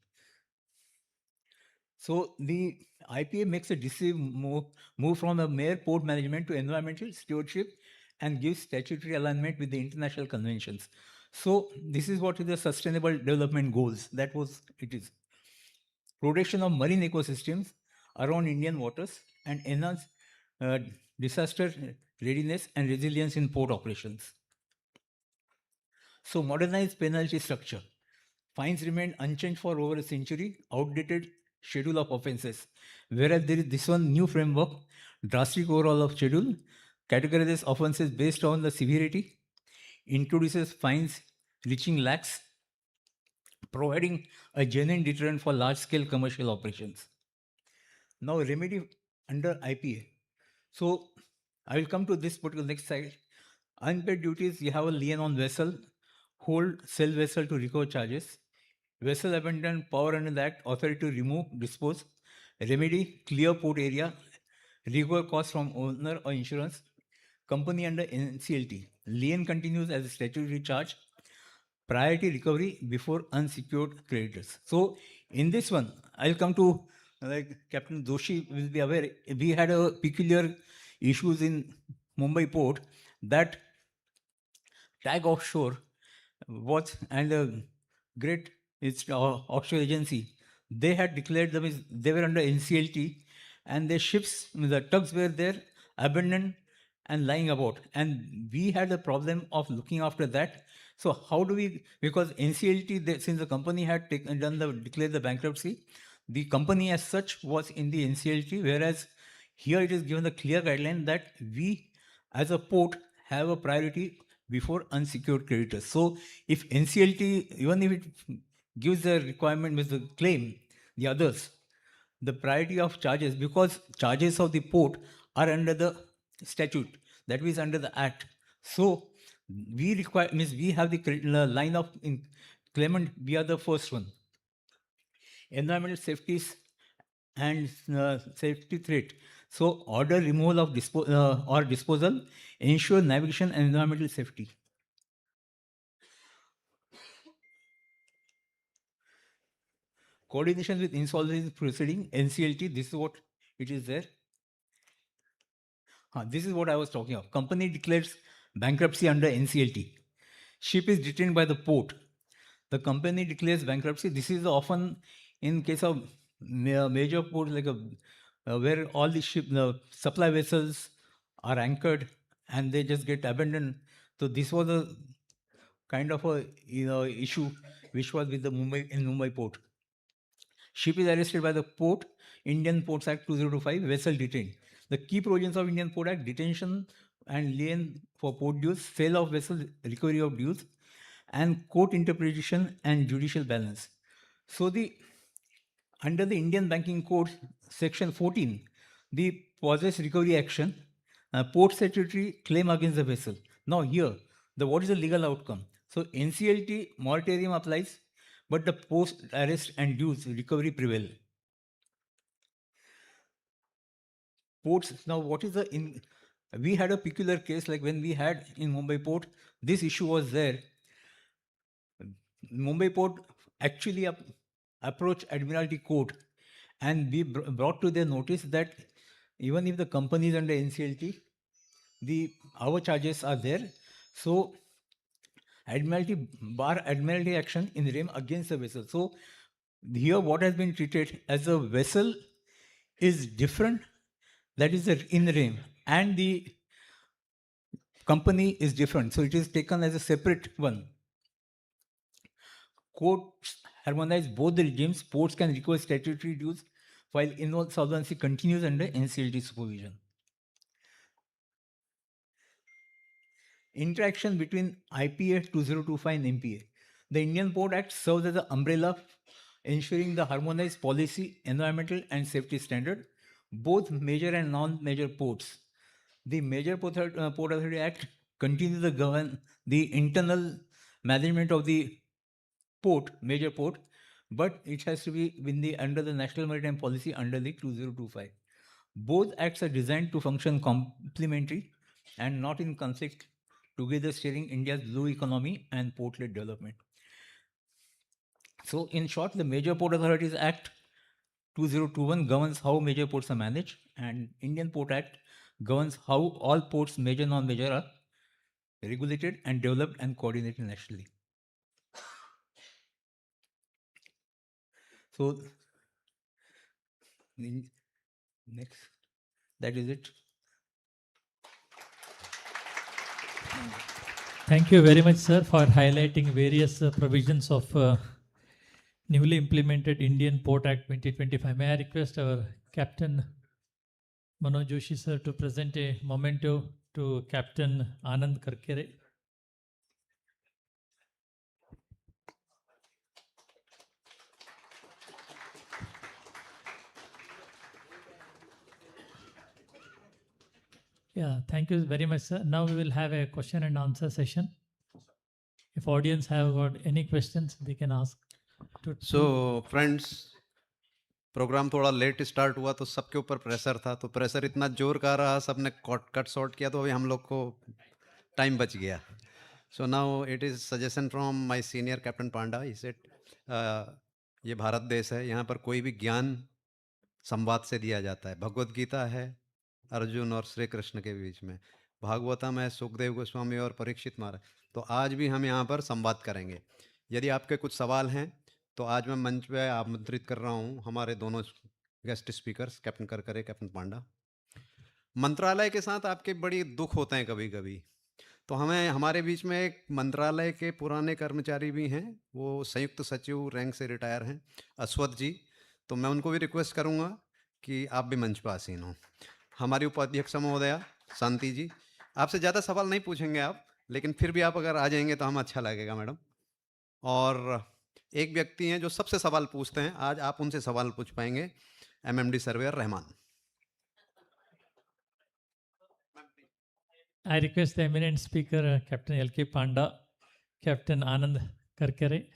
So the IPA makes a decisive move from a mere port management to environmental stewardship and gives statutory alignment with the international conventions. So this is what is the sustainable development goals. That was it is. Protection of marine ecosystems around Indian waters and enhance disaster readiness and resilience in port operations. So modernized penalty structure. Fines remained unchanged for over a century, outdated schedule of offences. Whereas there is this one new framework, drastic overhaul of schedule, categorizes offences based on the severity, introduces fines reaching lakhs, providing a genuine deterrent for large-scale commercial operations. Now remedy under IPA. So I will come to this particular next slide. Unpaid duties, you have a lien on vessel, hold, sell vessel to recover charges. Vessel abandoned, power under the Act, authority to remove, dispose. Remedy, clear port area, recover cost from owner or insurance. Company under NCLT. Lien continues as a statutory charge. Priority recovery before unsecured creditors. So in this one, I'll come to, like Captain Doshi will be aware, we had a peculiar issues in Mumbai port that Tag Offshore was, and a great offshore agency, they had declared them as they were under NCLT, and their ships, the tugs were there, abandoned and lying about. And we had a problem of looking after that. So how do we, because NCLT, since the company had declared the bankruptcy, the company as such was in the NCLT, whereas here it is given the clear guideline that we as a port have a priority before unsecured creditors. So if NCLT, even if it gives the requirement with the claim, the others, the priority of charges, because charges of the port are under the statute, that is under the Act. So we require, means we have the line of claimant, we are the first one. Environmental safeties and safety threat. So order removal of or disposal, ensure navigation and environmental safety. Coordination with insolvency proceeding, NCLT, this is what it is there. This is what I was talking of. Company declares bankruptcy under NCLT. Ship is detained by the port. The company declares bankruptcy. This is often in case of major ports, like where all the supply vessels are anchored and they just get abandoned. So this was a kind of a issue which was with the Mumbai port. Ship is arrested by the port, Indian Ports Act 2025, vessel detained. The key provisions of Indian Port Act: detention and lien for port dues, sale of vessel, recovery of dues, and court interpretation and judicial balance. So under the Indian Banking Code, Section 14, the possess recovery action, port statutory claim against the vessel. Now here, what is the legal outcome? So NCLT moratorium applies, but the post arrest and dues recovery prevail. Ports, now what is we had a peculiar case, like when we had in Mumbai port, this issue was there. Mumbai port actually approached Admiralty Court, and we brought to their notice that even if the company is under NCLT, our charges are there. So Admiralty Admiralty action in rem against the vessel. So here what has been treated as a vessel is different, that is in rem, and the company is different. So it is taken as a separate one. Courts harmonize both the regimes, ports can recover statutory dues while insolvency continues under NCLT supervision. Interaction between IPA 2025 and MPA. The Indian Port Act serves as an umbrella ensuring the harmonized policy, environmental and safety standard, both major and non-major ports. The Major Port Authority Act continues to govern the internal management of the port, major port, but it has to be under the National Maritime Policy under the 2025. Both acts are designed to function complementary and not in conflict, together steering India's blue economy and port-led development. So in short, the Major Port Authorities Act 2021 governs how major ports are managed, and Indian Port Act governs how all ports, major, non-major, are regulated and developed and coordinated nationally. So next, that is it. Thank you very much, sir, for highlighting various provisions of newly implemented Indian Port Act 2025. May I request our Captain Manoj Joshi, sir, to present a memento to Captain Anand Karkere. Yeah, thank you very much, sir. Now we will have a question and answer session. If audience have got any questions, they can ask. So friends, program थोड़ा late start हुआ तो सबके ऊपर pressure था, तो pressure इतना जोर का रहा, सबने कट शॉर्ट किया, तो अभी हम लोग को टाइम बच गया. So now it is suggestion from my senior captain Panda. He said ये भारत देश है, यहाँ पर कोई भी ज्ञान संवाद से दिया जाता है. भगवत गीता है अर्जुन और श्री कृष्ण के बीच में, भागवतम है सुखदेव गोस्वामी और परीक्षित महाराज. तो आज भी हम यहाँ पर संवाद करेंगे. यदि आपके कुछ सवाल हैं तो आज मैं मंच पे आमंत्रित कर रहा हूँ हमारे दोनों guest speakers, captain Karkare, captain Panda. मंत्रालय के साथ आपके बड़ी दुख होते हैं कभी कभी, तो हमें हमारे बीच में एक मंत्रालय के पुराने कर्मचारी भी हैं, वो संयुक्त सचिव रैंक से रिटायर हैं, अश्वथ जी. तो मैं उनको भी रिक्वेस्ट करूँगा कि आप भी मंच पर आसीन हों. हमारी उपाध्यक्ष महोदया शांति जी, आपसे ज़्यादा सवाल नहीं पूछेंगे आप, लेकिन फिर भी आप अगर आ जाएंगे तो हमें अच्छा लगेगा मैडम. और एक व्यक्ति हैं जो सबसे सवाल पूछते हैं, आज आप उनसे सवाल पूछ पाएंगे, MMD surveyor Rahman. I request the eminent speaker, Captain L.K. Panda, Captain Anand Karkare,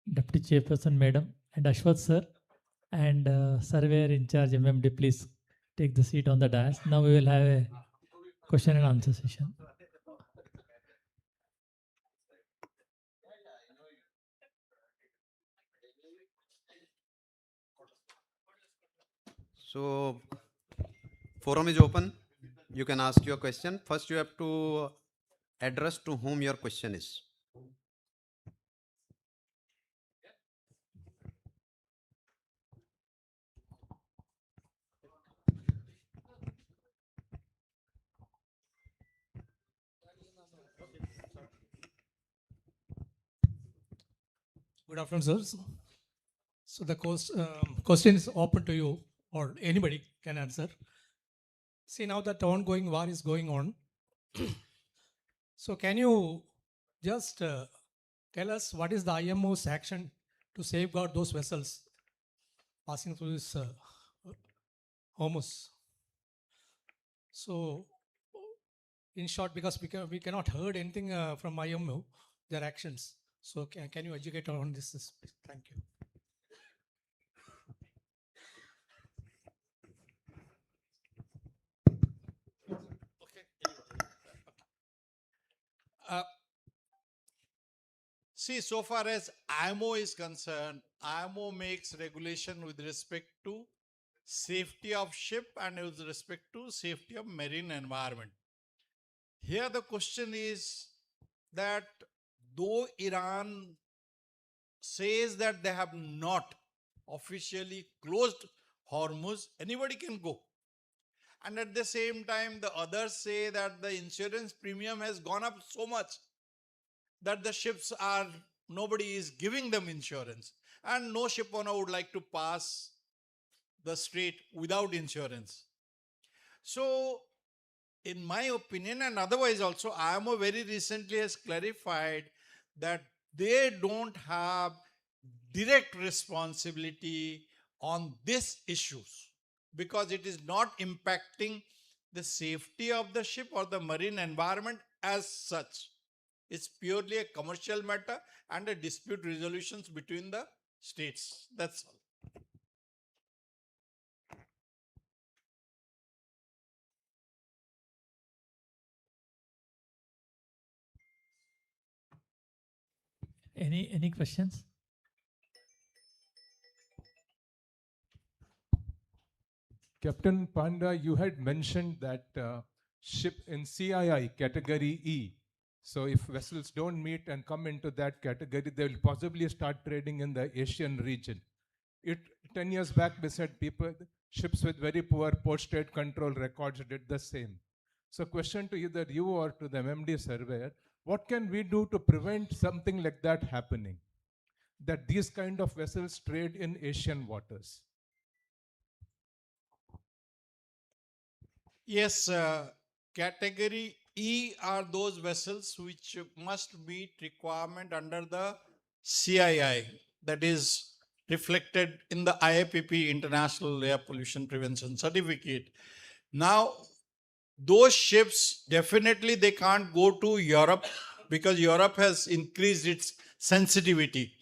Deputy Chairperson Madam, and Ashwath sir, and Surveyor in charge MMD, please take the seat on the dais. Now we will have a question and answer session. So, forum is open. You can ask your question. First, you have to address to whom your question is. Good afternoon, sirs. So the question is open to you, or anybody can answer. See, now that ongoing war is going on. So can you just tell us what is the IMO's action to safeguard those vessels passing through this Hormuz? So in short, because we cannot heard anything from IMO, their actions. So can you educate on this? Thank you. See, so far as IMO is concerned, IMO makes regulation with respect to safety of ship and with respect to safety of marine environment. Here the question is that though Iran says that they have not officially closed Hormuz, anybody can go. And at the same time, the others say that the insurance premium has gone up so much that the ships are nobody is giving them insurance. And no ship owner would like to pass the strait without insurance. So, in my opinion, and otherwise also, IMO very recently has clarified that they don't have direct responsibility on these issues because it is not impacting the safety of the ship or the marine environment as such. It's purely a commercial matter and a dispute resolutions between the states. That's all. Any questions? Captain Panda, you had mentioned that ship in CII category E. So if vessels don't meet and come into that category, they will possibly start trading in the Asian region. 10 years back, we said ships with very poor post-trade control records did the same. So question to either you or to the MMD surveyor, what can we do to prevent something like that happening? That these kind of vessels trade in Asian waters? Yes, category E are those vessels which must meet requirement under the CII, that is reflected in the IAPP International Air Pollution Prevention Certificate. Now, those ships definitely they can't go to Europe because Europe has increased its sensitivity.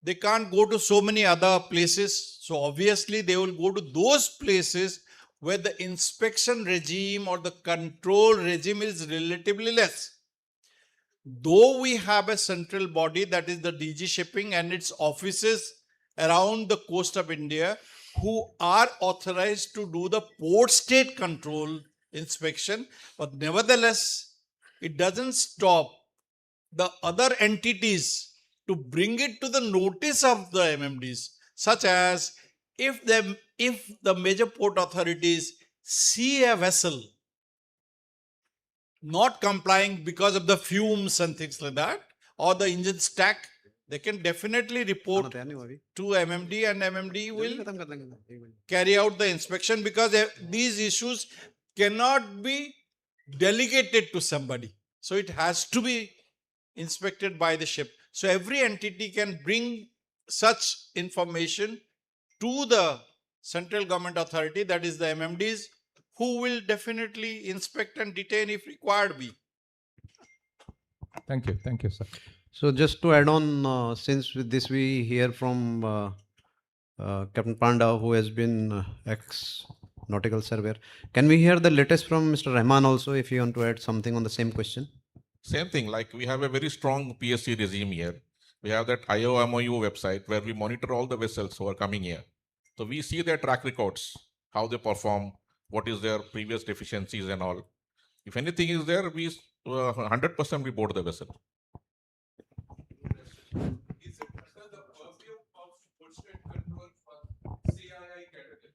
They can't go to so many other places. So obviously they will go to those places where the inspection regime or the control regime is relatively less. Though we have a central body, that is the DG Shipping and its offices around the coast of India, who are authorized to do the port state control inspection, but nevertheless, it doesn't stop the other entities to bring it to the notice of the MMDs, such as if the major port authorities see a vessel not complying because of the fumes and things like that, or the engine stack, they can definitely report to MMD and MMD will carry out the inspection because these issues cannot be delegated to somebody. So it has to be inspected by the ship. So every entity can bring such information to the central government authority, that is the MMDs, who will definitely inspect and detain if required be. Thank you, sir. So just to add on, since with this we hear from Captain Panda, who has been ex-nautical surveyor. Can we hear the latest from Mr. Rahman also, if you want to add something on the same question? Same thing, like we have a very strong PSC regime here. We have that IOMOU website where we monitor all the vessels who are coming here. So we see their track records, how they perform, what is their previous deficiencies and all. If anything is there, we 100% we board the vessel. Is it under the purview of port state control for CII category?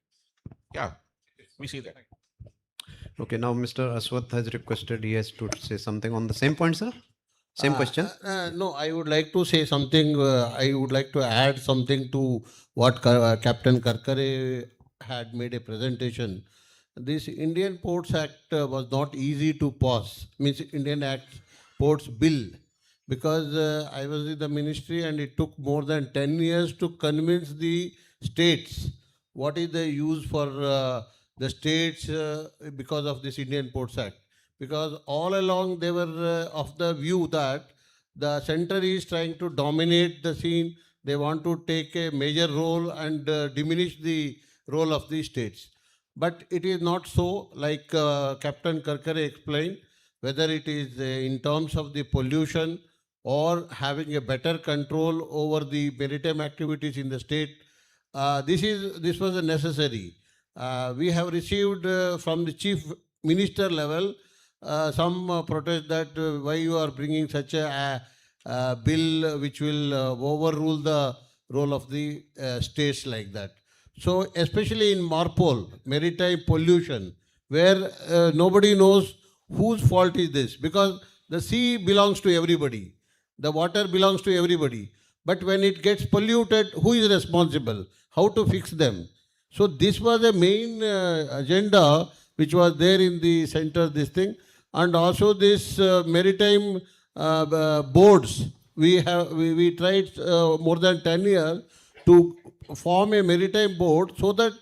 Yeah, we see that. Okay, now Mr. Aswath has requested he has to say something on the same point, sir. Same question. No, I would like to say something. I would like to add something to what Captain Karkare had made a presentation. This Indian Ports Act was not easy to pass. Means Indian Act Ports Bill, because I was in the ministry and it took more than 10 years to convince the states what is the use for the states because of this Indian Ports Act. Because all along they were of the view that the center is trying to dominate the scene. They want to take a major role and diminish the role of the states. But it is not so, like Captain Karkare explained, whether it is in terms of the pollution or having a better control over the maritime activities in the state. This was a necessary. We have received from the chief minister level some protest that why you are bringing such a bill which will overrule the role of the states like that. So especially in MARPOL, maritime pollution, where nobody knows whose fault is this, because the sea belongs to everybody. the water belongs to everybody. But when it gets polluted, who is responsible? How to fix them? So this was the main agenda which was there in the center, this thing. And also this maritime boards. We tried more than 10 years to form a maritime board so that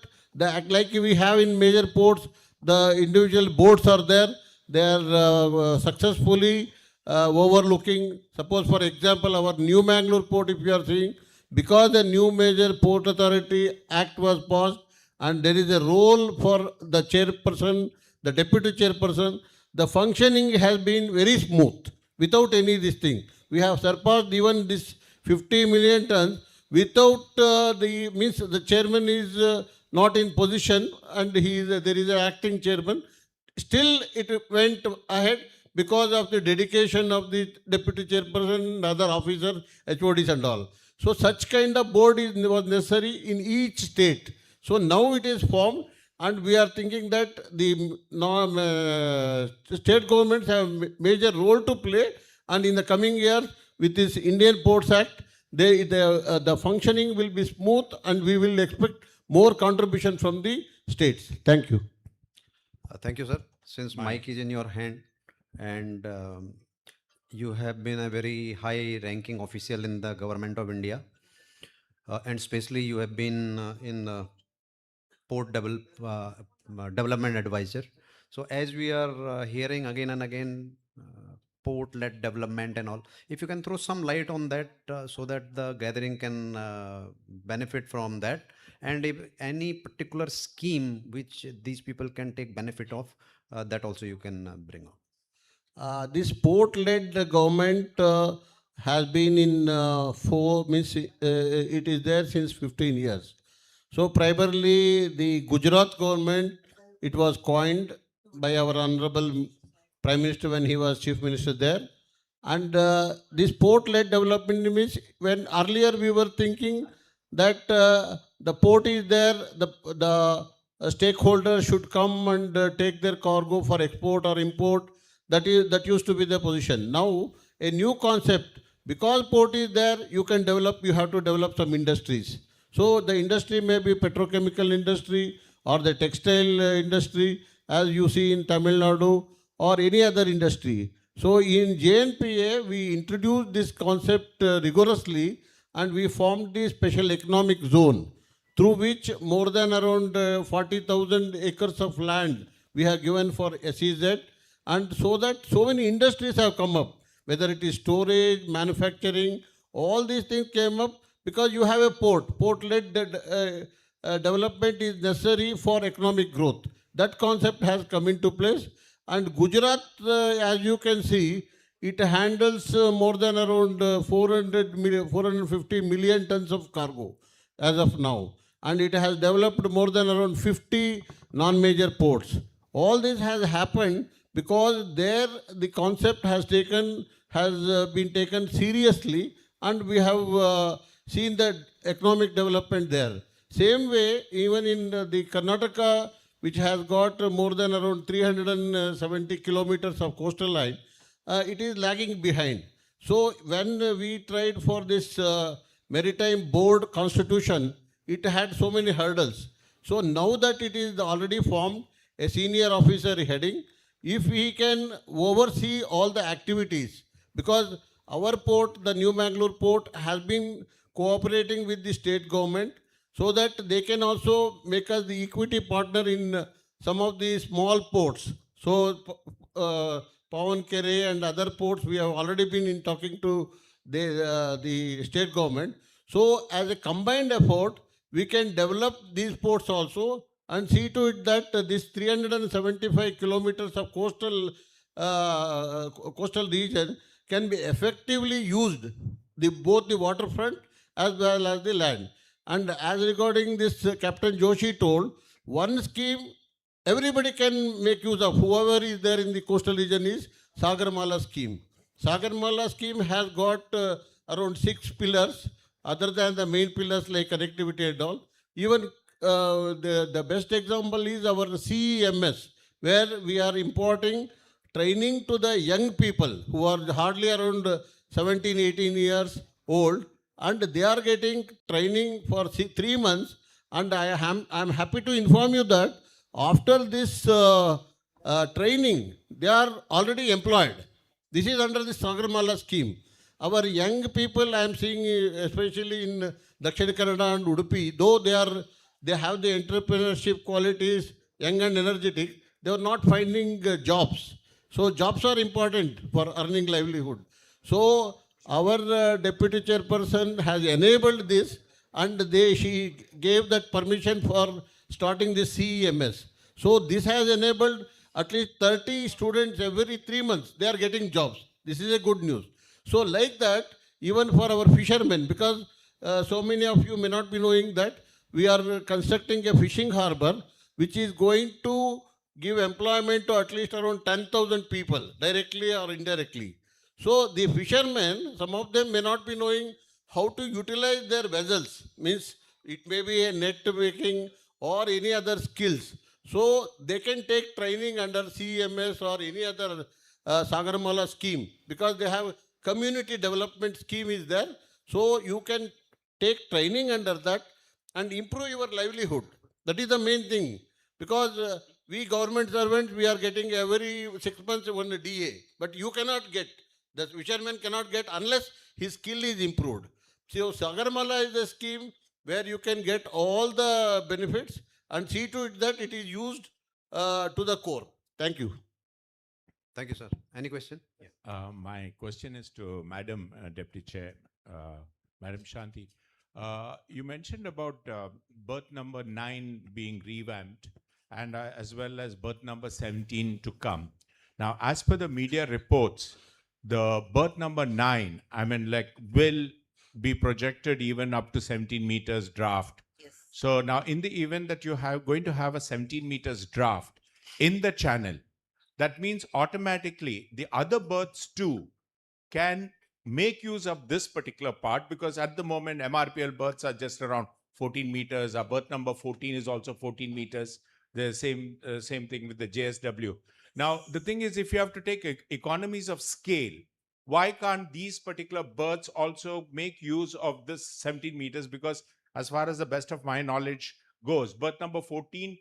like we have in major ports, the individual boards are there. They are successfully overlooking. Suppose, for example, our New Mangalore port, if you are seeing, because the new major port authority act was passed, and there is a role for the chairperson, the deputy chairperson, the functioning has been very smooth without any this thing. We have surpassed even this 50 million tons without the chairman is not in position, and there is an acting chairman. Still it went ahead because of the dedication of the deputy chairperson and other officers, HODs and all. So such kind of board was necessary in each state. So now it is formed, and we are thinking that the state governments have major role to play, and in the coming year with this Indian Ports Act, the functioning will be smooth, and we will expect more contribution from the states. Thank you. Thank you, sir. Since mic is in your hand, and you have been a very high-ranking official in the government of India, and especially you have been in port development advisor. So as we are hearing again and again, port-led development and all, if you can throw some light on that so that the gathering can benefit from that, and if any particular scheme which these people can take benefit of, that also you can bring up. This port-led government has been in it is there since 15 years. So primarily the Gujarat government, it was coined by our Honorable Prime Minister when he was Chief Minister there. And this port-led development means, when earlier we were thinking that the port is there, the stakeholders should come and take their cargo for export or import. That used to be the position. Now a new concept, because port is there, you have to develop some industries. So the industry may be petrochemical industry or the textile industry, as you see in Tamil Nadu, or any other industry. So in JNPA, we introduced this concept rigorously, and we formed the special economic zone, through which more than around 40,000 acres of land we have given for SEZ, and so that so many industries have come up, whether it is storage, manufacturing, all these things came up because you have a port. Port-led development is necessary for economic growth. That concept has come into place. And Gujarat, as you can see, it handles more than around 450 million tons of cargo as of now. And it has developed more than around 50 non-major ports. All this has happened because there the concept has been taken seriously, and we have seen the economic development there. Same way, even in the Karnataka, which has got more than around 370 kilometers of coastal line, it is lagging behind. So when we tried for this maritime board constitution, it had so many hurdles. So now that it is already formed, a senior officer heading, if he can oversee all the activities, because our port, the New Mangalore port, has been cooperating with the state government, so that they can also make us the equity partner in some of the small ports. So Pavankere and other ports, we have already been in talking to the state government. So as a combined effort, we can develop these ports also, and see to it that this 375 kilometers of coastal region can be effectively used, both the waterfront as well as the land. And as regarding this, Captain Joshi told, one scheme everybody can make use of, whoever is there in the coastal region, is Sagarmala scheme. Sagarmala scheme has got around 6 pillars, other than the main pillars like connectivity and all. Even the best example is our CEMS, where we are imparting training to the young people who are hardly around 17, 18 years old, and they are getting training for 3 months. And I am happy to inform you that after this training, they are already employed. This is under the Sagarmala scheme. Our young people, I am seeing, especially in Dakshina Kannada and Udupi, though they have the entrepreneurship qualities, young and energetic, they are not finding jobs. So jobs are important for earning livelihood. So our deputy chairperson has enabled this, and she gave that permission for starting this CEMS. So this has enabled at least 30 students every 3 months. They are getting jobs. This is a good news. So like that, even for our fishermen, because so many of you may not be knowing that we are constructing a fishing harbor which is going to give employment to at least around 10,000 people, directly or indirectly. So the fishermen, some of them may not be knowing how to utilize their vessels, means it may be a net making or any other skills. So they can take training under CMS or any other Sagarmala scheme, because they have community development scheme is there. So you can take training under that and improve your livelihood. That is the main thing, because we government servants, we are getting every 6 months one DA, but you cannot get, the fisherman cannot get unless his skill is improved. So Sagarmala is a scheme where you can get all the benefits and see to it that it is used to the core. Thank you. Thank you, sir. Any question? My question is to Madam Deputy Chair, Madam Shanti. You mentioned about berth number 9 being revamped, and as well as berth number 17 to come. Now, as per the media reports, the berth number 9, I mean, like, will be projected even up to 17 meters draft. Yes. So now, in the event that you have going to have a 17 meters draft in the channel, that means automatically the other berths too can make use of this particular part, because at the moment MRPL berths are just around 14 meters. Our berth number 14 is also 14 meters. The same thing with the JSW. Now, the thing is, if you have to take economies of scale, why can't these particular berths also make use of this 17 meters? Because as far as the best of my knowledge goes, berth number 14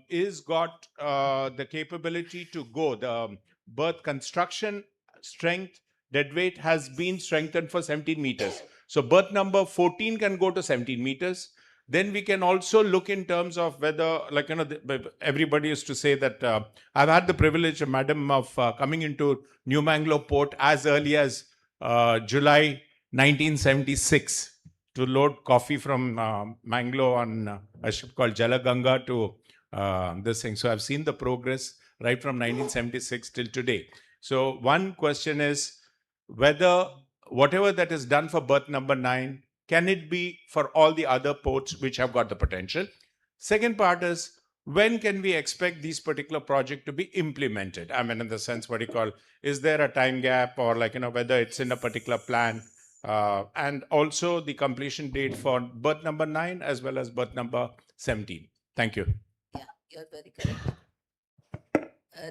is got the capability to go. The berth construction strength, dead weight has been strengthened for 17 meters. So berth number 14 can go to 17 meters. Then we can also look in terms of whether, like, you know, everybody used to say that I've had the privilege, Madam, of coming into New Mangalore Port as early as July 1976 to load coffee from Mangalore on a ship called Jalaganga to this thing. So I've seen the progress right from 1976 till today. So one question is whether whatever that is done for berth number 9, can it be for all the other ports which have got the potential? Second part is, when can we expect these particular projects to be implemented? I mean, in the sense, what you call, is there a time gap, or, like, you know, whether it's in a particular plan? And also the completion date for berth number 9 as well as berth number 17. Thank you. Yeah, you're very correct.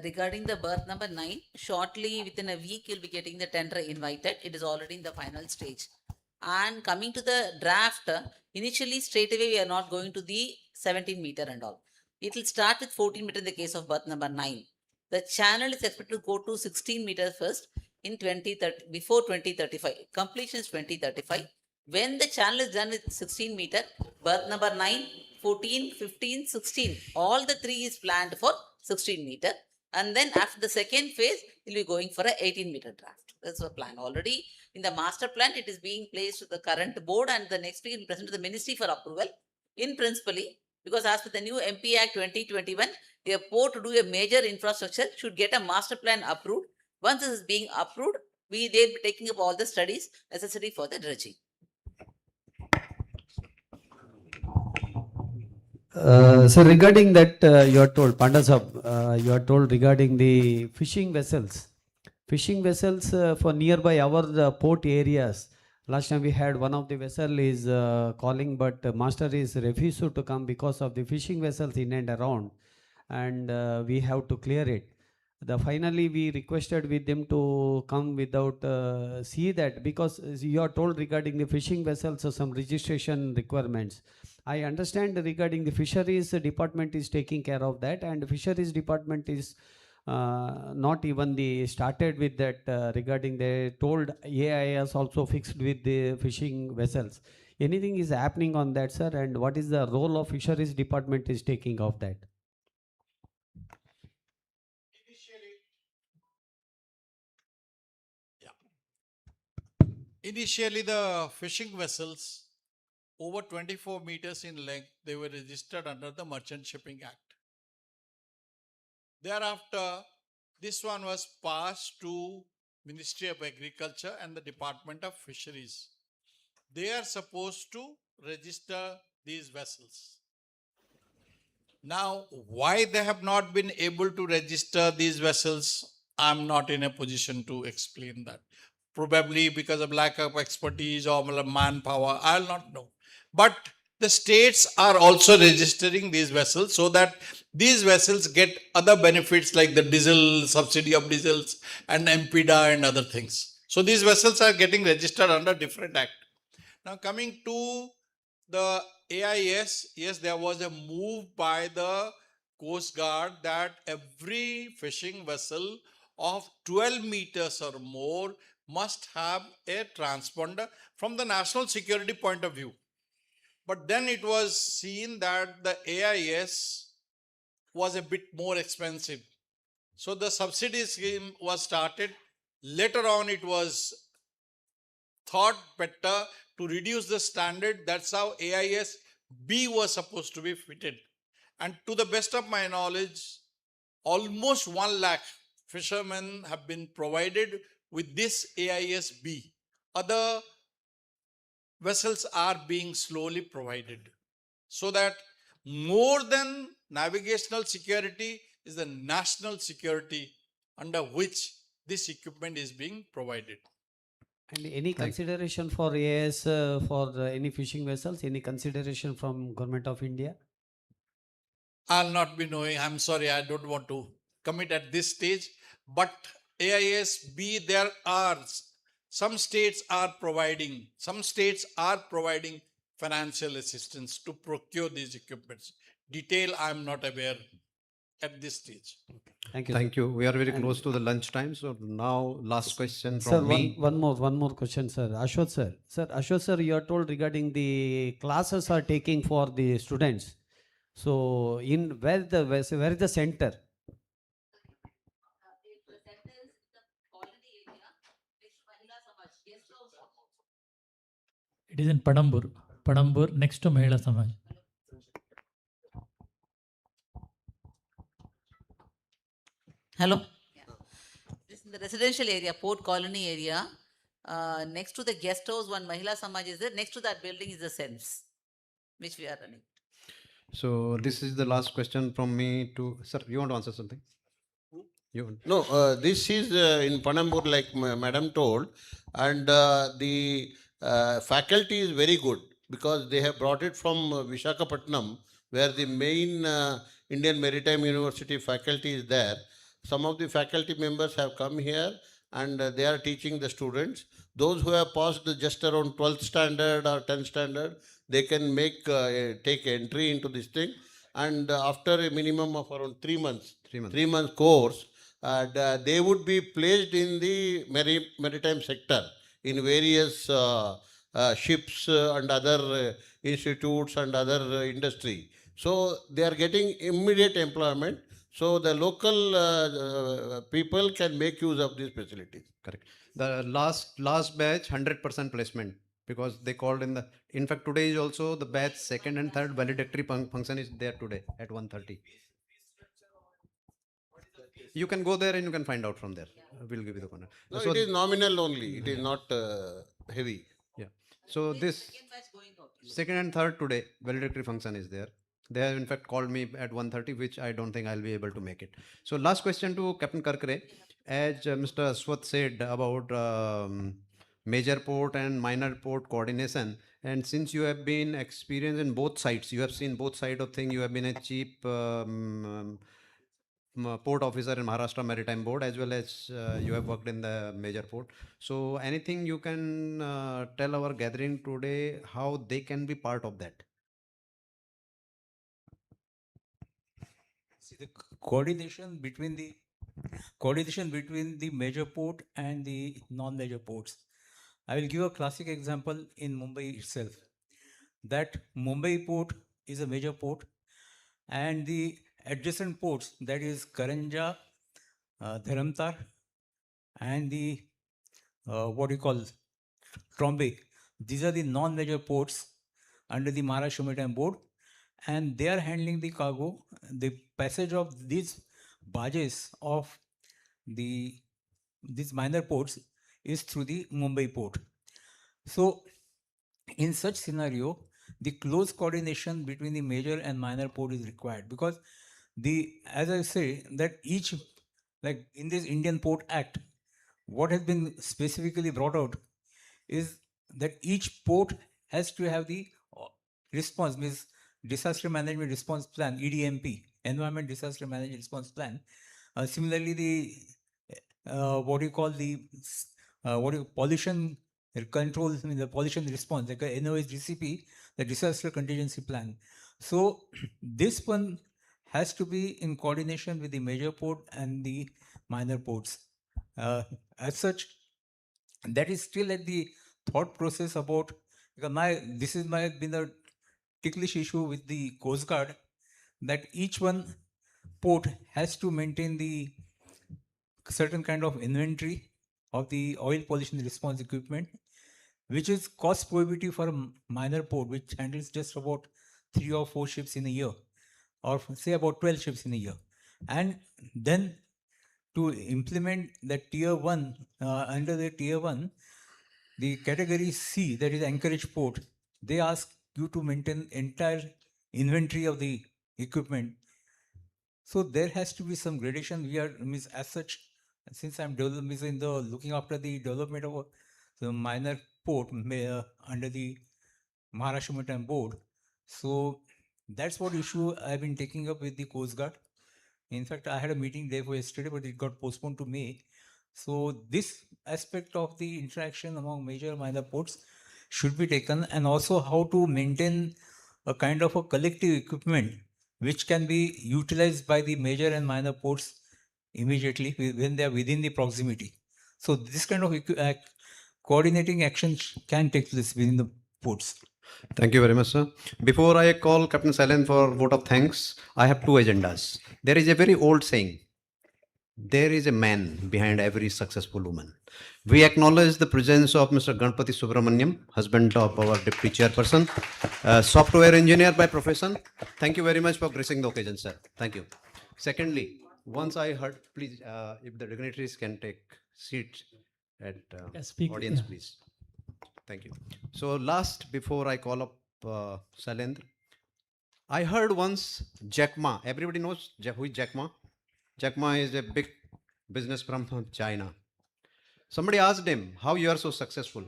Regarding the berth number 9, shortly within a week you'll be getting the tender invited. It is already in the final stage. And coming to the draft, initially straight away we are not going to the 17 meter and all. It will start with 14 meter in the case of berth number 9. The channel is expected to go to 16 meters first in 2030, before 2035. Completion is 2035. When the channel is done with 16 meter, berth number 9, 14, 15, 16, all the 3 is planned for 16 meter. And then after the second phase, we'll be going for a 18 meter draft. That's a plan. Already in the master plan, it is being placed to the current board, and the next week it will present to the ministry for approval. In principally, because as per the new MP Act 2021, a port to do a major infrastructure should get a master plan approved. Once this is being approved, they'll be taking up all the studies necessary for the dredging. So regarding that, you are told, Panda Sahab, you are told regarding the fishing vessels. Fishing vessels for nearby our port areas. Last time we had one of the vessel is calling, but master is refused to come because of the fishing vessels in and around, and we have to clear it. finally we requested with them to come without see that, because you are told regarding the fishing vessels some registration requirements. I understand regarding the fisheries department is taking care of that, and fisheries department is not even the started with that regarding they told AIS also fixed with the fishing vessels. Anything is happening on that, sir, and what is the role of fisheries department is taking of that? Initially, the fishing vessels over 24 meters in length, they were registered under the Merchant Shipping Act. Thereafter, this one was passed to Ministry of Agriculture and the Department of Fisheries. They are supposed to register these vessels. Now, why they have not been able to register these vessels, I'm not in a position to explain that. Probably because of lack of expertise or manpower, I'll not know. But the states are also registering these vessels so that these vessels get other benefits like the diesel, subsidy of diesels and MPDA and other things. So these vessels are getting registered under different act. Now coming to the AIS, yes, there was a move by the Coast Guard that every fishing vessel of 12 meters or more must have a transponder from the national security point of view. But then it was seen that the AIS was a bit more expensive. So the subsidy scheme was started. Later on, it was thought better to reduce the standard. That's how AIS B was supposed to be fitted. And to the best of my knowledge, almost 1 lakh fishermen have been provided with this AIS B. Other vessels are being slowly provided. So that more than navigational security is the national security under which this equipment is being provided. And any consideration for AIS for any fishing vessels? Any consideration from Government of India? I'll not be knowing. I'm sorry, I don't want to commit at this stage. But AISB, there are some states are providing financial assistance to procure these equipments. Detail, I'm not aware at this stage. Thank you. Thank sir. you. We are very And- close to the lunch time. So now last question Sir, from me. one more question, sir. Ashwat sir. Sir, Ashwat sir, you are told regarding the classes are taking for the students. So in where is the center? It is in Padambur. Padambur next to Mahila Samaj. Hello. This is the residential area, Port Colony area. Next to the guest house, one Mahila Samaj is there. Next to that building is the SENS, which we are running. So this is the last question from me to sir. You want to answer something? You No, this is in Panambur, like Madam told, and the faculty is very good because they have brought it from Vishakhapatnam, where the main Indian Maritime University faculty is there. Some of the faculty members have come here and they are teaching the students. Those who have passed just around 12th standard or 10th standard, they can take entry into this thing. And after a minimum of around 3 months, 3 months course, they would be placed in the maritime sector in various ships and other institutes and other industry. So they are getting immediate employment. So the local people can make use of these facilities. Correct. The last batch 100% placement, because they called in fact today is also the batch second and third valedictory function is there today at 1:30. You can go there and you can find out from there. We'll give you the corner. No, So it is nominal only. It is not heavy. yeah. So this second and third today valedictory function is there. They have in fact called me at 1:30, which I don't think I'll be able to make it. So last question to Captain Karkare. As Mr. Aswath said about major port and minor port coordination, and since you have been experienced in both sides, you have seen both side of thing. You have been a chief port officer in Maharashtra Maritime Board, as well as you have worked in the major port. So anything you can tell our gathering today how they can be part of that? See, the coordination between the major port and the non-major ports. I will give a classic example in Mumbai itself. That Mumbai port is a major port, and the adjacent ports, that is Karanja, Dharamtar, and the what do you call Trombay. These are the non-major ports under the Maharashtra Maritime Board, and they are handling the cargo. The passage of these barges of these minor ports is through the Mumbai port. So, in such scenario, the close coordination between the major and minor port is required, because as I say, that each, like in this Indian Port Act, what has been specifically brought out is that each port has to have the response, means disaster management response plan, EDMP, environment disaster management response plan. Similarly, the pollution control, I mean the pollution response, like a NOSDCP, the disaster contingency plan. So this one has to be in coordination with the major port and the minor ports. As such, that is still at the thought process about, because this is been a ticklish issue with the Coast Guard, that each one port has to maintain the certain kind of inventory of the oil pollution response equipment, which is cost prohibitive for a minor port which handles just about 3 or 4 ships in a year, or say about 12 ships in a year. And then to implement the tier 1, under the tier 1, the category C, that is anchorage port, they ask you to maintain entire inventory of the equipment. So there has to be some gradation. We are, means as such, since I'm looking after the development of the minor port under the Maharashtra Maritime Board. So that's what issue I've been taking up with the Coast Guard. In fact, I had a meeting there for yesterday, but it got postponed to May. So this aspect of the interaction among major and minor ports should be taken, and also how to maintain a kind of a collective equipment which can be utilized by the major and minor ports immediately when they are within the proximity. So this kind of coordinating actions can take place within the ports. Thank you very much, sir. Before I call Captain Salen for vote of thanks, I have 2 agendas. There is a very old saying, there is a man behind every successful woman. We acknowledge the presence of Mr. Ganpati Subramaniam, husband of our deputy chairperson, software engineer by profession. Thank you very much for gracing the occasion, sir. Thank you. Secondly, once I heard, please, if the dignitaries can take seat at audience, please. Thank you. So last, before I call up Salendra, I heard once Jack Ma. Everybody knows who is Jack Ma? Jack Ma is a big business from China. Somebody asked him, how you are so successful?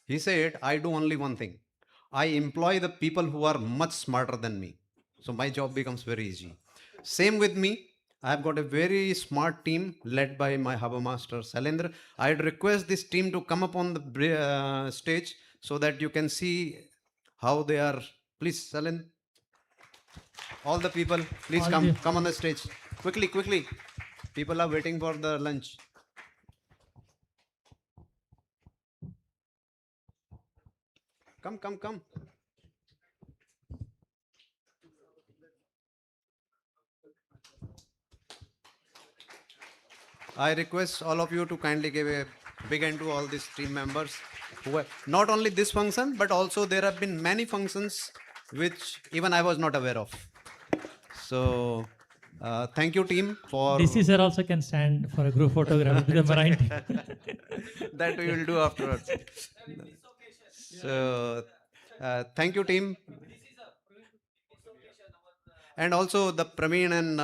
He said, I do only one thing. I employ the people who are much smarter than me. So my job becomes very easy. Same with me. I've got a very smart team led by my harbor master Salendra. I'd request this team to come up on the stage so that you can see how they are. Please, Salendra. All the people, please come on the stage. Quickly. People are waiting for the lunch. Come. I request all of you to kindly give a big hand to all these team members who have not only this function, but also there have been many functions which even I was not aware of. So thank you, team, for DC sir also can stand for a group photograph with the marine team. That we will do afterwards. So thank you, team. And also the Praveen and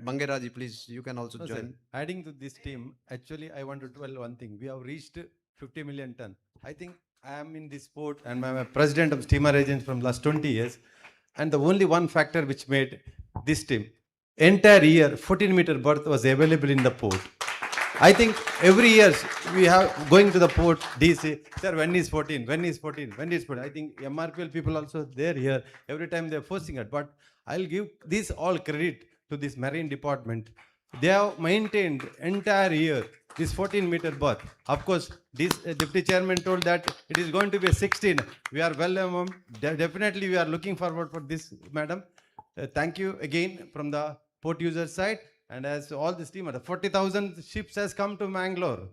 Bangeraji, please, you can also join. Sir, adding to this team, actually, I want to tell one thing. We have reached 50 million ton. I think I am in this port and I'm a president of steamer agents from last 20 years. And the only one factor which made this team, entire year 14-meter berth was available in the port. I think every year we have going to the port, DC, sir, when is 14, when is 14, when is 14. I think MRPL people also there here, every time they're forcing it. But I'll give this all credit to this marine department. They have maintained entire year this 14-meter berth. Of course, this deputy chairman told that it is going to be a 16. We are well, definitely we are looking forward for this, madam. Thank you again from the port user side. And as all the steamer, 40,000 ships has come to Mangalore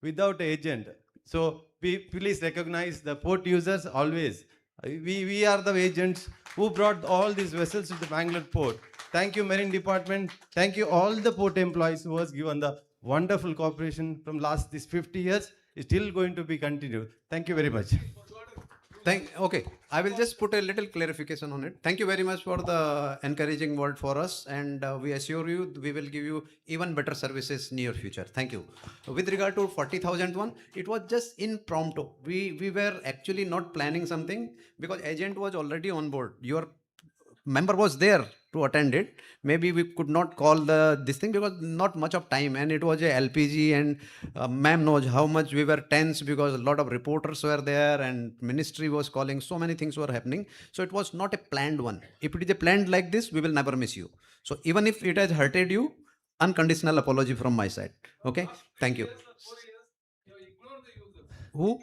without agent. So please recognize the port users always. We are the agents who brought all these vessels to the Bangalore port. Thank you, Marine Department. Thank you all the port employees who has given the wonderful cooperation from last these 50 years. It's still going to be continued. Thank you very much. Okay, I will just put a little clarification on it. Thank you very much for the encouraging word for us, and we assure you we will give you even better services near future. Thank you. With regard to 40,000 one, it was just impromptu. We were actually not planning something because agent was already on board. Your member was there to attend it. Maybe we could not call this thing because not much of time, and it was a LPG, and ma'am knows how much we were tense because a lot of reporters were there and ministry was calling, so many things were happening. So it was not a planned one. If it is a planned like this, we will never miss you. So even if it has hurted you, unconditional apology from my side. Okay, thank you. Who?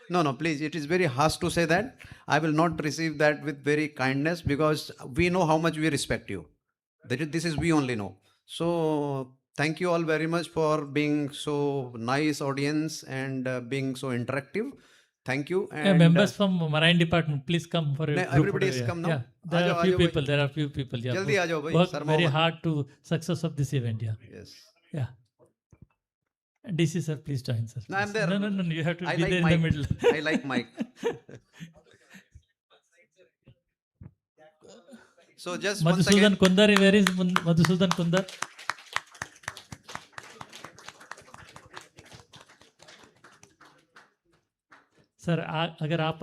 No, please, it is very harsh to say that. I will not receive that with very kindness because we know how much we respect you. This is we only know. So thank you all very much for being so nice audience and being so interactive. Thank you. And members from Marine Department, please come for a group. Everybody is come now. Yeah, there are a few people. There are a few people. Yeah, Jaldi aa jao bhai, work Sir very Mohammed. hard to success of this event. Yeah. Yes. Yeah. DC sir, please join sir. No, I'm please. there. No. You have to I be like there Mike. in the middle. I like Mike. So just once Madhusudan again. Kundar, where is Madhusudan Kundar? Sir अगर आप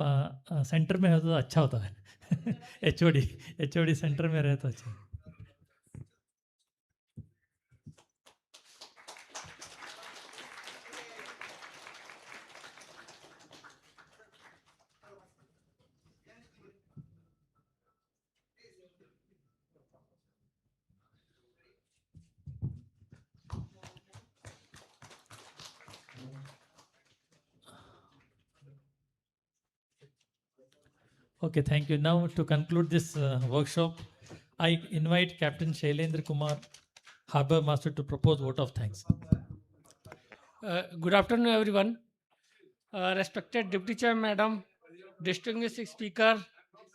centre में हो तो अच्छा होता है HOD centre में रहे तो अच्छा. Okay, thank you. Now to conclude this workshop, I invite Captain Shailendra Kumar, Harbour Master, to propose vote of thanks. Good afternoon, everyone. Respected Deputy Chair, Madam, distinguished Speaker,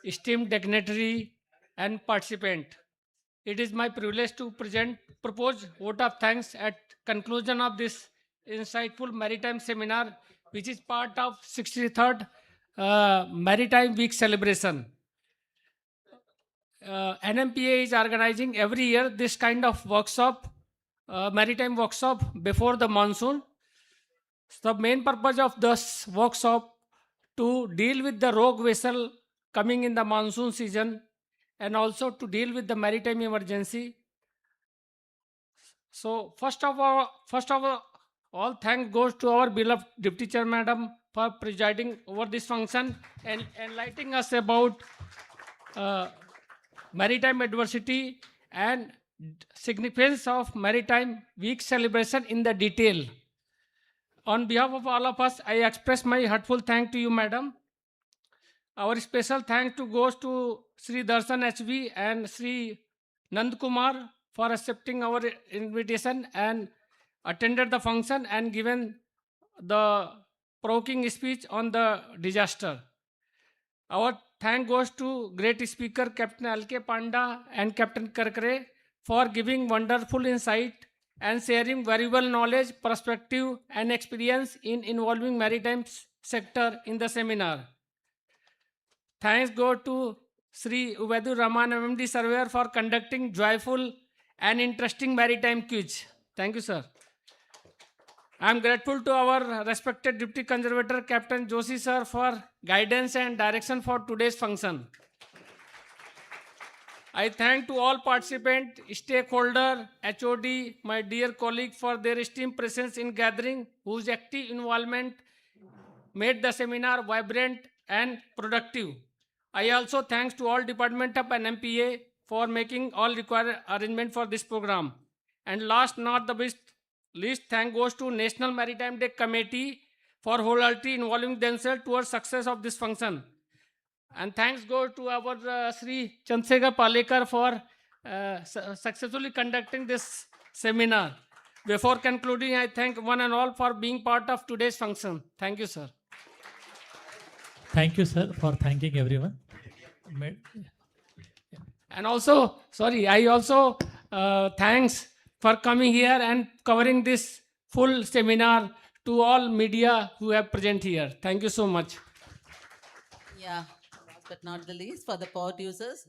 esteemed dignitary, and participant. It is my privilege to propose vote of thanks at conclusion of this insightful maritime seminar, which is part of 63rd Maritime Week celebration. NMPA is organizing every year this kind of workshop, maritime workshop before the monsoon. The main purpose of this workshop to deal with the rogue vessel coming in the monsoon season and also to deal with the maritime emergency. So first of all, thanks goes to our beloved Deputy Chair Madam for presiding over this function and enlightening us about maritime adversity and significance of Maritime Week celebration in the detail. On behalf of all of us, I express my heartful thanks to you, Madam. Our special thanks goes to Sri Darshan HV and Sri Nand Kumar for accepting our invitation and attended the function and given the provoking speech on the disaster. Our thank goes to great speaker Captain L.K. Panda and Captain Karkare for giving wonderful insight and sharing valuable knowledge, perspective and experience in involving maritime sector in the seminar. Thanks go to Sri Ubedur Rahman MMD Surveyor for conducting joyful and interesting maritime quiz. Thank you, sir. I am grateful to our respected Deputy Conservator Captain Joshi sir for guidance and direction for today's function. I thank to all participants, stakeholder, HOD, my dear colleague for their esteemed presence in gathering, whose active involvement made the seminar vibrant and productive. I also thanks to all department of NMPA for making all required arrangement for this program. And last not the least, thank goes to National Maritime Day Committee for wholeheartedly involving themselves towards success of this function. And thanks go to our Sri Chandrasekhar Palekar for successfully conducting this seminar. Before concluding, I thank one and all for being part of today's function. Thank you, sir. Thank you, sir, for thanking everyone. And also, sorry, I also thanks for coming here and covering this full seminar to all media who have present here. Thank you so much. Yeah, last but not the least, for the port users,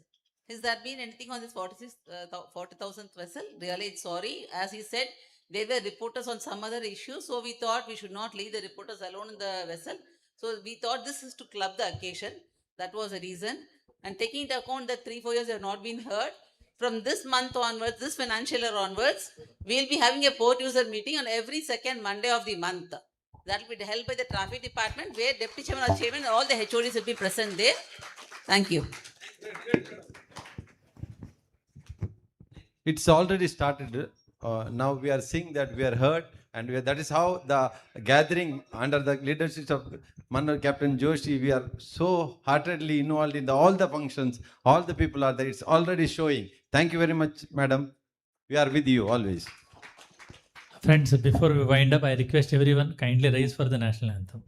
has there been anything on this 40,000th vessel? Really, it's sorry. As he said, they were reporters on some other issue, so we thought we should not leave the reporters alone in the vessel. So we thought this is to club the occasion. That was the reason. And taking into account that 3-4 years have not been heard, from this month onwards, this financial year onwards, we'll be having a port user meeting on every second Monday of the month. That will be held by the traffic department, where deputy chairman or chairman and all the HODs will be present there. Thank you. It's already started. Now we are seeing that we are heard, and that is how the gathering under the leadership of Manor Captain Joshi, we are so heartedly involved in all the functions. All the people are there. It's already showing. Thank you very much, madam. We are with you always. Friends, before we wind up, I request everyone kindly rise for the national anthem.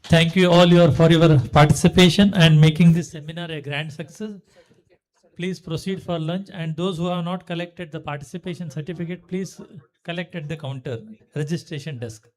Thank you all for your participation and making this seminar a grand success. Please proceed for lunch, and those who have not collected the participation certificate, please collect at the counter, registration desk.